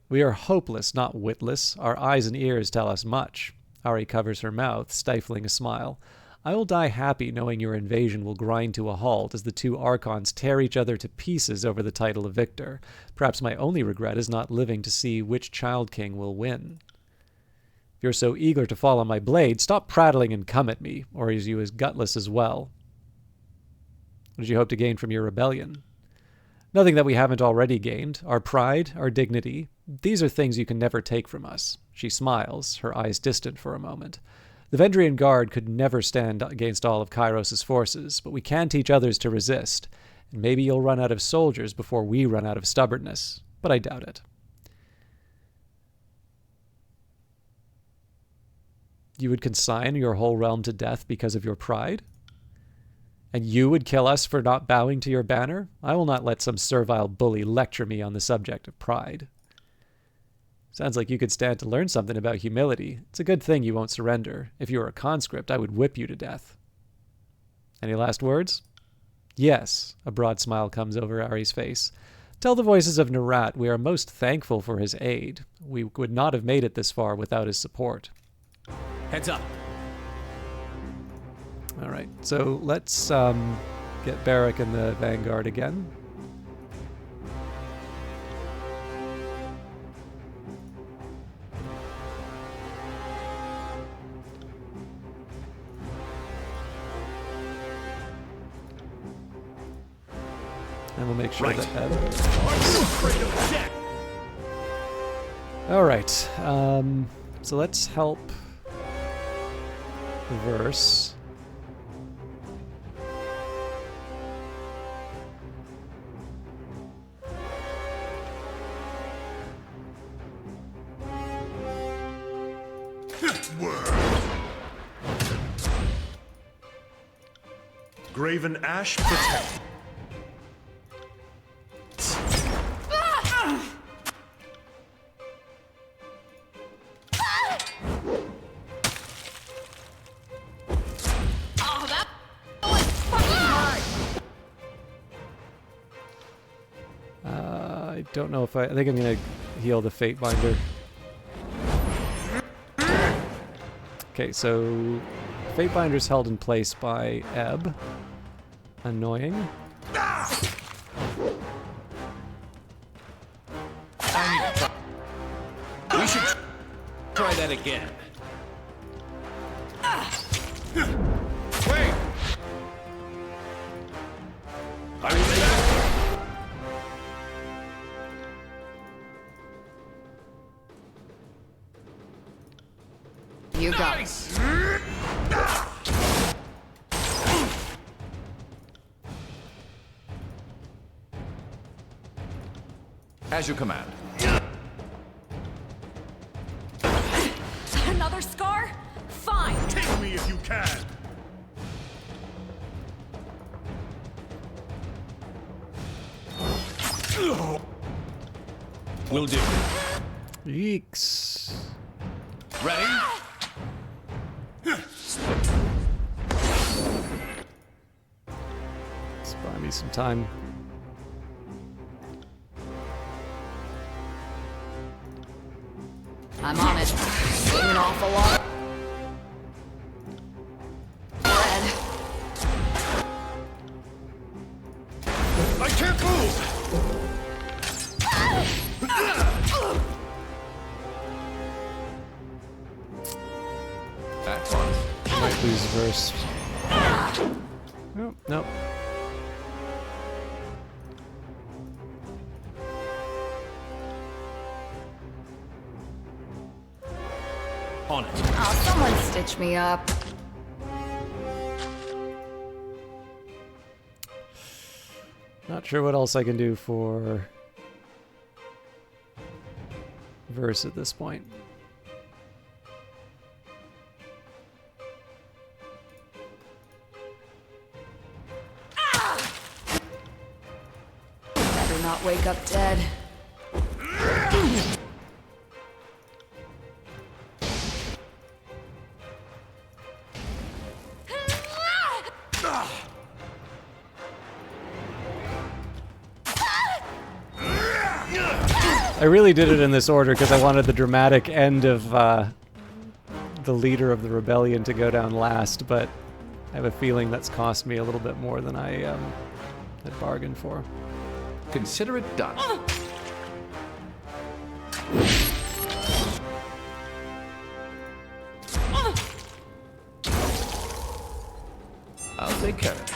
[SPEAKER 1] We are hopeless, not witless. Our eyes and ears tell us much. Ari covers her mouth, stifling a smile. I will die happy knowing your invasion will grind to a halt as the two Archons tear each other to pieces over the title of victor. Perhaps my only regret is not living to see which Child King will win. If you're so eager to fall on my blade, stop prattling and come at me, or is you as gutless as well? What did you hope to gain from your rebellion? Nothing that we haven't already gained. Our pride, our dignity. These are things you can never take from us. She smiles, her eyes distant for a moment. The Vendrian Guard could never stand against all of Kairos' forces, but we can teach others to resist. And maybe you'll run out of soldiers before we run out of stubbornness, but I doubt it. You would consign your whole realm to death because of your pride? And you would kill us for not bowing to your banner? I will not let some servile bully lecture me on the subject of pride. Sounds like you could stand to learn something about humility. It's a good thing you won't surrender. If you were a conscript, I would whip you to death. Any last words? Yes. A broad smile comes over Ari's face. Tell the voices of Narat we are most thankful for his aid. We would not have made it this far without his support.
[SPEAKER 2] Heads up.
[SPEAKER 1] All right, so let's get Barrack in the Vanguard again. And we'll make sure
[SPEAKER 2] Right.
[SPEAKER 1] that
[SPEAKER 2] Are you afraid of death?
[SPEAKER 1] All right, so let's help Verse.
[SPEAKER 8] Graven Ash protect.
[SPEAKER 5] Oh, that was fucking hard.
[SPEAKER 1] I don't know if I think I'm gonna heal the Fate Binder. Okay, so Fate Binder's held in place by Ebb. Annoying.
[SPEAKER 2] We should try that again. Wait! I will be back.
[SPEAKER 4] You got it.
[SPEAKER 2] Nice! As you command.
[SPEAKER 5] Another scar? Fine.
[SPEAKER 8] Take me if you can.
[SPEAKER 2] Will do.
[SPEAKER 1] Yeeks.
[SPEAKER 2] Ready?
[SPEAKER 1] Let's buy me some time.
[SPEAKER 4] I'm on it. An awful lot. Bread.
[SPEAKER 8] I can't move.
[SPEAKER 2] That's fun.
[SPEAKER 1] Might lose Verse. Nope, nope.
[SPEAKER 2] On it.
[SPEAKER 4] Oh, someone stitch me up.
[SPEAKER 1] Not sure what else I can do for Verse at this point.
[SPEAKER 4] Better not wake up dead.
[SPEAKER 1] I really did it in this order because I wanted the dramatic end of the leader of the rebellion to go down last, but I have a feeling that's cost me a little bit more than I had bargained for.
[SPEAKER 2] Consider it done. I'll take care of it.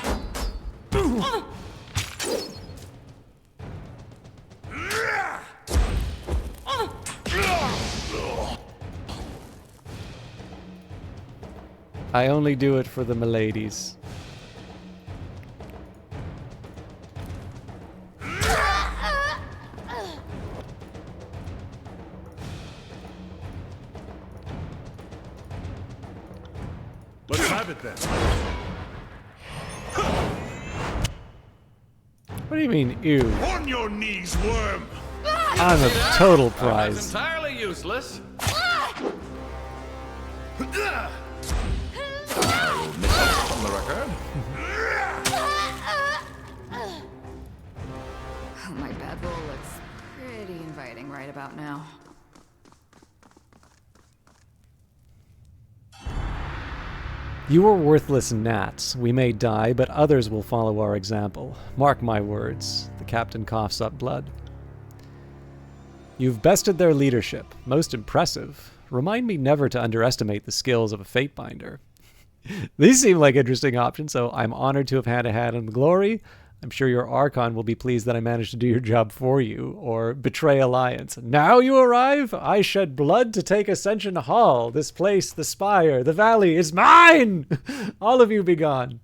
[SPEAKER 1] I only do it for the miladies.
[SPEAKER 8] Let's have it then.
[SPEAKER 1] What do you mean, ew?
[SPEAKER 8] On your knees, worm!
[SPEAKER 1] I'm a total prize.
[SPEAKER 2] That's entirely useless. On the record.
[SPEAKER 4] Oh, my bedroll looks pretty inviting right about now.
[SPEAKER 1] You are worthless gnats. We may die, but others will follow our example. Mark my words. The captain coughs up blood. You've bested their leadership. Most impressive. Remind me never to underestimate the skills of a Fatebinder. These seem like interesting options, so I'm honored to have had a hand in the glory. I'm sure your Archon will be pleased that I managed to do your job for you, or betray alliance. Now you arrive? I shed blood to take Ascension Hall. This place, the spire, the valley is mine! All of you be gone.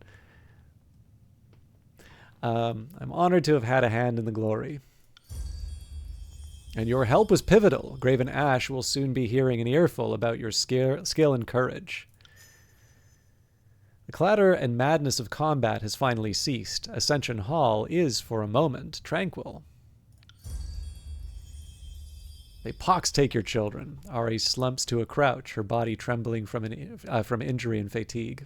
[SPEAKER 1] I'm honored to have had a hand in the glory. And your help was pivotal. Graven Ash will soon be hearing an earful about your skill and courage. The clatter and madness of combat has finally ceased. Ascension Hall is, for a moment, tranquil. They pox take your children. Ari slumps to a crouch, her body trembling from injury and fatigue.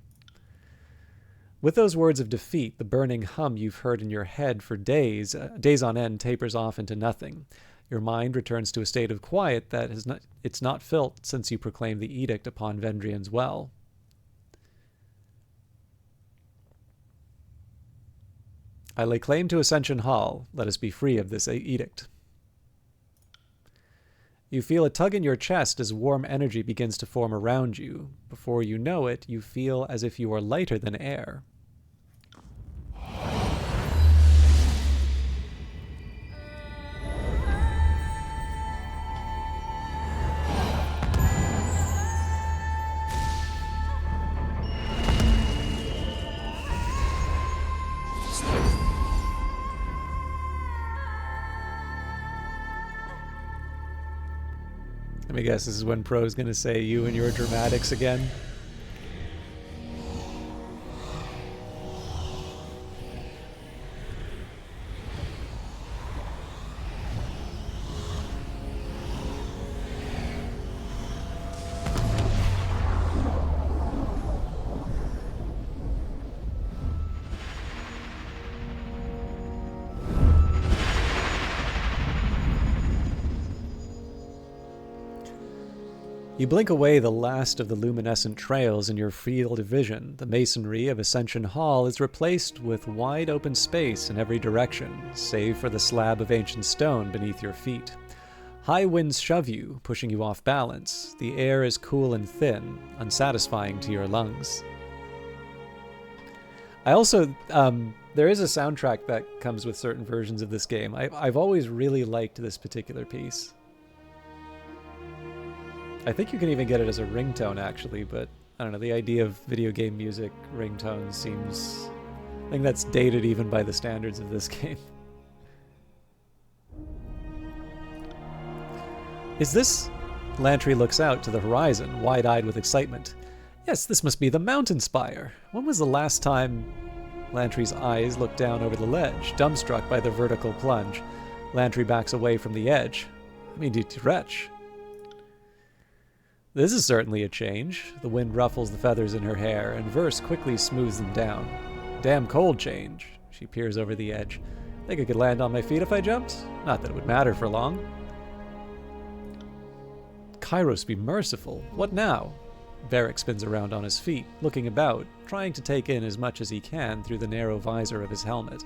[SPEAKER 1] With those words of defeat, the burning hum you've heard in your head for days on end tapers off into nothing. Your mind returns to a state of quiet that it's not felt since you proclaimed the edict upon Vendrian's well. I lay claim to Ascension Hall. Let us be free of this edict. You feel a tug in your chest as warm energy begins to form around you. Before you know it, you feel as if you are lighter than air. Let me guess, this is when Pro's going to say you and your dramatics again. You blink away the last of the luminescent trails in your field of vision. The masonry of Ascension Hall is replaced with wide open space in every direction, save for the slab of ancient stone beneath your feet. High winds shove you, pushing you off balance. The air is cool and thin, unsatisfying to your lungs. I also, there is a soundtrack that comes with certain versions of this game. I've always really liked this particular piece. I think you can even get it as a ringtone, actually, but I don't know, the idea of video game music ringtones seems... I think that's dated even by the standards of this game. Is this... Lantry looks out to the horizon, wide-eyed with excitement. Yes, this must be the mountain spire. When was the last time... Lantry's eyes look down over the ledge, dumbstruck by the vertical plunge. Lantry backs away from the edge. I mean, wretch. This is certainly a change. The wind ruffles the feathers in her hair, and Verse quickly smooths them down. Damn cold change. She peers over the edge. Think I could land on my feet if I jumped? Not that it would matter for long. Kairos be merciful. What now? Varric spins around on his feet, looking about, trying to take in as much as he can through the narrow visor of his helmet.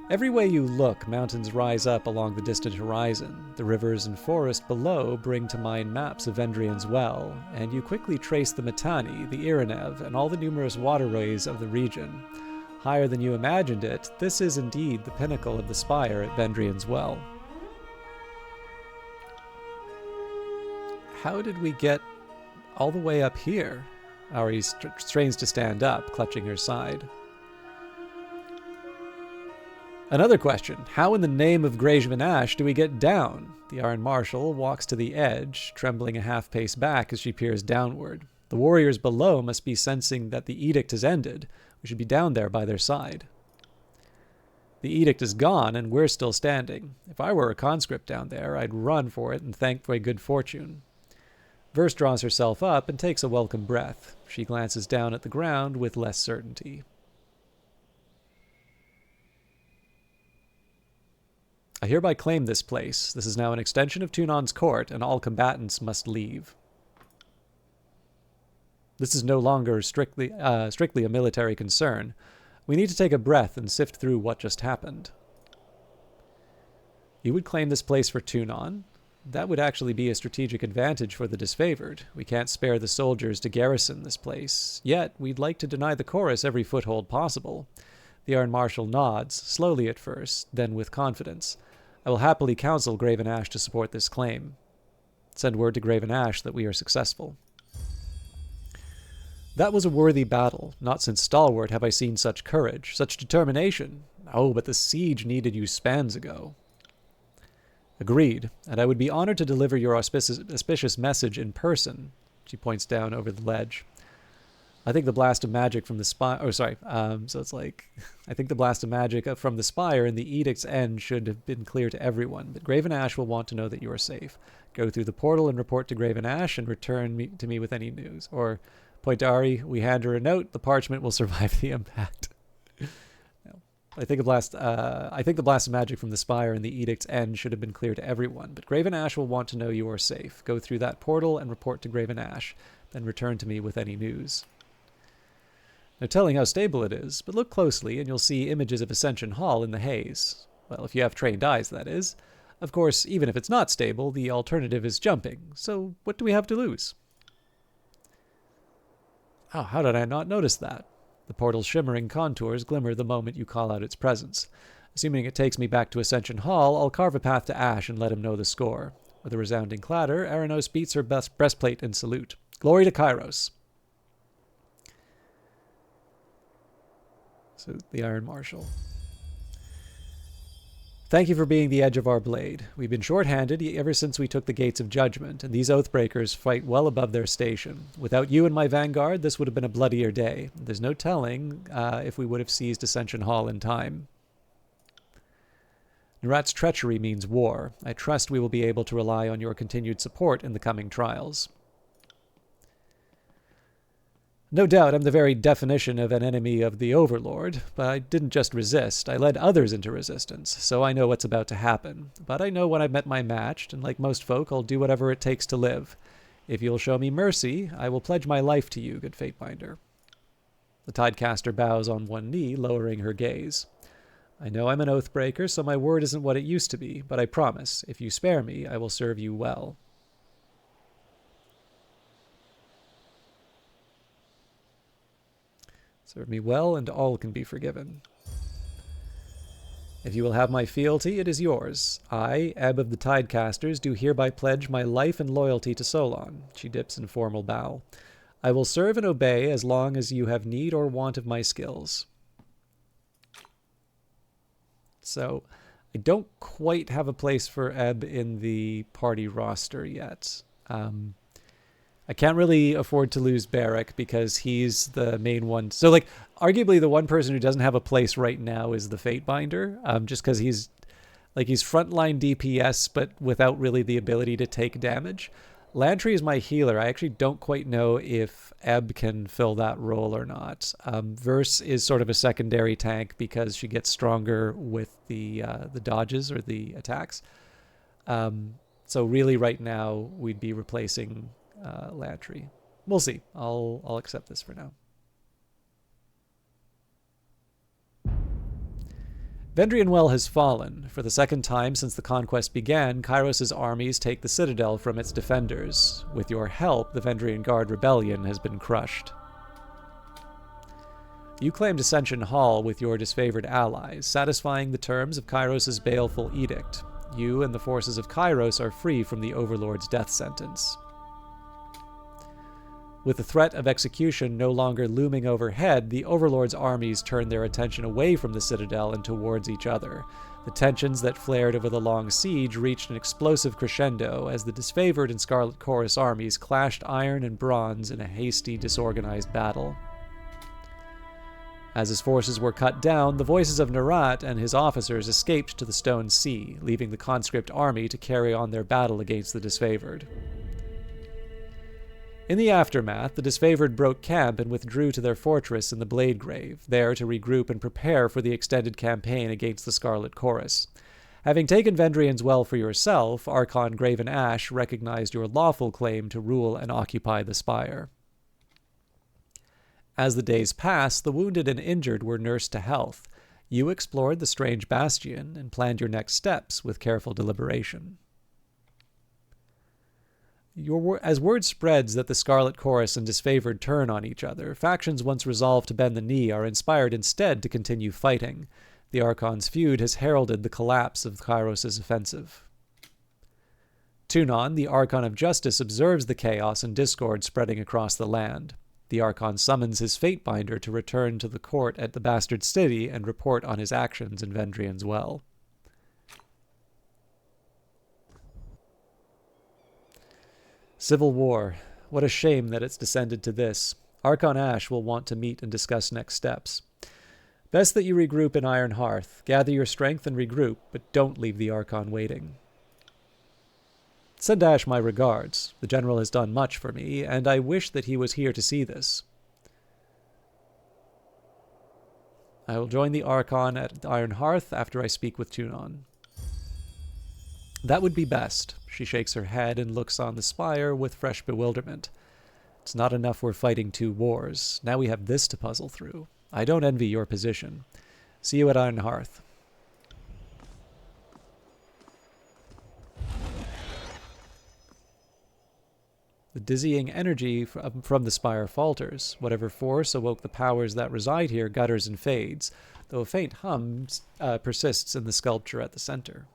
[SPEAKER 1] Every way you look, mountains rise up along the distant horizon. The rivers and forest below bring to mind maps of Vendrian's Well, and you quickly trace the Mittani, the Iranev, and all the numerous waterways of the region. Higher than you imagined it, this is indeed the pinnacle of the spire at Vendrian's Well. How did we get all the way up here? Ari strains to stand up, clutching her side. Another question. How in the name of Graveman Ash do we get down? The Iron Marshal walks to the edge, trembling a half-pace back as she peers downward. The warriors below must be sensing that the edict has ended. We should be down there by their side. The edict is gone, and we're still standing. If I were a conscript down there, I'd run for it and thank my good fortune. Verse draws herself up and takes a welcome breath. She glances down at the ground with less certainty. I hereby claim this place. This is now an extension of Tunon's court, and all combatants must leave. This is no longer strictly a military concern. We need to take a breath and sift through what just happened. You would claim this place for Tunon? That would actually be a strategic advantage for the disfavored. We can't spare the soldiers to garrison this place. Yet, we'd like to deny the chorus every foothold possible. The Iron Marshal nods, slowly at first, then with confidence. I will happily counsel Graven Ash to support this claim. Send word to Graven Ash that we are successful. That was a worthy battle. Not since Stalwart have I seen such courage, such determination. Oh, but the siege needed you spans ago. Agreed, and I would be honored to deliver your auspicious message in person. She points down over the ledge. I think the blast of magic from the spire... Oh, sorry. So it's like... I think the blast of magic from the spire and the edict's end should have been clear to everyone, but Graven Ash will want to know that you are safe. Go through the portal and report to Graven Ash and return to me with any news. Or point to Ari, we hand her a note, the parchment will survive the impact. No. I think the blast of magic from the spire and the edict's end should have been clear to everyone, but Graven Ash will want to know you are safe. Go through that portal and report to Graven Ash, then return to me with any news. No telling how stable it is, but look closely and you'll see images of Ascension Hall in the haze. Well, if you have trained eyes, that is. Of course, even if it's not stable, the alternative is jumping, so what do we have to lose? Oh, how did I not notice that? The portal's shimmering contours glimmer the moment you call out its presence. Assuming it takes me back to Ascension Hall, I'll carve a path to Ash and let him know the score. With a resounding clatter, Aranos beats her breastplate in salute. Glory to Kairos! So the Iron Marshal. Thank you for being the edge of our blade. We've been short-handed ever since we took the Gates of Judgment, and these Oathbreakers fight well above their station. Without you and my vanguard, this would have been a bloodier day. There's no telling if we would have seized Ascension Hall in time. Narat's treachery means war. I trust we will be able to rely on your continued support in the coming trials. No doubt I'm the very definition of an enemy of the Overlord, but I didn't just resist, I led others into resistance, so I know what's about to happen. But I know when I've met my match, and like most folk, I'll do whatever it takes to live. If you'll show me mercy, I will pledge my life to you, good Fatebinder. The Tidecaster bows on one knee, lowering her gaze. I know I'm an Oathbreaker, so my word isn't what it used to be, but I promise, if you spare me, I will serve you well. Serve me well, and all can be forgiven. If you will have my fealty, it is yours. I, Ebb of the Tidecasters, do hereby pledge my life and loyalty to Solon. She dips in formal bow. I will serve and obey as long as you have need or want of my skills. So, I don't quite have a place for Ebb in the party roster yet. I can't really afford to lose Barrack because he's the main one. So, like, arguably the one person who doesn't have a place right now is the Fatebinder, just because he's frontline DPS, but without really the ability to take damage. Lantry is my healer. I actually don't quite know if Ebb can fill that role or not. Verse is sort of a secondary tank because she gets stronger with the dodges or the attacks. So really right now we'd be replacing Lantry. We'll see. I'll accept this for now. Vendrian Well has fallen. For the second time since the conquest began, Kairos' armies take the citadel from its defenders. With your help, the Vendrian Guard rebellion has been crushed. You claimed Ascension Hall with your disfavored allies, satisfying the terms of Kairos' baleful edict. You and the forces of Kairos are free from the Overlord's death sentence. With the threat of execution no longer looming overhead, the Overlord's armies turned their attention away from the citadel and towards each other. The tensions that flared over the long siege reached an explosive crescendo as the disfavored and Scarlet Chorus armies clashed iron and bronze in a hasty, disorganized battle. As his forces were cut down, the voices of Narat and his officers escaped to the Stone Sea, leaving the conscript army to carry on their battle against the disfavored. In the aftermath, the disfavored broke camp and withdrew to their fortress in the Bladegrave, there to regroup and prepare for the extended campaign against the Scarlet Chorus. Having taken Vendrian's Well for yourself, Archon Graven Ash recognized your lawful claim to rule and occupy the Spire. As the days passed, the wounded and injured were nursed to health. You explored the strange bastion and planned your next steps with careful deliberation. As word spreads that the Scarlet Chorus and disfavored turn on each other, factions once resolved to bend the knee are inspired instead to continue fighting. The Archon's feud has heralded the collapse of Kairos' offensive. Tunon, the Archon of Justice, observes the chaos and discord spreading across the land. The Archon summons his Fatebinder to return to the court at the Bastard City and report on his actions in Vendrian's Well. Civil War. What a shame that it's descended to this. Archon Ash will want to meet and discuss next steps. Best that you regroup in Iron Hearth. Gather your strength and regroup, but don't leave the Archon waiting. Send Ash my regards. The General has done much for me, and I wish that he was here to see this. I will join the Archon at Iron Hearth after I speak with Tunon. That would be best. She shakes her head and looks on the spire with fresh bewilderment. It's not enough we're fighting 2 wars. Now we have this to puzzle through. I don't envy your position. See you at Iron Hearth. The dizzying energy from the spire falters. Whatever force awoke the powers that reside here gutters and fades, though a faint hum persists in the sculpture at the center.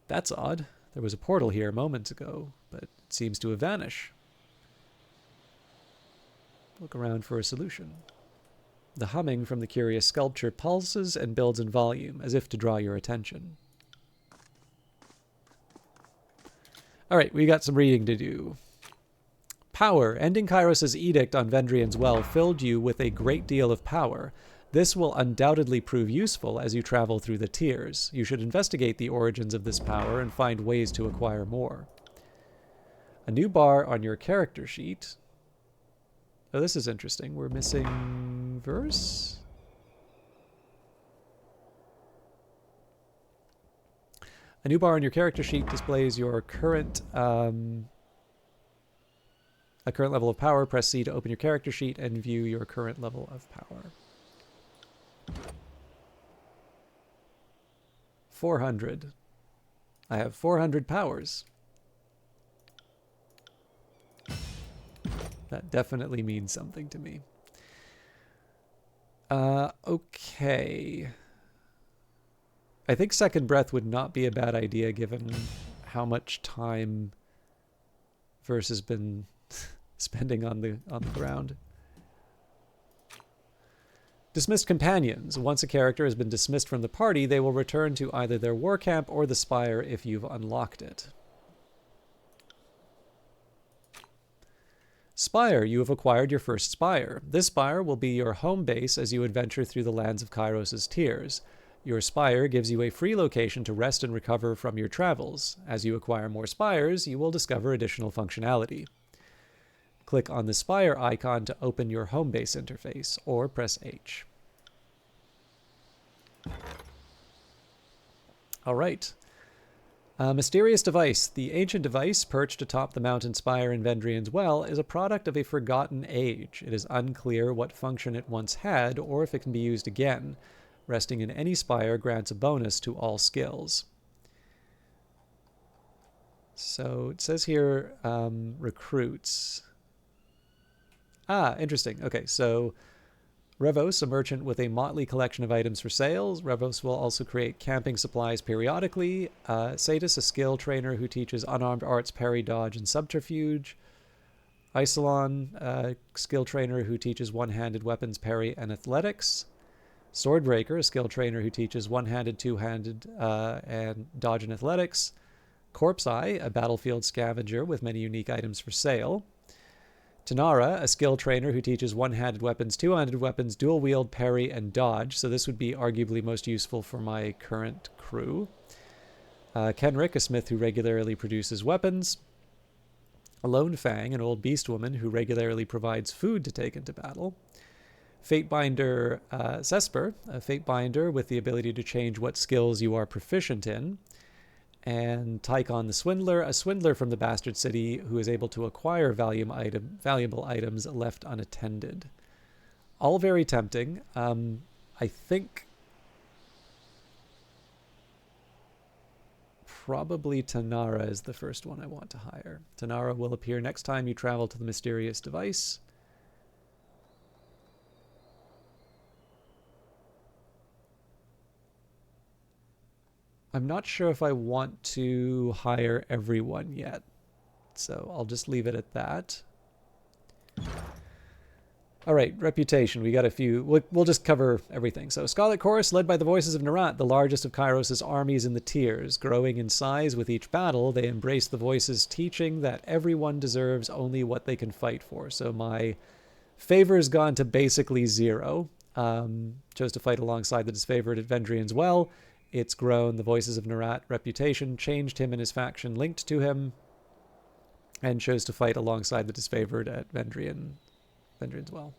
[SPEAKER 1] That's odd. There was a portal here moments ago, but it seems to have vanished. Look around for a solution. The humming from the curious sculpture pulses and builds in volume, as if to draw your attention. Alright, we got some reading to do. Power. Ending Kairos' edict on Vendrian's Well filled you with a great deal of power. This will undoubtedly prove useful as you travel through the tiers. You should investigate the origins of this power and find ways to acquire more. A new bar on your character sheet. Oh, this is interesting. We're missing verse? A new bar on your character sheet displays your current a current level of power. Press C to open your character sheet and view your current level of power. 400. I have 400 powers. That definitely means something to me. Okay. I think Second Breath would not be a bad idea given how much time Verse has been spending on the ground. Dismissed companions. Once a character has been dismissed from the party, they will return to either their war camp or the spire if you've unlocked it. Spire. You have acquired your first spire. This spire will be your home base as you adventure through the lands of Kairos' tiers. Your spire gives you a free location to rest and recover from your travels. As you acquire more spires, you will discover additional functionality. Click on the spire icon to open your home base interface, or press H. All right. Mysterious device. The ancient device perched atop the mountain spire in Vendrian's Well is a product of a forgotten age. It is unclear what function it once had or if it can be used again. Resting in any spire grants a bonus to all skills. So it says here recruits. Interesting. Okay, so Revos, a merchant with a motley collection of items for sales. Revos will also create camping supplies periodically. Satis, a skill trainer who teaches unarmed arts, parry, dodge, and subterfuge. Isolon, a skill trainer who teaches one-handed weapons, parry, and athletics. Swordbreaker, a skill trainer who teaches one-handed, two-handed, and dodge and athletics. Corpse Eye, a battlefield scavenger with many unique items for sale. Tanara, a skill trainer who teaches one-handed weapons, two-handed weapons, dual wield, parry, and dodge. So this would be arguably most useful for my current crew. Kenrick, a smith who regularly produces weapons. Lone Fang, an old beast woman who regularly provides food to take into battle. Fatebinder Cesper, a Fatebinder with the ability to change what skills you are proficient in. And Tychon the Swindler, a swindler from the Bastard City who is able to acquire valuable items left unattended. All very tempting. I think probably Tanara is the first one I want to hire. Tanara will appear next time you travel to the mysterious device. I'm not sure if I want to hire everyone yet, so I'll just leave it at that. All right, reputation. We got a few. We'll just cover everything. So Scarlet Chorus, led by the voices of Narat, the largest of Kairos' armies in the tiers. Growing in size with each battle, they embrace the voices, teaching that everyone deserves only what they can fight for. So my favor's gone to basically 0. Chose to fight alongside the disfavored at Vendrian's Well. It's grown. The voices of Narat reputation changed him and his faction linked to him, and chose to fight alongside the disfavored at Vendrian's Well.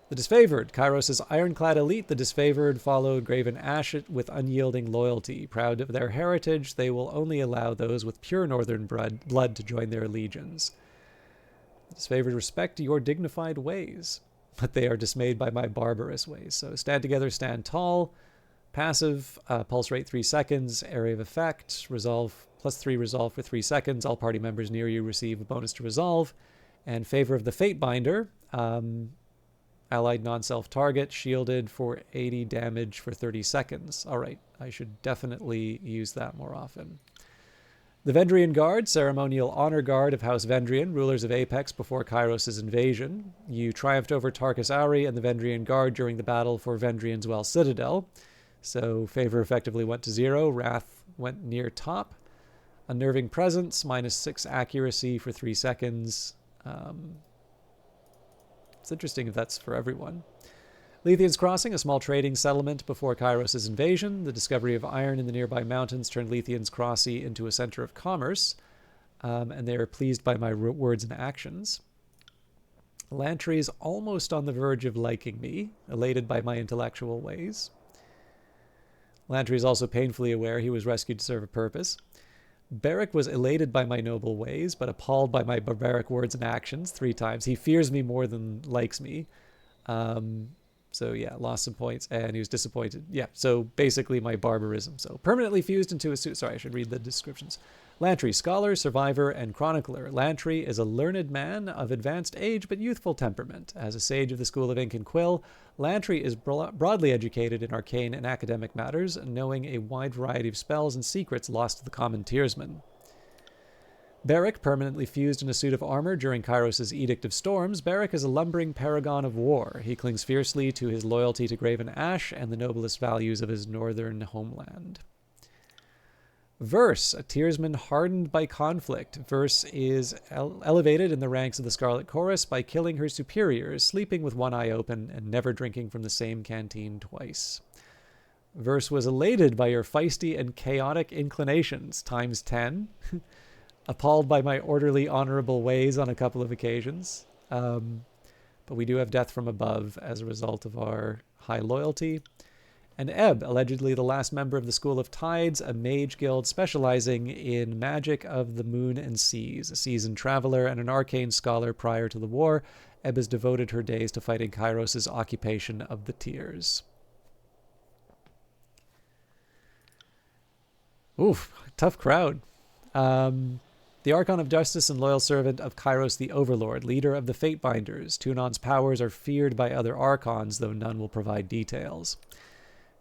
[SPEAKER 1] The disfavored, Kairos' ironclad elite, the disfavored followed Graven Ash with unyielding loyalty. Proud of their heritage, they will only allow those with pure northern blood to join their legions. The disfavored respect your dignified ways, but they are dismayed by my barbarous ways. So stand together, stand tall. Passive, pulse rate 3 seconds, area of effect, resolve, +3 resolve for 3 seconds. All party members near you receive a bonus to resolve. And favor of the Fatebinder, allied non-self target, shielded for 80 damage for 30 seconds. All right, I should definitely use that more often. The Vendrian Guard, ceremonial honor guard of House Vendrian, rulers of Apex before Kairos' invasion. You triumphed over Tarkus Auri and the Vendrian Guard during the battle for Vendrian's Well Citadel. So favor effectively went to 0. Wrath went near top. Unnerving Presence, -6 accuracy for 3 seconds. It's interesting if that's for everyone. Lethian's Crossing, a small trading settlement before Kairos' invasion. The discovery of iron in the nearby mountains turned Lethian's Crossing into a center of commerce, and they are pleased by my words and actions. Lantry is almost on the verge of liking me, elated by my intellectual ways. Lantry is also painfully aware he was rescued to serve a purpose. Beric was elated by my noble ways, but appalled by my barbaric words and actions 3 times. He fears me more than likes me. So yeah, lost some points, and he was disappointed. Yeah, so basically my barbarism. So permanently fused into a suit. Sorry, I should read the descriptions. Lantry, scholar, survivor, and chronicler. Lantry is a learned man of advanced age but youthful temperament. As a sage of the School of Ink and Quill, Lantry is broadly educated in arcane and academic matters, knowing a wide variety of spells and secrets lost to the common tiersman. Beric, permanently fused in a suit of armor during Kairos' Edict of Storms. Beric is a lumbering paragon of war. He clings fiercely to his loyalty to Graven Ash and the noblest values of his northern homeland. Verse, a tiersman hardened by conflict. Verse is elevated in the ranks of the Scarlet Chorus by killing her superiors, sleeping with one eye open, and never drinking from the same canteen twice. Verse was elated by your feisty and chaotic inclinations, times 10. Appalled by my orderly, honorable ways on a couple of occasions. But we do have death from above as a result of our high loyalty. And Ebb, allegedly the last member of the School of Tides, a mage guild specializing in magic of the moon and seas. A seasoned traveler and an arcane scholar prior to the war, Ebb has devoted her days to fighting Kairos' occupation of the Tears. Oof, tough crowd. The Archon of Justice and loyal servant of Kairos the Overlord, leader of the Fatebinders. Tunon's powers are feared by other Archons, though none will provide details.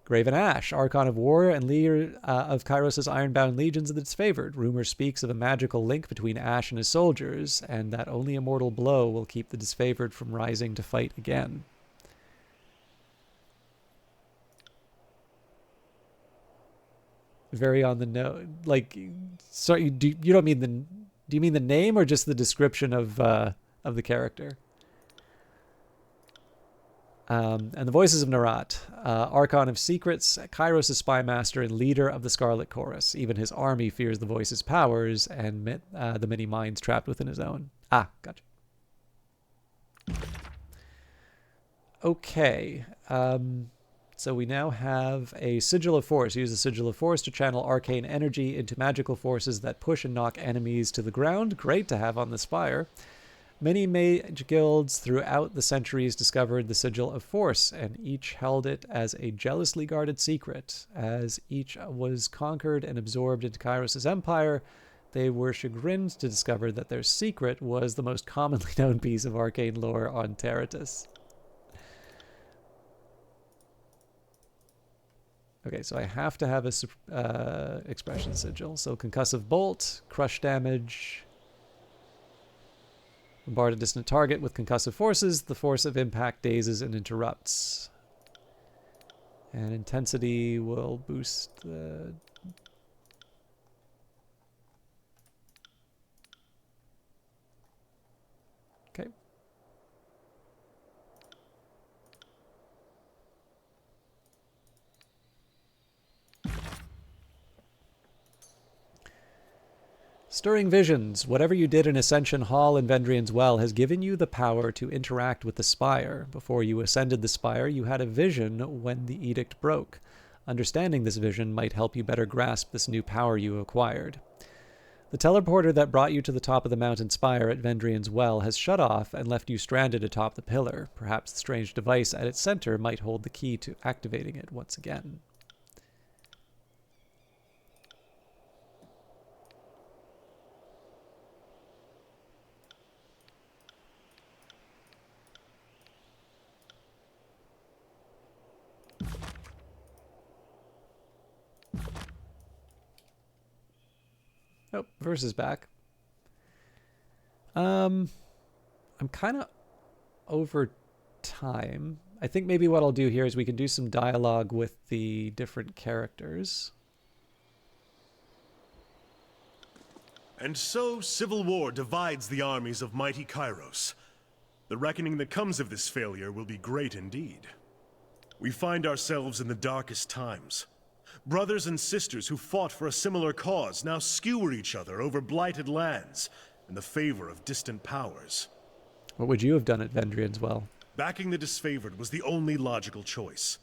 [SPEAKER 1] Graven Ash, Archon of War and leader of Kairos' Ironbound Legions of the Disfavored. Rumor speaks of a magical link between Ash and his soldiers, and that only a mortal blow will keep the Disfavored from rising to fight again. Very on the nose. Like, sorry, you don't mean the? Do you mean the name or just the description of the character? And the voices of Narat, Archon of Secrets, Kairos' spy master and leader of the Scarlet Chorus. Even his army fears the voice's powers and the many minds trapped within his own. Ah, gotcha. Okay. So we now have a Sigil of Force. Use the Sigil of Force to channel arcane energy into magical forces that push and knock enemies to the ground. Great to have on the Spire. Many mage guilds throughout the centuries discovered the Sigil of Force, and each held it as a jealously guarded secret. As each was conquered and absorbed into Kairos' empire, they were chagrined to discover that their secret was the most commonly known piece of arcane lore on Terratus. Okay, so I have to have a expression sigil. So concussive bolt, crush damage, bombard a distant target with concussive forces. The force of impact dazes and interrupts. And intensity will boost the... Okay. Stirring Visions. Whatever you did in Ascension Hall in Vendrian's Well has given you the power to interact with the Spire. Before you ascended the Spire, you had a vision when the edict broke. Understanding this vision might help you better grasp this new power you acquired. The teleporter that brought you to the top of the mountain spire at Vendrian's Well has shut off and left you stranded atop the pillar. Perhaps the strange device at its center might hold the key to activating it once again. Oh, verse is back. I'm kind of over time. I think maybe what I'll do here is we can do some dialogue with the different characters.
[SPEAKER 8] And so, civil war divides the armies of mighty Kairos. The reckoning that comes of this failure will be great indeed. We find ourselves in the darkest times. Brothers and sisters who fought for a similar cause now skewer each other over blighted lands in the favor of distant powers.
[SPEAKER 1] What would you have done at Vendrian's Well?
[SPEAKER 8] Backing the disfavored was the only logical choice.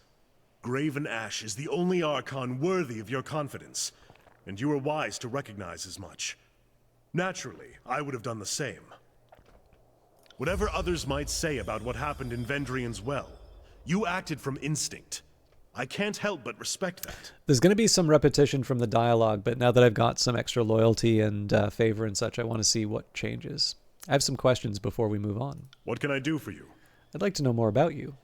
[SPEAKER 8] Graven Ash is the only Archon worthy of your confidence, and you were wise to recognize as much. Naturally, I would have done the same. Whatever others might say about what happened in Vendrian's Well, you acted from instinct. I can't help but respect that.
[SPEAKER 1] There's going to be some repetition from the dialogue, but now that I've got some extra loyalty and favor and such, I want to see what changes. I have some questions before we move on.
[SPEAKER 8] What can I do for you?
[SPEAKER 1] I'd like to know more about you.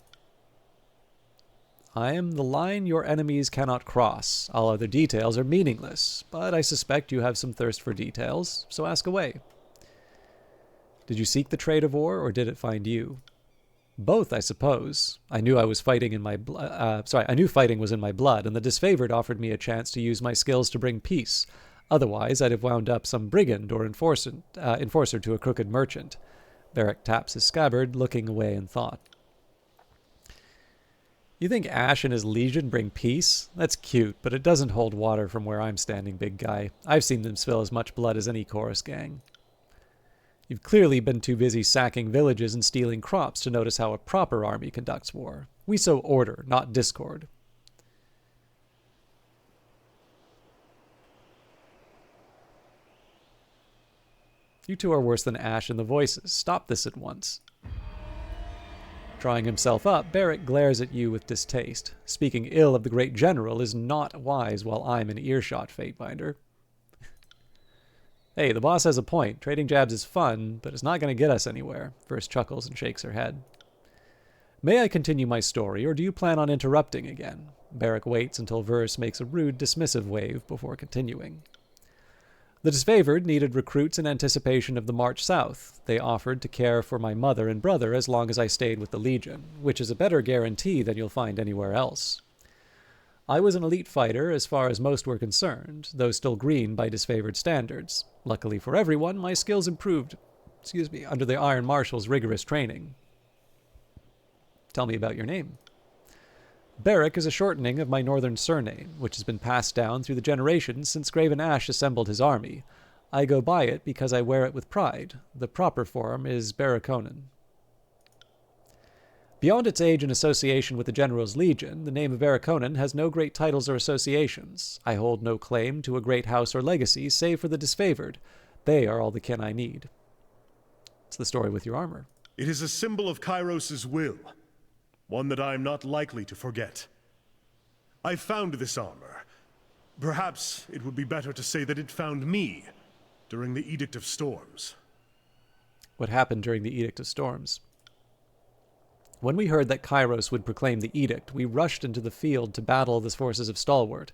[SPEAKER 1] I am the line your enemies cannot cross. All other details are meaningless, but I suspect you have some thirst for details, so ask away. Did you seek the trade of war, or did it find you? Both, I suppose. I knew I was fighting in my I knew fighting was in my blood, and the disfavored offered me a chance to use my skills to bring peace. Otherwise, I'd have wound up some brigand or enforcer to a crooked merchant. Varric taps his scabbard, looking away in thought. You think Ash and his legion bring peace? That's cute, but it doesn't hold water from where I'm standing, big guy. I've seen them spill as much blood as any chorus gang. You've clearly been too busy sacking villages and stealing crops to notice how a proper army conducts war. We sow order, not discord. You two are worse than Ash and the Voices. Stop this at once. Drawing himself up, Barrick glares at you with distaste. Speaking ill of the great general is not wise while I'm in earshot, Fatebinder. Hey, the boss has a point. Trading jabs is fun, but it's not going to get us anywhere. Verse chuckles and shakes her head. May I continue my story, or do you plan on interrupting again? Barrick waits until Verse makes a rude, dismissive wave before continuing. The disfavored needed recruits in anticipation of the march south. They offered to care for my mother and brother as long as I stayed with the Legion, which is a better guarantee than you'll find anywhere else. I was an elite fighter as far as most were concerned, though still green by disfavored standards. Luckily for everyone, my skills improved, under the Iron Marshal's rigorous training. Tell me about your name. Barrick is a shortening of my northern surname, which has been passed down through the generations since Graven Ash assembled his army. I go by it because I wear it with pride. The proper form is Barraconan. Beyond its age and association with the General's Legion, the name of Barraconan has no great titles or associations. I hold no claim to a great house or legacy, save for the disfavored. They are all the kin I need. It's the story with your armor.
[SPEAKER 8] It is a symbol of Kairos' will. One that I am not likely to forget. I found this armor. Perhaps it would be better to say that it found me during the Edict of Storms.
[SPEAKER 1] What happened during the Edict of Storms? When we heard that Kairos would proclaim the edict, we rushed into the field to battle the forces of Stalwart.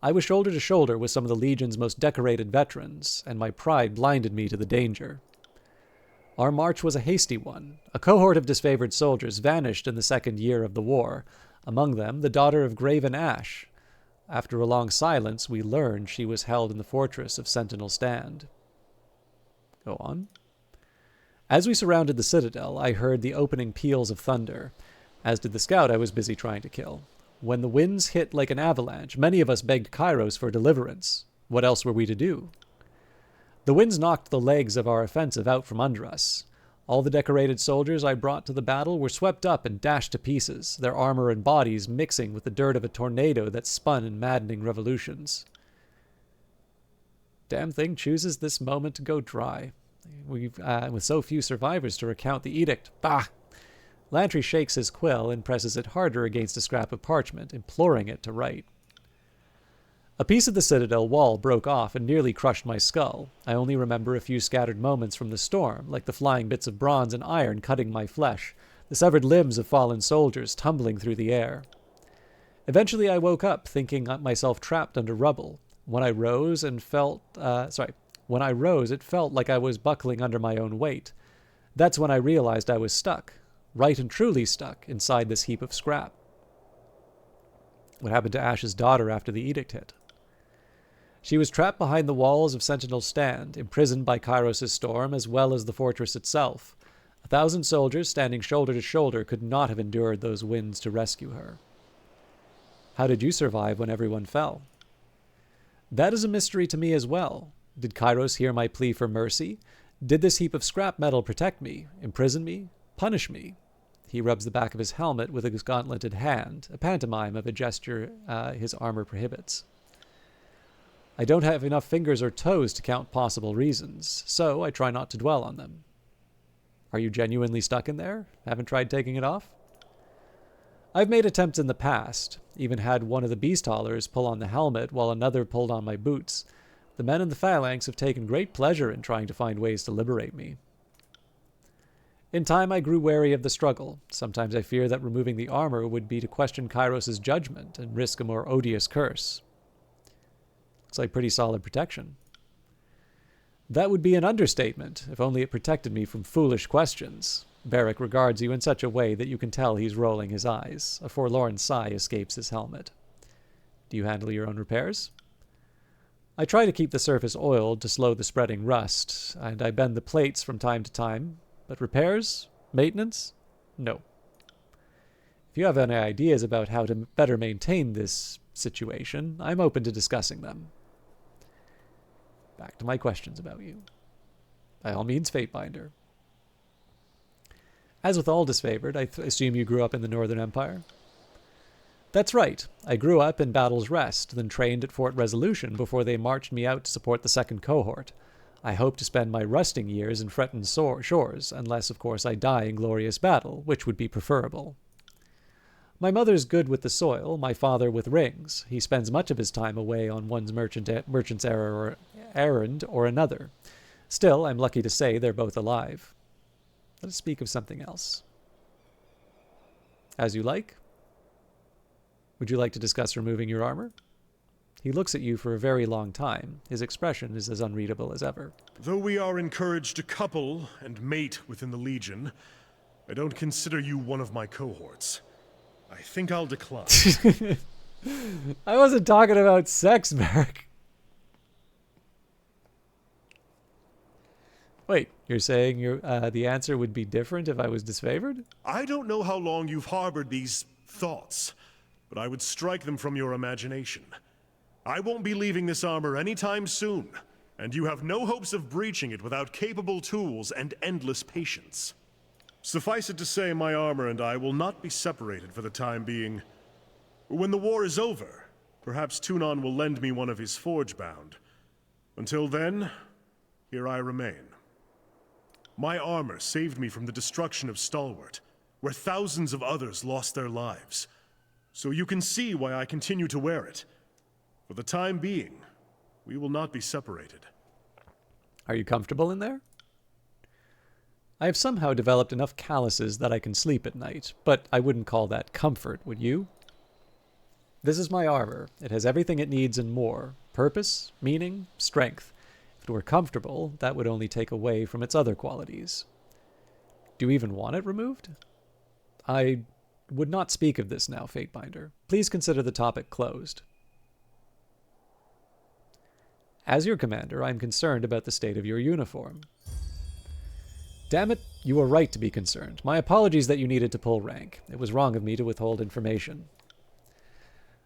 [SPEAKER 1] I was shoulder to shoulder with some of the Legion's most decorated veterans, and my pride blinded me to the danger. Our march was a hasty one. A cohort of disfavored soldiers vanished in the second year of the war, among them the daughter of Graven Ash. After a long silence, we learned she was held in the fortress of Sentinel Stand. Go on. As we surrounded the citadel, I heard the opening peals of thunder, as did the scout I was busy trying to kill. When the winds hit like an avalanche, many of us begged Kairos for deliverance. What else were we to do? The winds knocked the legs of our offensive out from under us. All the decorated soldiers I brought to the battle were swept up and dashed to pieces, their armor and bodies mixing with the dirt of a tornado that spun in maddening revolutions. Damn thing chooses this moment to go dry. With so few survivors to recount the edict. Bah! Lantry shakes his quill and presses it harder against a scrap of parchment, imploring it to write. A piece of the citadel wall broke off and nearly crushed my skull. I only remember a few scattered moments from the storm, like the flying bits of bronze and iron cutting my flesh, the severed limbs of fallen soldiers tumbling through the air. Eventually I woke up, thinking myself trapped under rubble. When I rose, it felt like I was buckling under my own weight. That's when I realized I was stuck, right and truly stuck, inside this heap of scrap. What happened to Ash's daughter after the edict hit? She was trapped behind the walls of Sentinel Stand, imprisoned by Kairos' storm as well as the fortress itself. 1,000 soldiers standing shoulder to shoulder could not have endured those winds to rescue her. How did you survive when everyone fell? That is a mystery to me as well. Did Kairos hear my plea for mercy? Did this heap of scrap metal protect me, imprison me, punish me? He rubs the back of his helmet with his gauntleted hand, a pantomime of a gesture his armor prohibits. I don't have enough fingers or toes to count possible reasons, so I try not to dwell on them. Are you genuinely stuck in there? Haven't tried taking it off? I've made attempts in the past, even had one of the beast haulers pull on the helmet while another pulled on my boots. The men in the phalanx have taken great pleasure in trying to find ways to liberate me. In time, I grew wary of the struggle. Sometimes I fear that removing the armor would be to question Kairos' judgment and risk a more odious curse. Looks like pretty solid protection. That would be an understatement, if only it protected me from foolish questions. Barrick regards you in such a way that you can tell he's rolling his eyes. A forlorn sigh escapes his helmet. Do you handle your own repairs? I try to keep the surface oiled to slow the spreading rust, and I bend the plates from time to time, but repairs? Maintenance? No. If you have any ideas about how to better maintain this situation, I'm open to discussing them. Back to my questions about you. By all means, Fatebinder. As with all disfavored, I assume you grew up in the Northern Empire? That's right. I grew up in Battle's Rest, then trained at Fort Resolution before they marched me out to support the second cohort. I hope to spend my rusting years in Freton shores, unless, of course, I die in glorious battle, which would be preferable. My mother's good with the soil, my father with rings. He spends much of his time away on one's merchant's errand or another. Still, I'm lucky to say they're both alive. Let us speak of something else. As you like. Would you like to discuss removing your armor? He looks at you for a very long time. His expression is as unreadable as ever.
[SPEAKER 8] Though we are encouraged to couple and mate within the Legion, I don't consider you one of my cohorts. I think I'll decline.
[SPEAKER 1] I wasn't talking about sex, Merrick. Wait, you're saying the answer would be different if I was disfavored?
[SPEAKER 8] I don't know how long you've harbored these thoughts, but I would strike them from your imagination. I won't be leaving this armor anytime soon, and you have no hopes of breaching it without capable tools and endless patience. Suffice it to say, my armor and I will not be separated for the time being. When the war is over, perhaps Tunon will lend me one of his forge-bound. Until then, here I remain. My armor saved me from the destruction of Stalwart, where thousands of others lost their lives. So you can see why I continue to wear it. For the time being, we will not be separated.
[SPEAKER 1] Are you comfortable in there? I have somehow developed enough calluses that I can sleep at night, but I wouldn't call that comfort, would you? This is my armor. It has everything it needs and more. Purpose, meaning, strength. If it were comfortable, that would only take away from its other qualities. Do you even want it removed? I would not speak of this now, Fatebinder. Please consider the topic closed. As your commander, I am concerned about the state of your uniform. Damn it, you were right to be concerned. My apologies that you needed to pull rank. It was wrong of me to withhold information.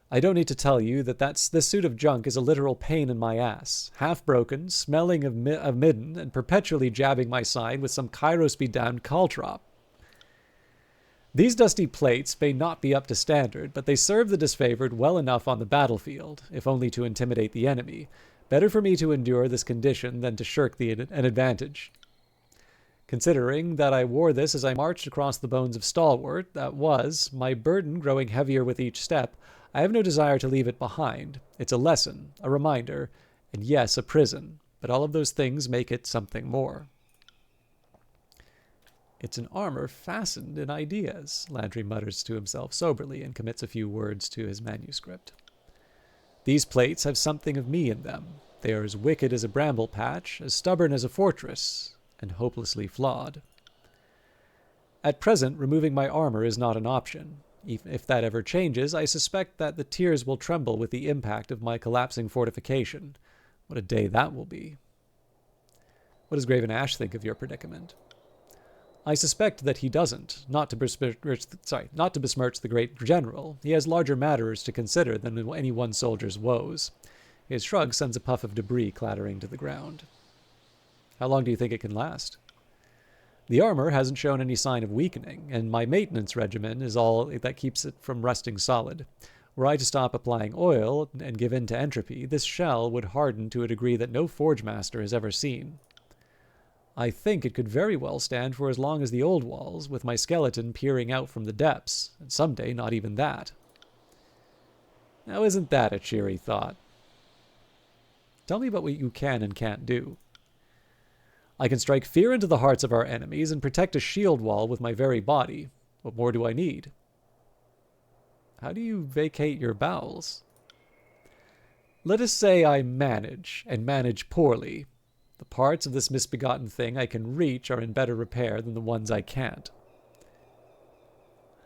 [SPEAKER 1] I don't need to tell you that this suit of junk is a literal pain in my ass. Half broken, smelling of midden, and perpetually jabbing my side with some Kairos-be-damned caltrop. These dusty plates may not be up to standard, but they serve the disfavored well enough on the battlefield, if only to intimidate the enemy. Better for me to endure this condition than to shirk an advantage. Considering that I wore this as I marched across the bones of Stalwart, that was, my burden growing heavier with each step, I have no desire to leave it behind. It's a lesson, a reminder, and yes, a prison, but all of those things make it something more. It's an armor fastened in ideas, Landry mutters to himself soberly and commits a few words to his manuscript. These plates have something of me in them. They are as wicked as a bramble patch, as stubborn as a fortress, and hopelessly flawed. At present, removing my armor is not an option. If that ever changes, I suspect that the tiers will tremble with the impact of my collapsing fortification. What a day that will be. What does Graven Ash think of your predicament? I suspect that he doesn't, not to besmirch the great general. He has larger matters to consider than any one soldier's woes. His shrug sends a puff of debris clattering to the ground. How long do you think it can last? The armor hasn't shown any sign of weakening, and my maintenance regimen is all that keeps it from rusting solid. Were I to stop applying oil and give in to entropy, this shell would harden to a degree that no forge master has ever seen. I think it could very well stand for as long as the old walls, with my skeleton peering out from the depths, and someday not even that. Now isn't that a cheery thought? Tell me about what you can and can't do. I can strike fear into the hearts of our enemies and protect a shield wall with my very body. What more do I need? How do you vacate your bowels? Let us say I manage, and manage poorly. The parts of this misbegotten thing I can reach are in better repair than the ones I can't.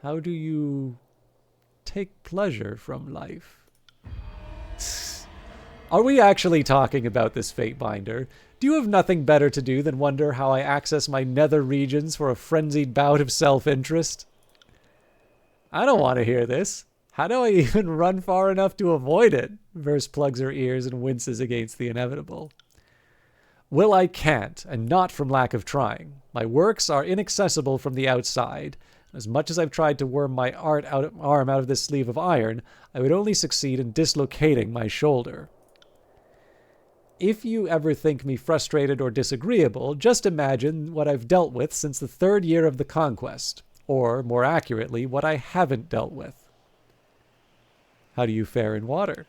[SPEAKER 1] How do you take pleasure from life? Are we actually talking about this Fatebinder? Do you have nothing better to do than wonder how I access my nether regions for a frenzied bout of self-interest? I don't want to hear this. How do I even run far enough to avoid it? Verse plugs her ears and winces against the inevitable. Well, I can't, and not from lack of trying. My works are inaccessible from the outside. As much as I've tried to worm my arm out of this sleeve of iron, I would only succeed in dislocating my shoulder. If you ever think me frustrated or disagreeable, just imagine what I've dealt with since the 3rd year of the conquest, or, more accurately, what I haven't dealt with. How do you fare in water?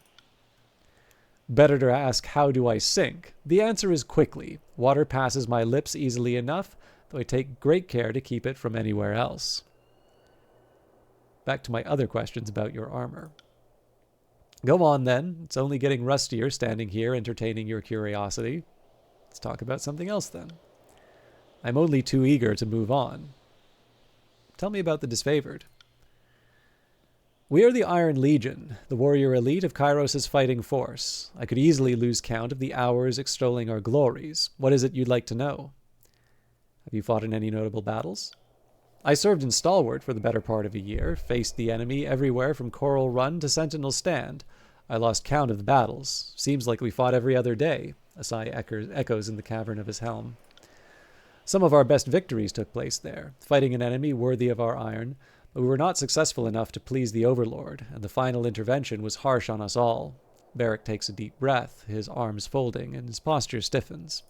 [SPEAKER 1] Better to ask, how do I sink? The answer is quickly. Water passes my lips easily enough, though I take great care to keep it from anywhere else. Back to my other questions about your armor. Go on, then. It's only getting rustier standing here entertaining your curiosity. Let's talk about something else, then. I'm only too eager to move on. Tell me about the disfavored. We are the Iron Legion, the warrior elite of Kairos' fighting force. I could easily lose count of the hours extolling our glories. What is it you'd like to know? Have you fought in any notable battles? I served in Stalwart for the better part of a year, faced the enemy everywhere from Coral Run to Sentinel Stand. I lost count of the battles. Seems like we fought every other day, a sigh echoes in the cavern of his helm. Some of our best victories took place there, fighting an enemy worthy of our iron, but we were not successful enough to please the Overlord, and the final intervention was harsh on us all. Beric takes a deep breath, his arms folding, and his posture stiffens.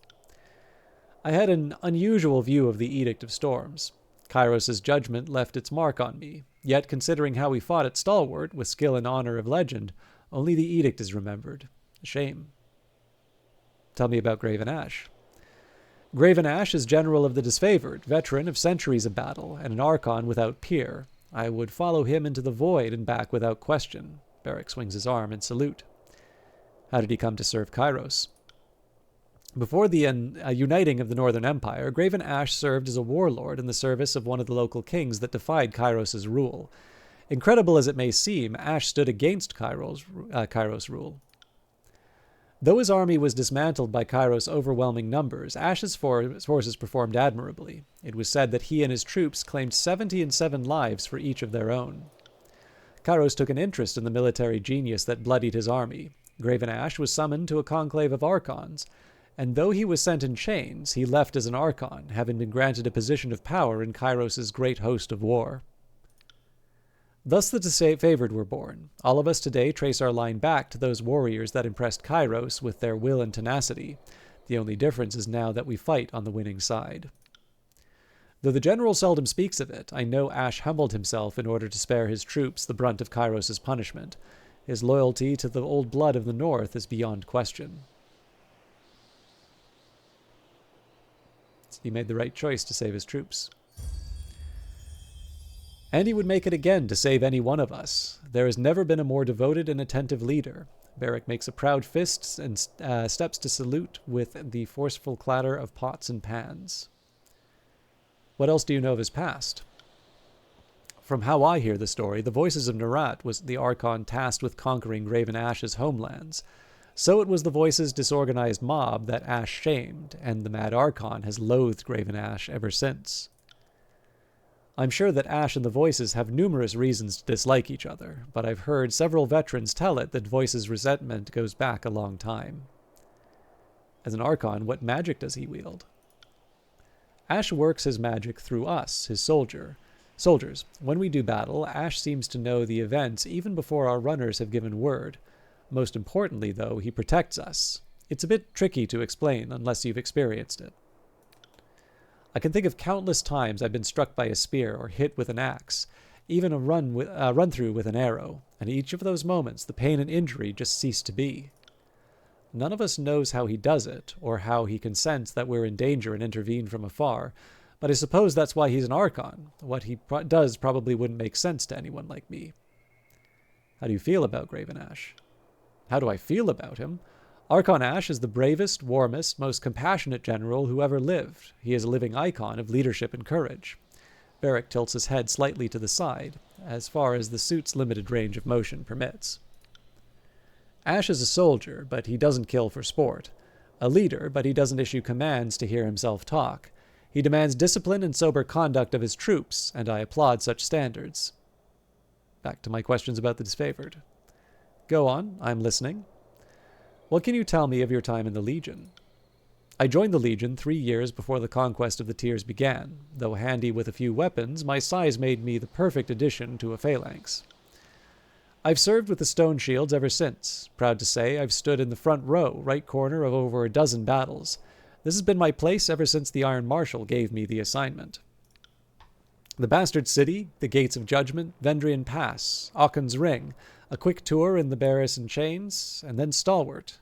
[SPEAKER 1] I had an unusual view of the Edict of Storms. Kairos' judgment left its mark on me, yet considering how we fought at Stalwart, with skill and honor of legend, only the Edict is remembered. A shame. Tell me about Graven Ash. Graven Ash is General of the Disfavored, veteran of centuries of battle, and an Archon without peer. I would follow him into the void and back without question. Beric swings his arm in salute. How did he come to serve Kairos? Before the uniting of the Northern Empire, Graven Ash served as a warlord in the service of one of the local kings that defied Kairos' rule. Incredible as it may seem, Ash stood against Kairos' rule. Though his army was dismantled by Kairos' overwhelming numbers, Ash's forces performed admirably. It was said that he and his troops claimed 77 lives for each of their own. Kairos took an interest in the military genius that bloodied his army. Graven Ash was summoned to a conclave of Archons, and though he was sent in chains, he left as an Archon, having been granted a position of power in Kairos' great host of war. Thus the Disfavored were born. All of us today trace our line back to those warriors that impressed Kairos with their will and tenacity. The only difference is now that we fight on the winning side. Though the general seldom speaks of it, I know Ash humbled himself in order to spare his troops the brunt of Kairos' punishment. His loyalty to the old blood of the North is beyond question. He made the right choice to save his troops. And he would make it again to save any one of us. There has never been a more devoted and attentive leader. Beric makes a proud fist and steps to salute with the forceful clatter of pots and pans. What else do you know of his past? From how I hear the story, the Voices of Nerat was the Archon tasked with conquering Graven Ash's homelands. So it was the Voices' disorganized mob that Ash shamed, and the Mad Archon has loathed Graven Ash ever since. I'm sure that Ash and the Voices have numerous reasons to dislike each other, but I've heard several veterans tell it that Voices' resentment goes back a long time. As an Archon, what magic does he wield? Ash works his magic through us, his soldiers. When we do battle, Ash seems to know the events even before our runners have given word. Most importantly, though, he protects us. It's a bit tricky to explain unless you've experienced it. I can think of countless times I've been struck by a spear or hit with an axe, even a run through with an arrow, and each of those moments the pain and injury just cease to be. None of us knows how he does it, or how he can sense that we're in danger and intervene from afar, but I suppose that's why he's an Archon. What he does probably wouldn't make sense to anyone like me. How do you feel about Graven Ash? How do I feel about him? Archon Ash is the bravest, warmest, most compassionate general who ever lived. He is a living icon of leadership and courage. Beric tilts his head slightly to the side, as far as the suit's limited range of motion permits. Ash is a soldier, but he doesn't kill for sport. A leader, but he doesn't issue commands to hear himself talk. He demands discipline and sober conduct of his troops, and I applaud such standards. Back to my questions about the Disfavored. Go on, I'm listening. What can you tell me of your time in the Legion? I joined the Legion 3 years before the conquest of the Tiers began. Though handy with a few weapons, my size made me the perfect addition to a phalanx. I've served with the Stone Shields ever since. Proud to say I've stood in the front row, right corner of over a dozen battles. This has been my place ever since the Iron Marshal gave me the assignment. The Bastard City, the Gates of Judgment, Vendrian Pass, Auchen's Ring, a quick tour in the Barris and Chains, and then Stalwart.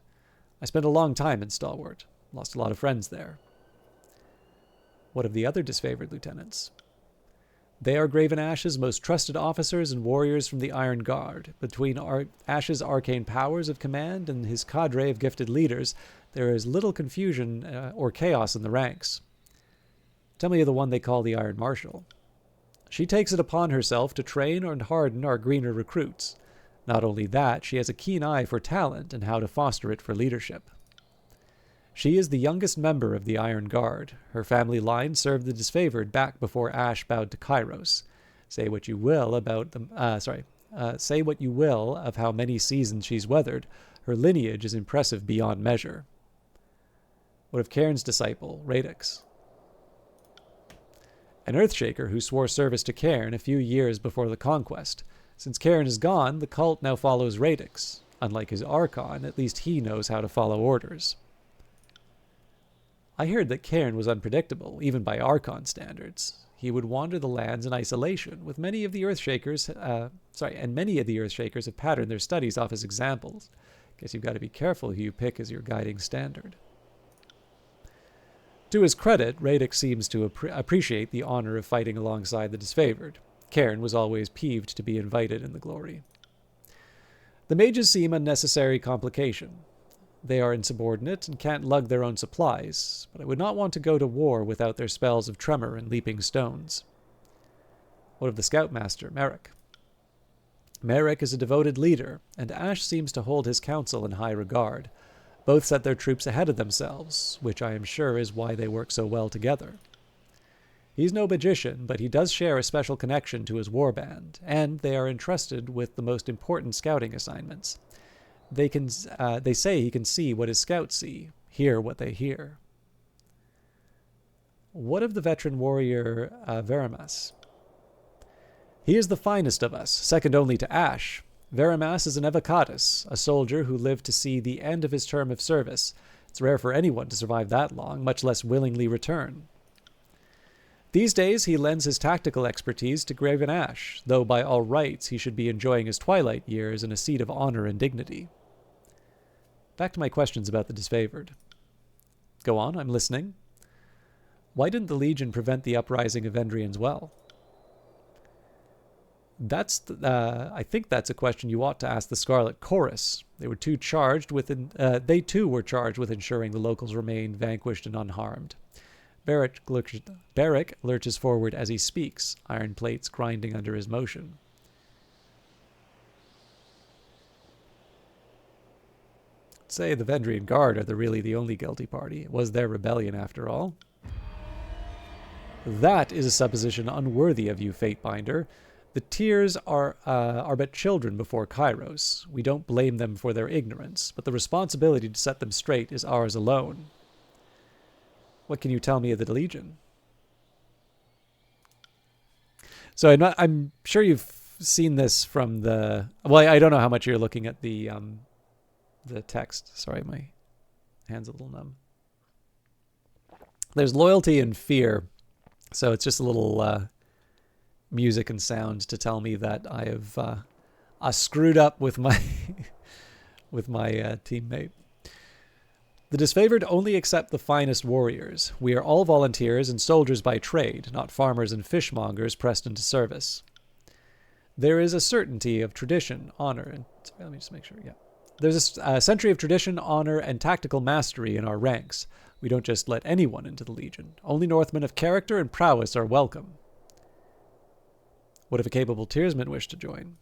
[SPEAKER 1] I spent a long time in Stalwart. Lost a lot of friends there. What of the other disfavored lieutenants? They are Graven Ash's most trusted officers and warriors from the Iron Guard. Between Ash's arcane powers of command and his cadre of gifted leaders, there is little confusion or chaos in the ranks. Tell me of the one they call the Iron Marshal. She takes it upon herself to train and harden our greener recruits. Not only that, she has a keen eye for talent and how to foster it for leadership. She is the youngest member of the Iron Guard. Her family line served the disfavored back before Ash bowed to Kairos. Say what you will about say what you will of how many seasons she's weathered. Her lineage is impressive beyond measure. What of Cairn's disciple, Radix? An Earthshaker who swore service to Cairn a few years before the conquest. Since Cairn is gone, the cult now follows Radix. Unlike his Archon, at least he knows how to follow orders. I heard that Cairn was unpredictable, even by Archon standards. He would wander the lands in isolation, with many of the Earthshakers, have patterned their studies off his examples. Guess you've got to be careful who you pick as your guiding standard. To his credit, Radix seems to appreciate the honor of fighting alongside the disfavored. Cairn was always peeved to be invited in the glory. The mages seem unnecessary complication. They are insubordinate and can't lug their own supplies, but I would not want to go to war without their spells of tremor and leaping stones. What of the Scoutmaster, Merrick? Merrick is a devoted leader, and Ash seems to hold his counsel in high regard. Both set their troops ahead of themselves, which I am sure is why they work so well together. He's no magician, but he does share a special connection to his warband, and they are entrusted with the most important scouting assignments. They say he can see what his scouts see, hear what they hear. What of the veteran warrior Veramas? He is the finest of us, second only to Ash. Veramas is an Evocatus, a soldier who lived to see the end of his term of service. It's rare for anyone to survive that long, much less willingly return. These days he lends his tactical expertise to Graven Ash, though by all rights he should be enjoying his twilight years in a seat of honor and dignity. Back to my questions about the disfavored. Go on, I'm listening. Why didn't the Legion prevent the uprising of Vendrians well? I think that's a question you ought to ask the Scarlet Chorus. They too were charged with ensuring the locals remained vanquished and unharmed. Barrick lurches forward as he speaks, iron plates grinding under his motion. Say the Vendrian Guard are really the only guilty party. It was their rebellion after all. That is a supposition unworthy of you, Fatebinder. The Tears are but children before Kairos. We don't blame them for their ignorance, but the responsibility to set them straight is ours alone. What can you tell me of the Legion? So I'm sure you've seen this from the... Well, I don't know how much you're looking at the text. Sorry, my hand's a little numb. There's loyalty and fear, so it's just a little music and sound to tell me that I have screwed up with my teammate. The disfavored only accept the finest warriors. We are all volunteers and soldiers by trade, not farmers and fishmongers pressed into service. There is a certainty of tradition, honor, and... Sorry, let me just make sure, yeah. There's a century of tradition, honor, and tactical mastery in our ranks. We don't just let anyone into the Legion. Only Northmen of character and prowess are welcome. What if a capable Tearsman wished to join?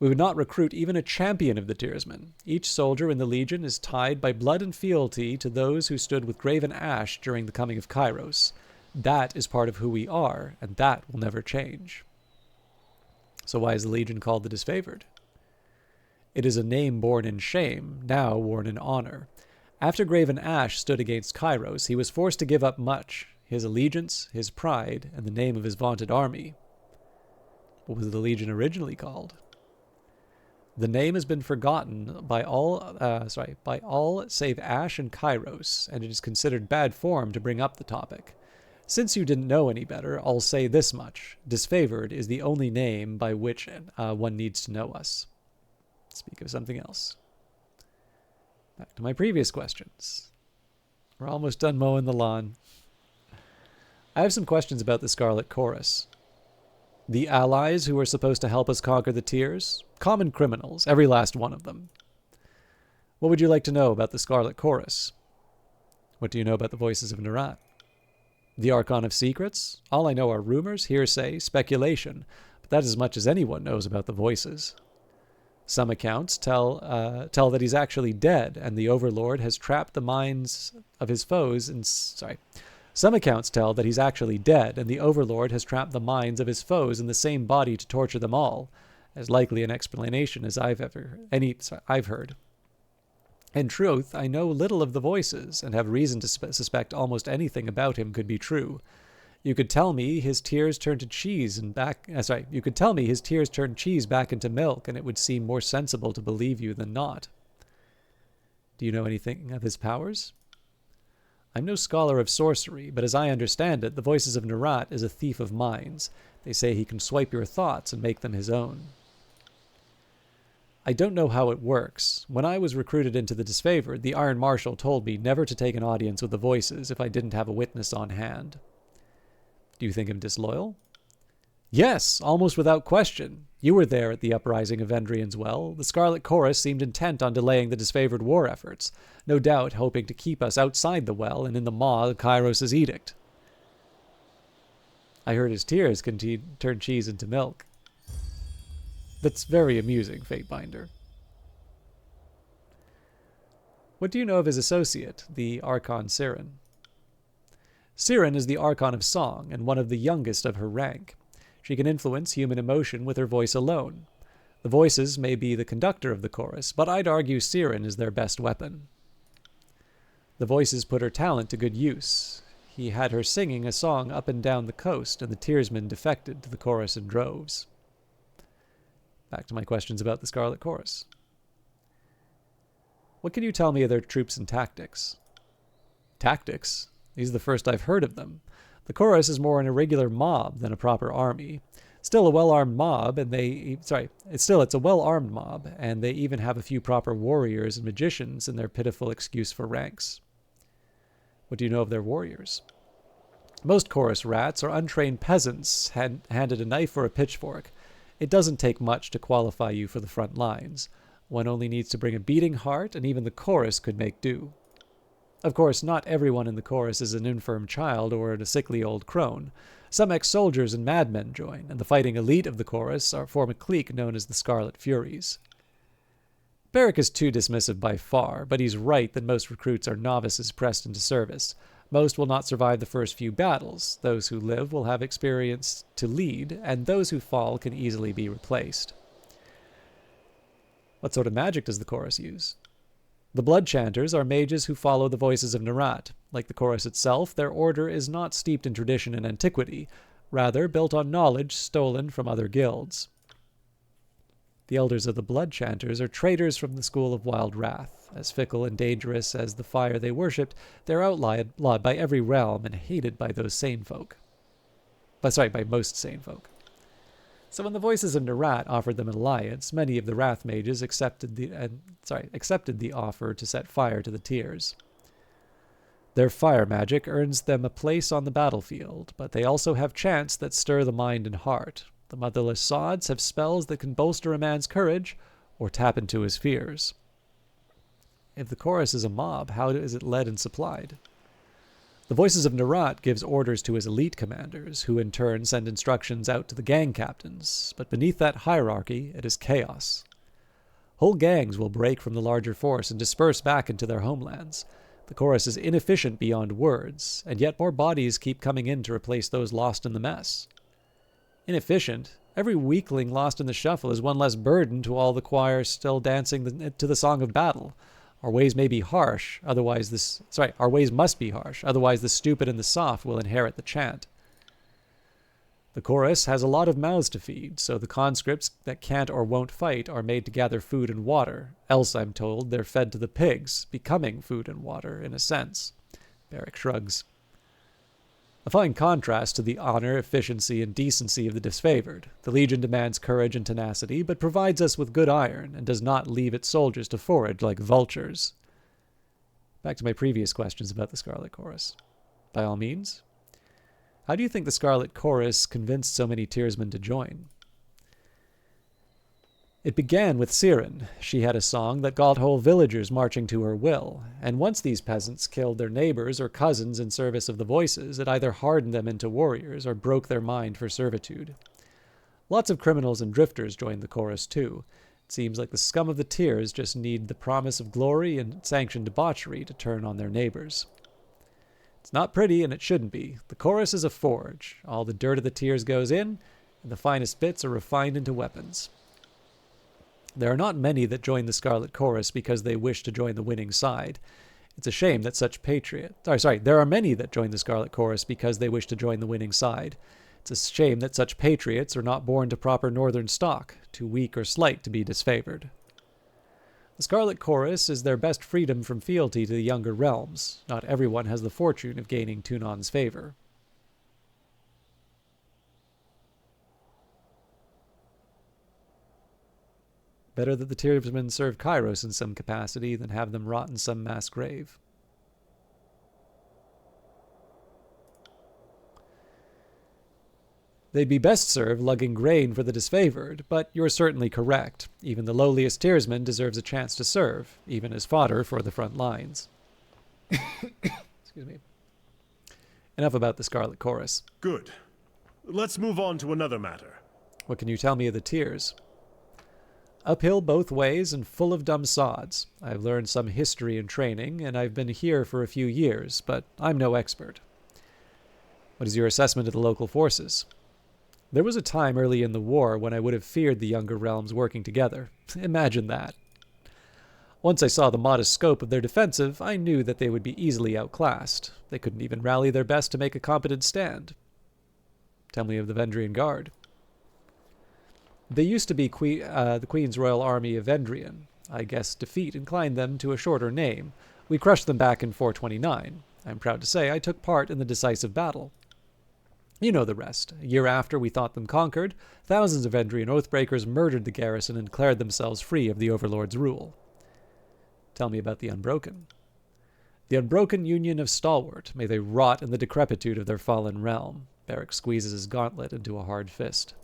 [SPEAKER 1] We would not recruit even a champion of the Tearsmen. Each soldier in the Legion is tied by blood and fealty to those who stood with Graven Ash during the coming of Kairos. That is part of who we are, and that will never change. So why is the Legion called the Disfavored? It is a name born in shame, now worn in honor. After Graven Ash stood against Kairos, he was forced to give up much, his allegiance, his pride, and the name of his vaunted army. What was the Legion originally called? The name has been forgotten by all save Ash and Kairos, and it is considered bad form to bring up the topic. Since you didn't know any better, I'll say this much. Disfavored is the only name by which one needs to know us. Speak of something else. Back to my previous questions. We're almost done mowing the lawn. I have some questions about the Scarlet Chorus. The allies who are supposed to help us conquer the Tears? Common criminals, every last one of them. What would you like to know about the Scarlet Chorus? What do you know about the Voices of Nerat? The Archon of Secrets? All I know are rumors, hearsay, speculation, but that is as much as anyone knows about the Voices. Some accounts tell that he's actually dead, and the Overlord has trapped the minds of his foes in... Some accounts tell that he's actually dead, and the Overlord has trapped the minds of his foes in the same body to torture them all, as likely an explanation as I've heard. In truth, I know little of the Voices, and have reason to suspect almost anything about him could be true. You could tell me his tears turned cheese back into milk, and it would seem more sensible to believe you than not. Do you know anything of his powers? I'm no scholar of sorcery, but as I understand it, the Voices of Nerat is a thief of minds. They say he can swipe your thoughts and make them his own. I don't know how it works. When I was recruited into the Disfavored, the Iron Marshal told me never to take an audience with the Voices if I didn't have a witness on hand. Do you think him disloyal? Yes, almost without question. You were there at the uprising of Vendrian's Well. The Scarlet Chorus seemed intent on delaying the Disfavored war efforts, no doubt hoping to keep us outside the well and in the maw of Kairos' edict. I heard his tears can turn cheese into milk. That's very amusing, Fatebinder. What do you know of his associate, the Archon Siren? Siren is the Archon of Song, and one of the youngest of her rank. She can influence human emotion with her voice alone. The Voices may be the conductor of the chorus, but I'd argue Siren is their best weapon. The Voices put her talent to good use. He had her singing a song up and down the coast, and the Tearsmen defected to the chorus in droves. Back to my questions about the Scarlet Chorus. What can you tell me of their troops and tactics? Tactics? These are the first I've heard of them. The chorus is more an irregular mob than a proper army. Still a well-armed mob, and it's a well-armed mob, and they even have a few proper warriors and magicians in their pitiful excuse for ranks. What do you know of their warriors? Most chorus rats are untrained peasants handed a knife or a pitchfork. It doesn't take much to qualify you for the front lines. One only needs to bring a beating heart, and even the chorus could make do. Of course, not everyone in the chorus is an infirm child or a sickly old crone. Some ex-soldiers and madmen join, and the fighting elite of the chorus form a clique known as the Scarlet Furies. Barrick is too dismissive by far, but he's right that most recruits are novices pressed into service. Most will not survive the first few battles. Those who live will have experience to lead, and those who fall can easily be replaced. What sort of magic does the chorus use? The Blood Chanters are mages who follow the Voices of Nerat. Like the chorus itself, their order is not steeped in tradition and antiquity, rather built on knowledge stolen from other guilds. The elders of the Blood Chanters are traitors from the school of Wild Wrath. As fickle and dangerous as the fire they worshipped, they're outlawed by every realm and hated by those sane folk. By most sane folk. So when the Voices of Nerat offered them an alliance, many of the Wrath mages accepted the offer to set fire to the Tears. Their fire magic earns them a place on the battlefield, but they also have chants that stir the mind and heart. The motherless sods have spells that can bolster a man's courage or tap into his fears. If the chorus is a mob, how is it led and supplied? The Voices of Nerat gives orders to his elite commanders, who in turn send instructions out to the gang captains, but beneath that hierarchy it is chaos. Whole gangs will break from the larger force and disperse back into their homelands. The chorus is inefficient beyond words, and yet more bodies keep coming in to replace those lost in the mess. Inefficient? Every weakling lost in the shuffle is one less burden to all the choir still dancing to the song of battle. Our ways must be harsh, otherwise the stupid and the soft will inherit the chant. The chorus has a lot of mouths to feed, so the conscripts that can't or won't fight are made to gather food and water. Else, I'm told, they're fed to the pigs, becoming food and water, in a sense. Barrack shrugs. A fine contrast to the honor, efficiency, and decency of the disfavored. The Legion demands courage and tenacity, but provides us with good iron, and does not leave its soldiers to forage like vultures. Back to my previous questions about the Scarlet Chorus. By all means. How do you think the Scarlet Chorus convinced so many Tearsmen to join? It began with Siren. She had a song that got whole villagers marching to her will, and once these peasants killed their neighbors or cousins in service of the Voices, it either hardened them into warriors or broke their mind for servitude. Lots of criminals and drifters joined the chorus too. It seems like the scum of the Tears just need the promise of glory and sanctioned debauchery to turn on their neighbors. It's not pretty, and it shouldn't be. The chorus is a forge. All the dirt of the Tears goes in, and the finest bits are refined into weapons. There are not many that join the Scarlet Chorus because they wish to join the winning side. It's a shame that such there are many that join the Scarlet Chorus because they wish to join the winning side. It's a shame that such patriots are not born to proper northern stock, too weak or slight to be disfavored. The Scarlet Chorus is their best freedom from fealty to the younger realms. Not everyone has the fortune of gaining Tunon's favor. Better that the Tearsmen serve Kairos in some capacity than have them rot in some mass grave. They'd be best served lugging grain for the disfavored, but you're certainly correct. Even the lowliest Tearsman deserves a chance to serve, even as fodder for the front lines. Excuse me. Enough about the Scarlet Chorus.
[SPEAKER 8] Good. Let's move on to another matter.
[SPEAKER 1] What can you tell me of the Tears? Uphill both ways and full of dumb sods. I've learned some history and training, and I've been here for a few years, but I'm no expert. What is your assessment of the local forces? There was a time early in the war when I would have feared the younger realms working together. Imagine that. Once I saw the modest scope of their defensive, I knew that they would be easily outclassed. They couldn't even rally their best to make a competent stand. Tell me of the Vendrian Guard. They used to be the Queen's Royal Army of Vendrian. I guess defeat inclined them to a shorter name. We crushed them back in 429. I'm proud to say I took part in the decisive battle. You know the rest. A year after we thought them conquered, thousands of Vendrian Oathbreakers murdered the garrison and declared themselves free of the Overlord's rule. Tell me about the Unbroken. The Unbroken Union of Stalwart, may they rot in the decrepitude of their fallen realm. Barrack squeezes his gauntlet into a hard fist.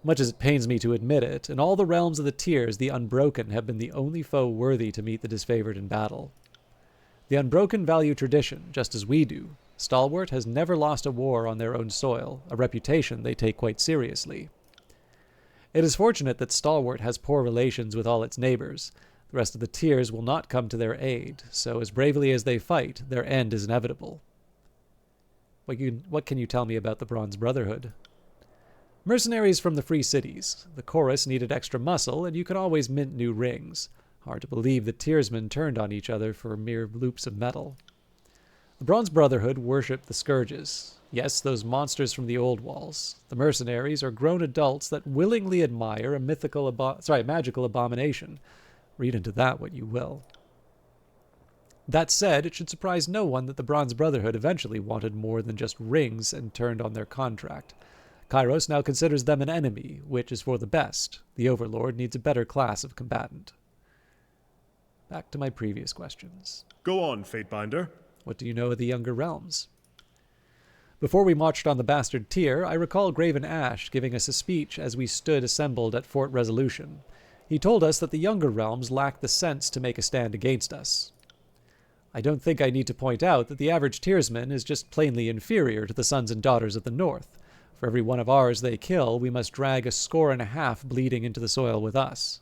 [SPEAKER 1] Much as it pains me to admit it, in all the realms of the Tears, the Unbroken have been the only foe worthy to meet the disfavored in battle. The Unbroken value tradition, just as we do. Stalwart has never lost a war on their own soil, a reputation they take quite seriously. It is fortunate that Stalwart has poor relations with all its neighbors. The rest of the Tears will not come to their aid, so as bravely as they fight, their end is inevitable. What can you tell me about the Bronze Brotherhood? Mercenaries from the free cities. The chorus needed extra muscle, and you can always mint new rings. Hard to believe the Tearsmen turned on each other for mere loops of metal. The Bronze Brotherhood worshipped the Scourges. Yes, those monsters from the old walls. The mercenaries are grown adults that willingly admire a magical abomination. Read into that what you will. That said, it should surprise no one that the Bronze Brotherhood eventually wanted more than just rings and turned on their contract. Kairos now considers them an enemy, which is for the best. The Overlord needs a better class of combatant. Back to my previous questions.
[SPEAKER 8] Go on, Fatebinder.
[SPEAKER 1] What do you know of the younger realms? Before we marched on the Bastard Tier, I recall Graven Ash giving us a speech as we stood assembled at Fort Resolution. He told us that the younger realms lacked the sense to make a stand against us. I don't think I need to point out that the average Tearsman is just plainly inferior to the sons and daughters of the North. For every one of ours they kill, we must drag 1.5 scores bleeding into the soil with us.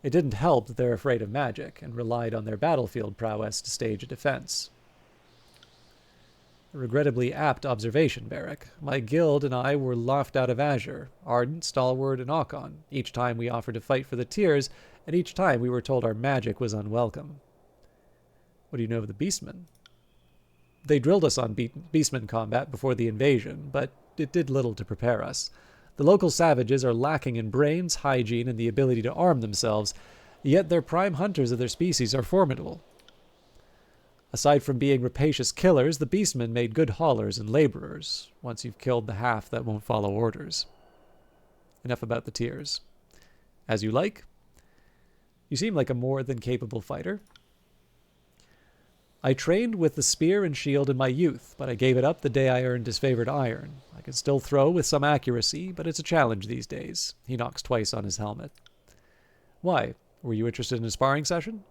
[SPEAKER 1] It didn't help that they're afraid of magic, and relied on their battlefield prowess to stage a defense. A regrettably apt observation, Barrack. My guild and I were laughed out of Azure, Ardent, Stalwart, and Aukon, each time we offered to fight for the Tears, and each time we were told our magic was unwelcome. What do you know of the Beastmen? They drilled us on beastman combat before the invasion, but it did little to prepare us. The local savages are lacking in brains, hygiene, and the ability to arm themselves, yet their prime hunters of their species are formidable. Aside from being rapacious killers, the beastmen made good haulers and laborers, once you've killed the half that won't follow orders. Enough about the tiers. As you like. You seem like a more than capable fighter. I trained with the spear and shield in my youth, but I gave it up the day I earned disfavored iron. I can still throw with some accuracy, but it's a challenge these days. He knocks twice on his helmet. Why? Were you interested in a sparring session?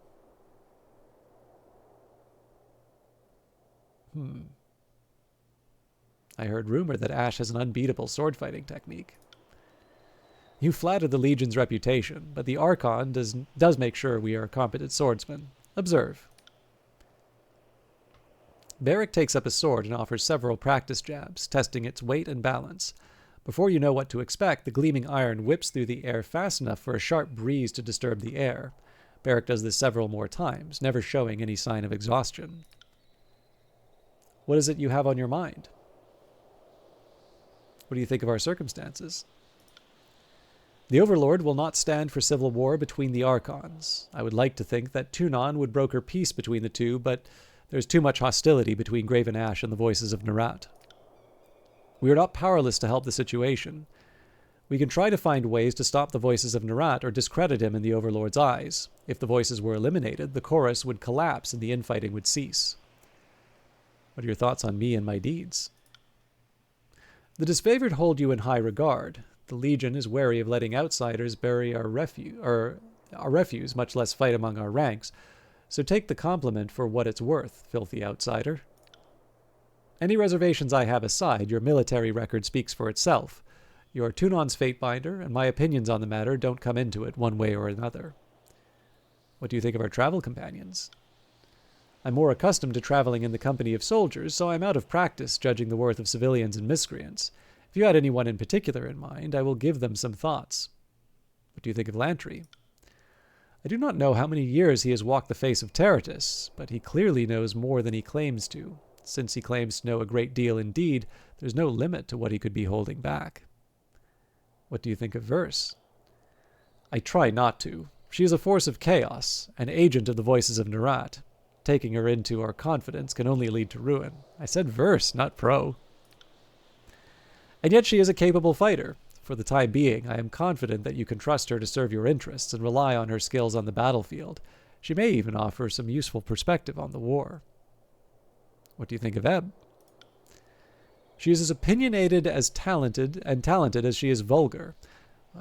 [SPEAKER 1] I heard rumor that Ash has an unbeatable sword-fighting technique. You flattered the Legion's reputation, but the Archon does make sure we are competent swordsmen. Observe. Barrick takes up his sword and offers several practice jabs, testing its weight and balance. Before you know what to expect, the gleaming iron whips through the air fast enough for a sharp breeze to disturb the air. Barrick does this several more times, never showing any sign of exhaustion. What is it you have on your mind? What do you think of our circumstances? The Overlord will not stand for civil war between the Archons. I would like to think that Tunon would broker peace between the two, but there's too much hostility between Graven Ash and the voices of Nerat. We are not powerless to help the situation. We can try to find ways to stop the voices of Nerat or discredit him in the Overlord's eyes. If the voices were eliminated, the chorus would collapse and the infighting would cease. What are your thoughts on me and my deeds? The disfavored hold you in high regard. The Legion is wary of letting outsiders bury our refuse, much less fight among our ranks. So take the compliment for what it's worth, filthy outsider. Any reservations I have aside, your military record speaks for itself. You're Tunon's Fatebinder, and my opinions on the matter don't come into it one way or another. What do you think of our travel companions? I'm more accustomed to traveling in the company of soldiers, so I'm out of practice judging the worth of civilians and miscreants. If you had anyone in particular in mind, I will give them some thoughts. What do you think of Lantry? I do not know how many years he has walked the face of Terratus, but he clearly knows more than he claims to. Since he claims to know a great deal indeed, there's no limit to what he could be holding back. What do you think of Verse? I try not to. She is a force of chaos, an agent of the voices of Nerat. Taking her into our confidence can only lead to ruin. I said Verse, not Pro. And yet she is a capable fighter. For the time being, I am confident that you can trust her to serve your interests and rely on her skills on the battlefield. She may even offer some useful perspective on the war. What do you think of Ebb? She is as opinionated as talented as she is vulgar.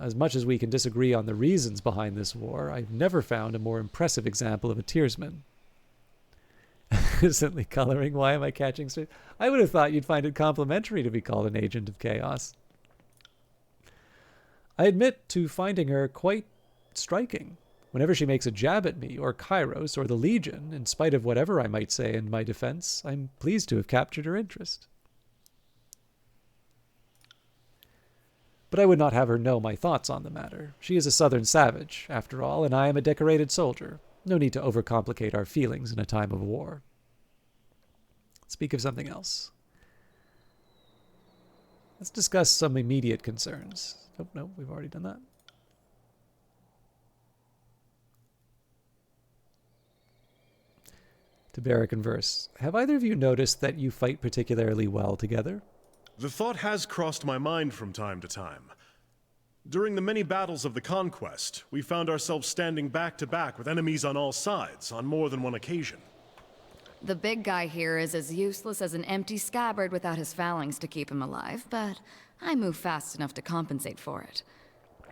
[SPEAKER 1] As much as we can disagree on the reasons behind this war, I've never found a more impressive example of a tiersman. Instantly coloring. Why am I catching straight? I would have thought you'd find it complimentary to be called an agent of chaos. I admit to finding her quite striking. Whenever she makes a jab at me, or Kairos, or the Legion, in spite of whatever I might say in my defense, I'm pleased to have captured her interest. But I would not have her know my thoughts on the matter. She is a southern savage, after all, and I am a decorated soldier. No need to overcomplicate our feelings in a time of war. Speak of something else. Let's discuss some immediate concerns. Oh, no, we've already done that. To Barrack and Verse, have either of you noticed that you fight particularly well together?
[SPEAKER 8] The thought has crossed my mind from time to time. During the many battles of the Conquest, we found ourselves standing back to back with enemies on all sides on more than one occasion.
[SPEAKER 4] The big guy here is as useless as an empty scabbard without his phalanx to keep him alive, but I move fast enough to compensate for it.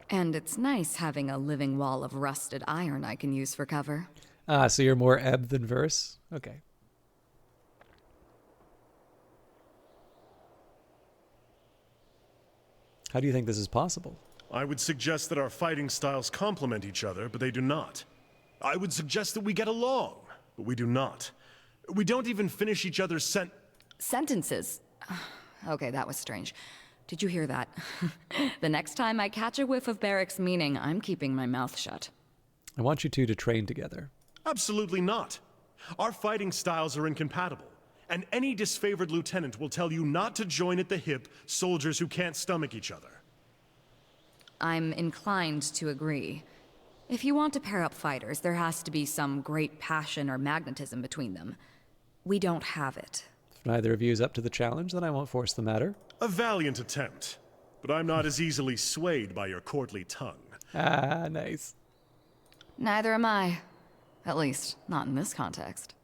[SPEAKER 4] And it's nice having a living wall of rusted iron I can use for cover.
[SPEAKER 1] Ah, so you're more Ebb than Verse? Okay. How do you think this is possible?
[SPEAKER 8] I would suggest that our fighting styles complement each other, but they do not. I would suggest that we get along, but we do not. We don't even finish each other's
[SPEAKER 4] sentences. Okay, that was strange. Did you hear that? The next time I catch a whiff of Barrack's meaning, I'm keeping my mouth shut.
[SPEAKER 1] I want you two to train together.
[SPEAKER 8] Absolutely not. Our fighting styles are incompatible, And any disfavored lieutenant will tell you not to join at the hip soldiers who can't stomach each other.
[SPEAKER 4] I'm inclined to agree. If you want to pair up fighters, there has to be some great passion or magnetism between them. We don't have it.
[SPEAKER 1] If neither of you is up to the challenge, then I won't force the matter.
[SPEAKER 8] A valiant attempt, but I'm not as easily swayed by your courtly tongue.
[SPEAKER 1] Ah, nice.
[SPEAKER 4] Neither am I. At least, not in this context.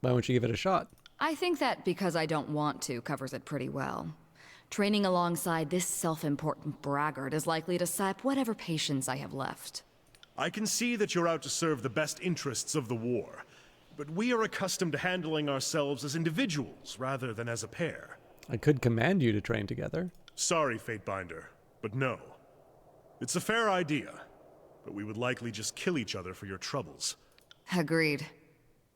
[SPEAKER 1] Why won't you give it a shot?
[SPEAKER 4] I think that because I don't want to covers it pretty well. Training alongside this self-important braggart is likely to sap whatever patience I have left.
[SPEAKER 8] I can see that you're out to serve the best interests of the war, but we are accustomed to handling ourselves as individuals rather than as a pair.
[SPEAKER 1] I could command you to train together.
[SPEAKER 8] Sorry, Fatebinder, but no. It's a fair idea, but we would likely just kill each other for your troubles.
[SPEAKER 4] Agreed.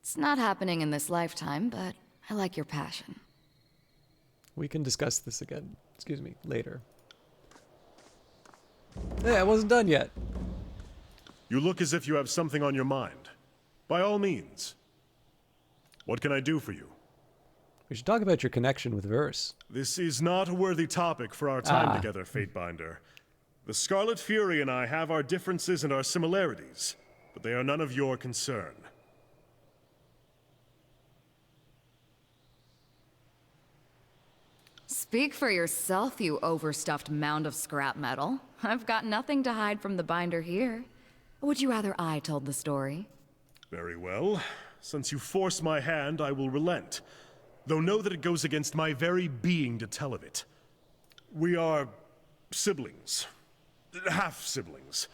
[SPEAKER 4] It's not happening in this lifetime, but I like your passion.
[SPEAKER 1] We can discuss this again, later. Hey, I wasn't done yet.
[SPEAKER 8] You look as if you have something on your mind. By all means. What can I do for you?
[SPEAKER 1] We should talk about your connection with Verse.
[SPEAKER 8] This is not a worthy topic for our time together, Fatebinder. The Scarlet Fury and I have our differences and our similarities, but they are none of your concern.
[SPEAKER 4] Speak for yourself, you overstuffed mound of scrap metal. I've got nothing to hide from the binder here. Would you rather I told the story?
[SPEAKER 8] Very well. Since you force my hand, I will relent. Though know that it goes against my very being to tell of it. We are siblings. Half-siblings.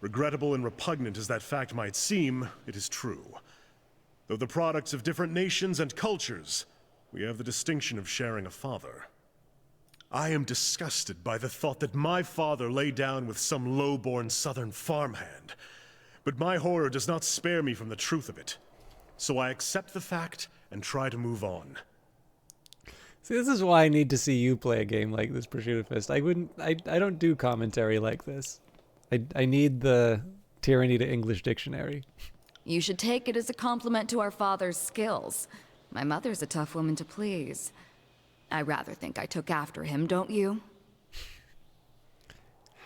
[SPEAKER 8] Regrettable and repugnant as that fact might seem, it is true. Though the products of different nations and cultures, we have the distinction of sharing a father. I am disgusted by the thought that my father lay down with some low-born southern farmhand. But my horror does not spare me from the truth of it. So I accept the fact and try to move on.
[SPEAKER 1] See, this is why I need to see you play a game like this, Prosciutto Fist. I don't do commentary like this. I need the Tyranny to English dictionary.
[SPEAKER 4] You should take it as a compliment to our father's skills. My mother's a tough woman to please. I rather think I took after him, don't you?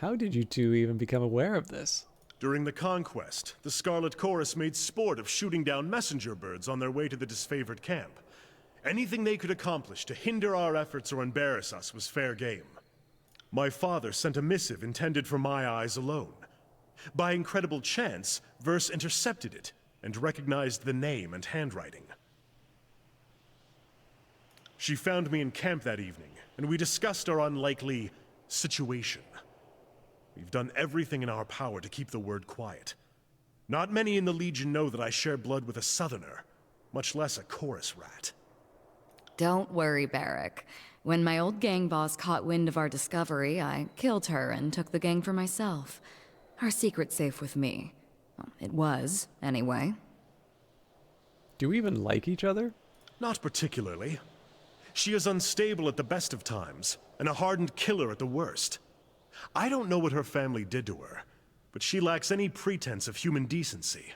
[SPEAKER 1] How did you two even become aware of this?
[SPEAKER 8] During the conquest, the Scarlet Chorus made sport of shooting down messenger birds on their way to the disfavored camp. Anything they could accomplish to hinder our efforts or embarrass us was fair game. My father sent a missive intended for my eyes alone. By incredible chance, Verse intercepted it and recognized the name and handwriting. She found me in camp that evening, and we discussed our unlikely situation. We've done everything in our power to keep the word quiet. Not many in the Legion know that I share blood with a Southerner, much less a chorus rat.
[SPEAKER 4] Don't worry, Barrack. When my old gang boss caught wind of our discovery, I killed her and took the gang for myself. Our secret's safe with me. Well, it was, anyway.
[SPEAKER 1] Do we even like each other?
[SPEAKER 8] Not particularly. She is unstable at the best of times, and a hardened killer at the worst. I don't know what her family did to her, but she lacks any pretense of human decency.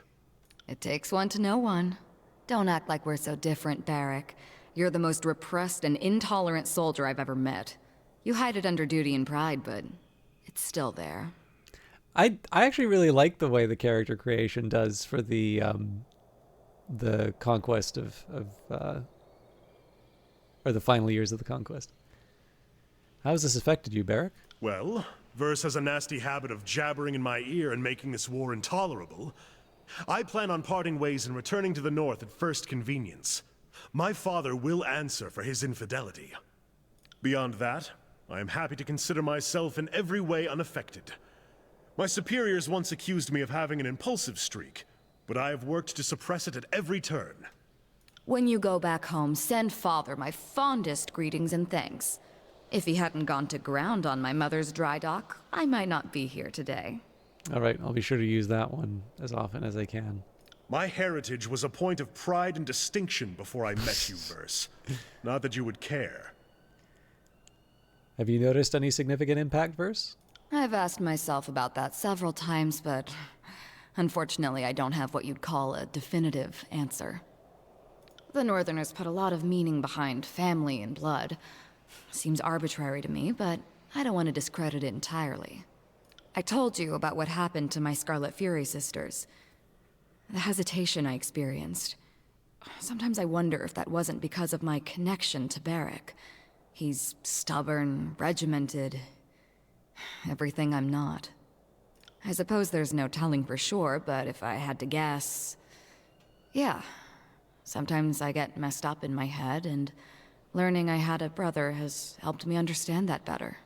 [SPEAKER 4] It takes one to know one. Don't act like we're so different, Barrack. You're the most repressed and intolerant soldier I've ever met. You hide it under duty and pride, but it's still there.
[SPEAKER 1] I actually really like the way the character creation does for the conquest of or the final years of the conquest. How has this affected you, Barrack?
[SPEAKER 8] Well, Verse has a nasty habit of jabbering in my ear and making this war intolerable. I plan on parting ways and returning to the north at first convenience. My father will answer for his infidelity. Beyond that, I am happy to consider myself in every way unaffected. My superiors once accused me of having an impulsive streak, but I have worked to suppress it at every turn.
[SPEAKER 4] When you go back home, send Father my fondest greetings and thanks. If he hadn't gone to ground on my mother's dry dock, I might not be here today.
[SPEAKER 1] All right, I'll be sure to use that one as often as I can.
[SPEAKER 8] My heritage was a point of pride and distinction before I met you, Verse. Not that you would care.
[SPEAKER 1] Have you noticed any significant impact, Verse?
[SPEAKER 4] I've asked myself about that several times, but unfortunately I don't have what you'd call a definitive answer. The Northerners put a lot of meaning behind family and blood. Seems arbitrary to me, but I don't want to discredit it entirely. I told you about what happened to my Scarlet Fury sisters. The hesitation I experienced. Sometimes I wonder if that wasn't because of my connection to Barrick. He's stubborn, regimented, everything I'm not. I suppose there's no telling for sure, but if I had to guess... Yeah. Sometimes I get messed up in my head, and learning I had a brother has helped me understand that better.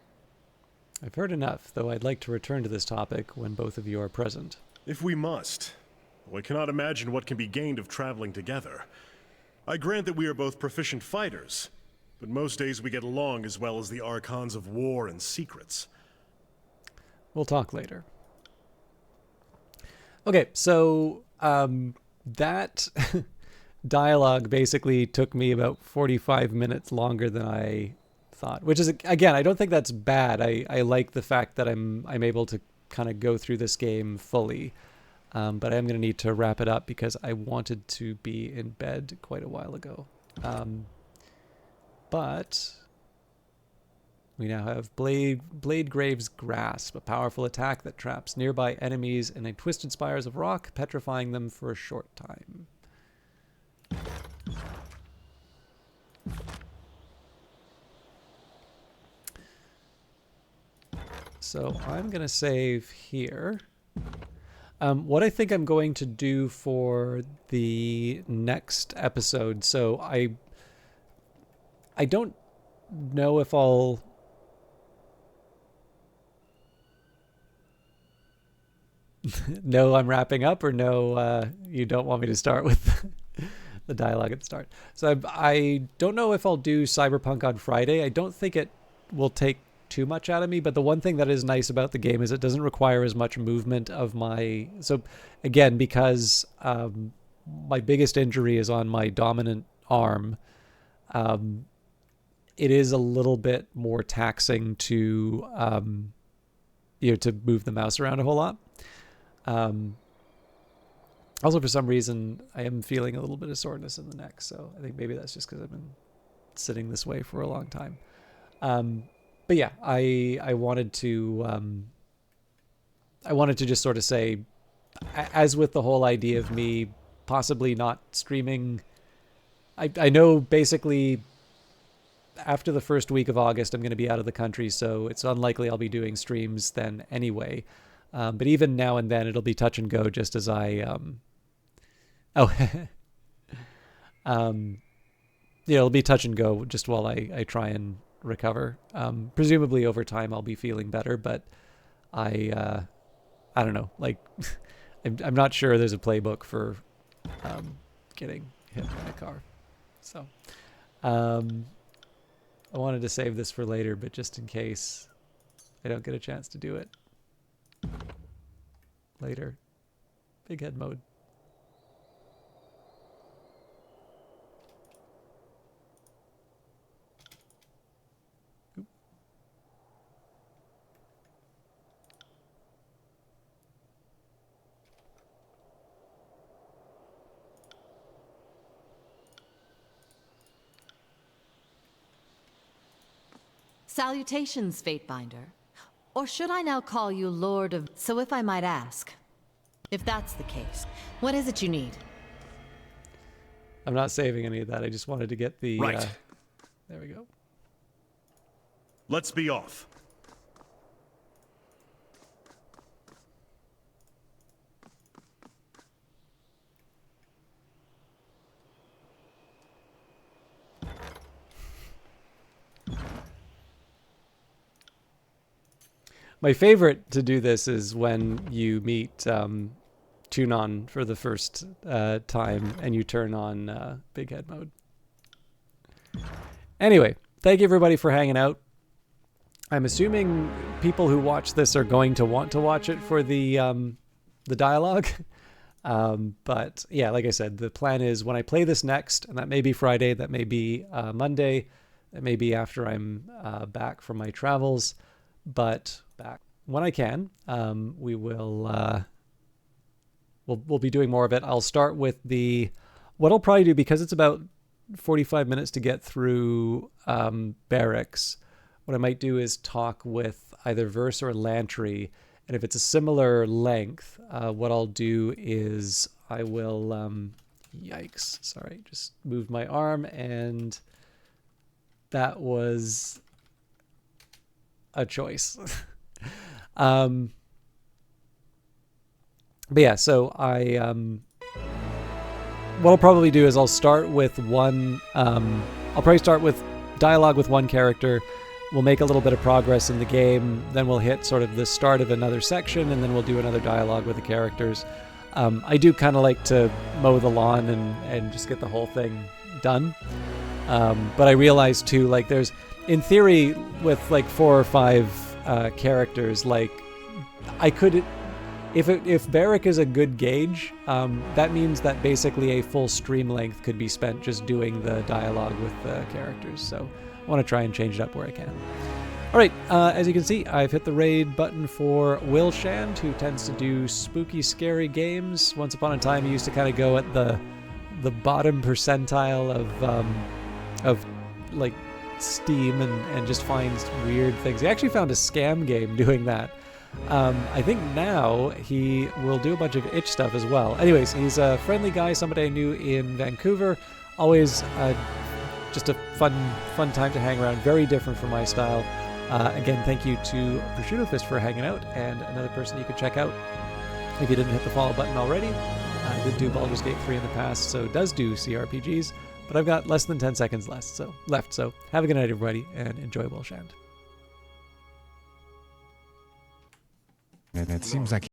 [SPEAKER 1] I've heard enough, though I'd like to return to this topic when both of you are present.
[SPEAKER 8] If we must. I cannot imagine what can be gained of traveling together. I grant that we are both proficient fighters, but most days we get along as well as the archons of war and secrets.
[SPEAKER 1] We'll talk later. Okay, so that dialogue basically took me about 45 minutes longer than I thought, which is, again, I don't think that's bad. I like the fact that I'm able to kind of go through this game fully. But I am going to need to wrap it up because I wanted to be in bed quite a while ago. But we now have Bladegrave's Grasp, a powerful attack that traps nearby enemies in a twisted spires of rock, petrifying them for a short time. So I'm going to save here. What I think I'm going to do for the next episode, so I don't know if I'll... No, I'm wrapping up, or no, you don't want me to start with the dialogue at the start. So I don't know if I'll do Cyberpunk on Friday. I don't think it will take too much out of me, but the one thing that is nice about the game is it doesn't require as much movement of my... So again, because my biggest injury is on my dominant arm, it is a little bit more taxing to to move the mouse around a whole lot. Also, for some reason, I am feeling a little bit of soreness in the neck, so I think maybe that's just because I've been sitting this way for a long time. But yeah, I wanted to just sort of say, as with the whole idea of me possibly not streaming, I know basically after the first week of August I'm going to be out of the country, so it's unlikely I'll be doing streams then anyway. But even now and then it'll be touch and go, just as I it'll be touch and go just while I try and recover. Presumably over time I'll be feeling better, but I don't know, like I'm not sure there's a playbook for getting hit by a car. So I wanted to save this for later, but just in case I don't get a chance to do it later. Big head mode.
[SPEAKER 9] Salutations, Fatebinder. Or should I now call you Lord of... So if I might ask, if that's the case, what is it you need?
[SPEAKER 1] I'm not saving any of that. I just wanted to get the...
[SPEAKER 8] Right.
[SPEAKER 1] There we go.
[SPEAKER 8] Let's be off.
[SPEAKER 1] My favorite to do this is when you meet Tunon for the first time and you turn on big head mode. Anyway, thank you everybody for hanging out. I'm assuming people who watch this are going to want to watch it for the dialogue. But yeah, like I said, the plan is when I play this next, and that may be Friday, that may be Monday, that may be after I'm back from my travels, but back when I can, we will we'll be doing more of it. I'll start with what I'll probably do, because it's about 45 minutes to get through Barracks, what I might do is talk with either Verse or Lantry, and if it's a similar length, what I'll do is I will... yikes, sorry, just moved my arm, and that was a choice. But yeah, so what I'll probably do is I'll start with I'll probably start with dialogue with one character. We'll make a little bit of progress in the game, then we'll hit sort of the start of another section, and then we'll do another dialogue with the characters. I do kind of like to mow the lawn and just get the whole thing done. But I realize too, like, there's, in theory, with like 4 or 5 characters, like, I could, if Barrack is a good gauge, that means that basically a full stream length could be spent just doing the dialogue with the characters. So I want to try and change it up where I can. All right, as you can see, I've hit the raid button for Will Shand, who tends to do spooky, scary games. Once upon a time, he used to kind of go at the bottom percentile of like Steam and just finds weird things. He actually found a scam game doing that. I think now he will do a bunch of itch stuff as well. Anyways, he's a friendly guy, somebody I knew in Vancouver. Always just a fun time to hang around. Very different from my style. Again, thank you to Prosciutto Fist for hanging out, and another person you can check out if you didn't hit the follow button already. I did do Baldur's Gate 3 in the past, so it does do CRPGs, but I've got less than 10 seconds left, so have a good night, everybody, and enjoy Will Shand.
[SPEAKER 2] And it seems like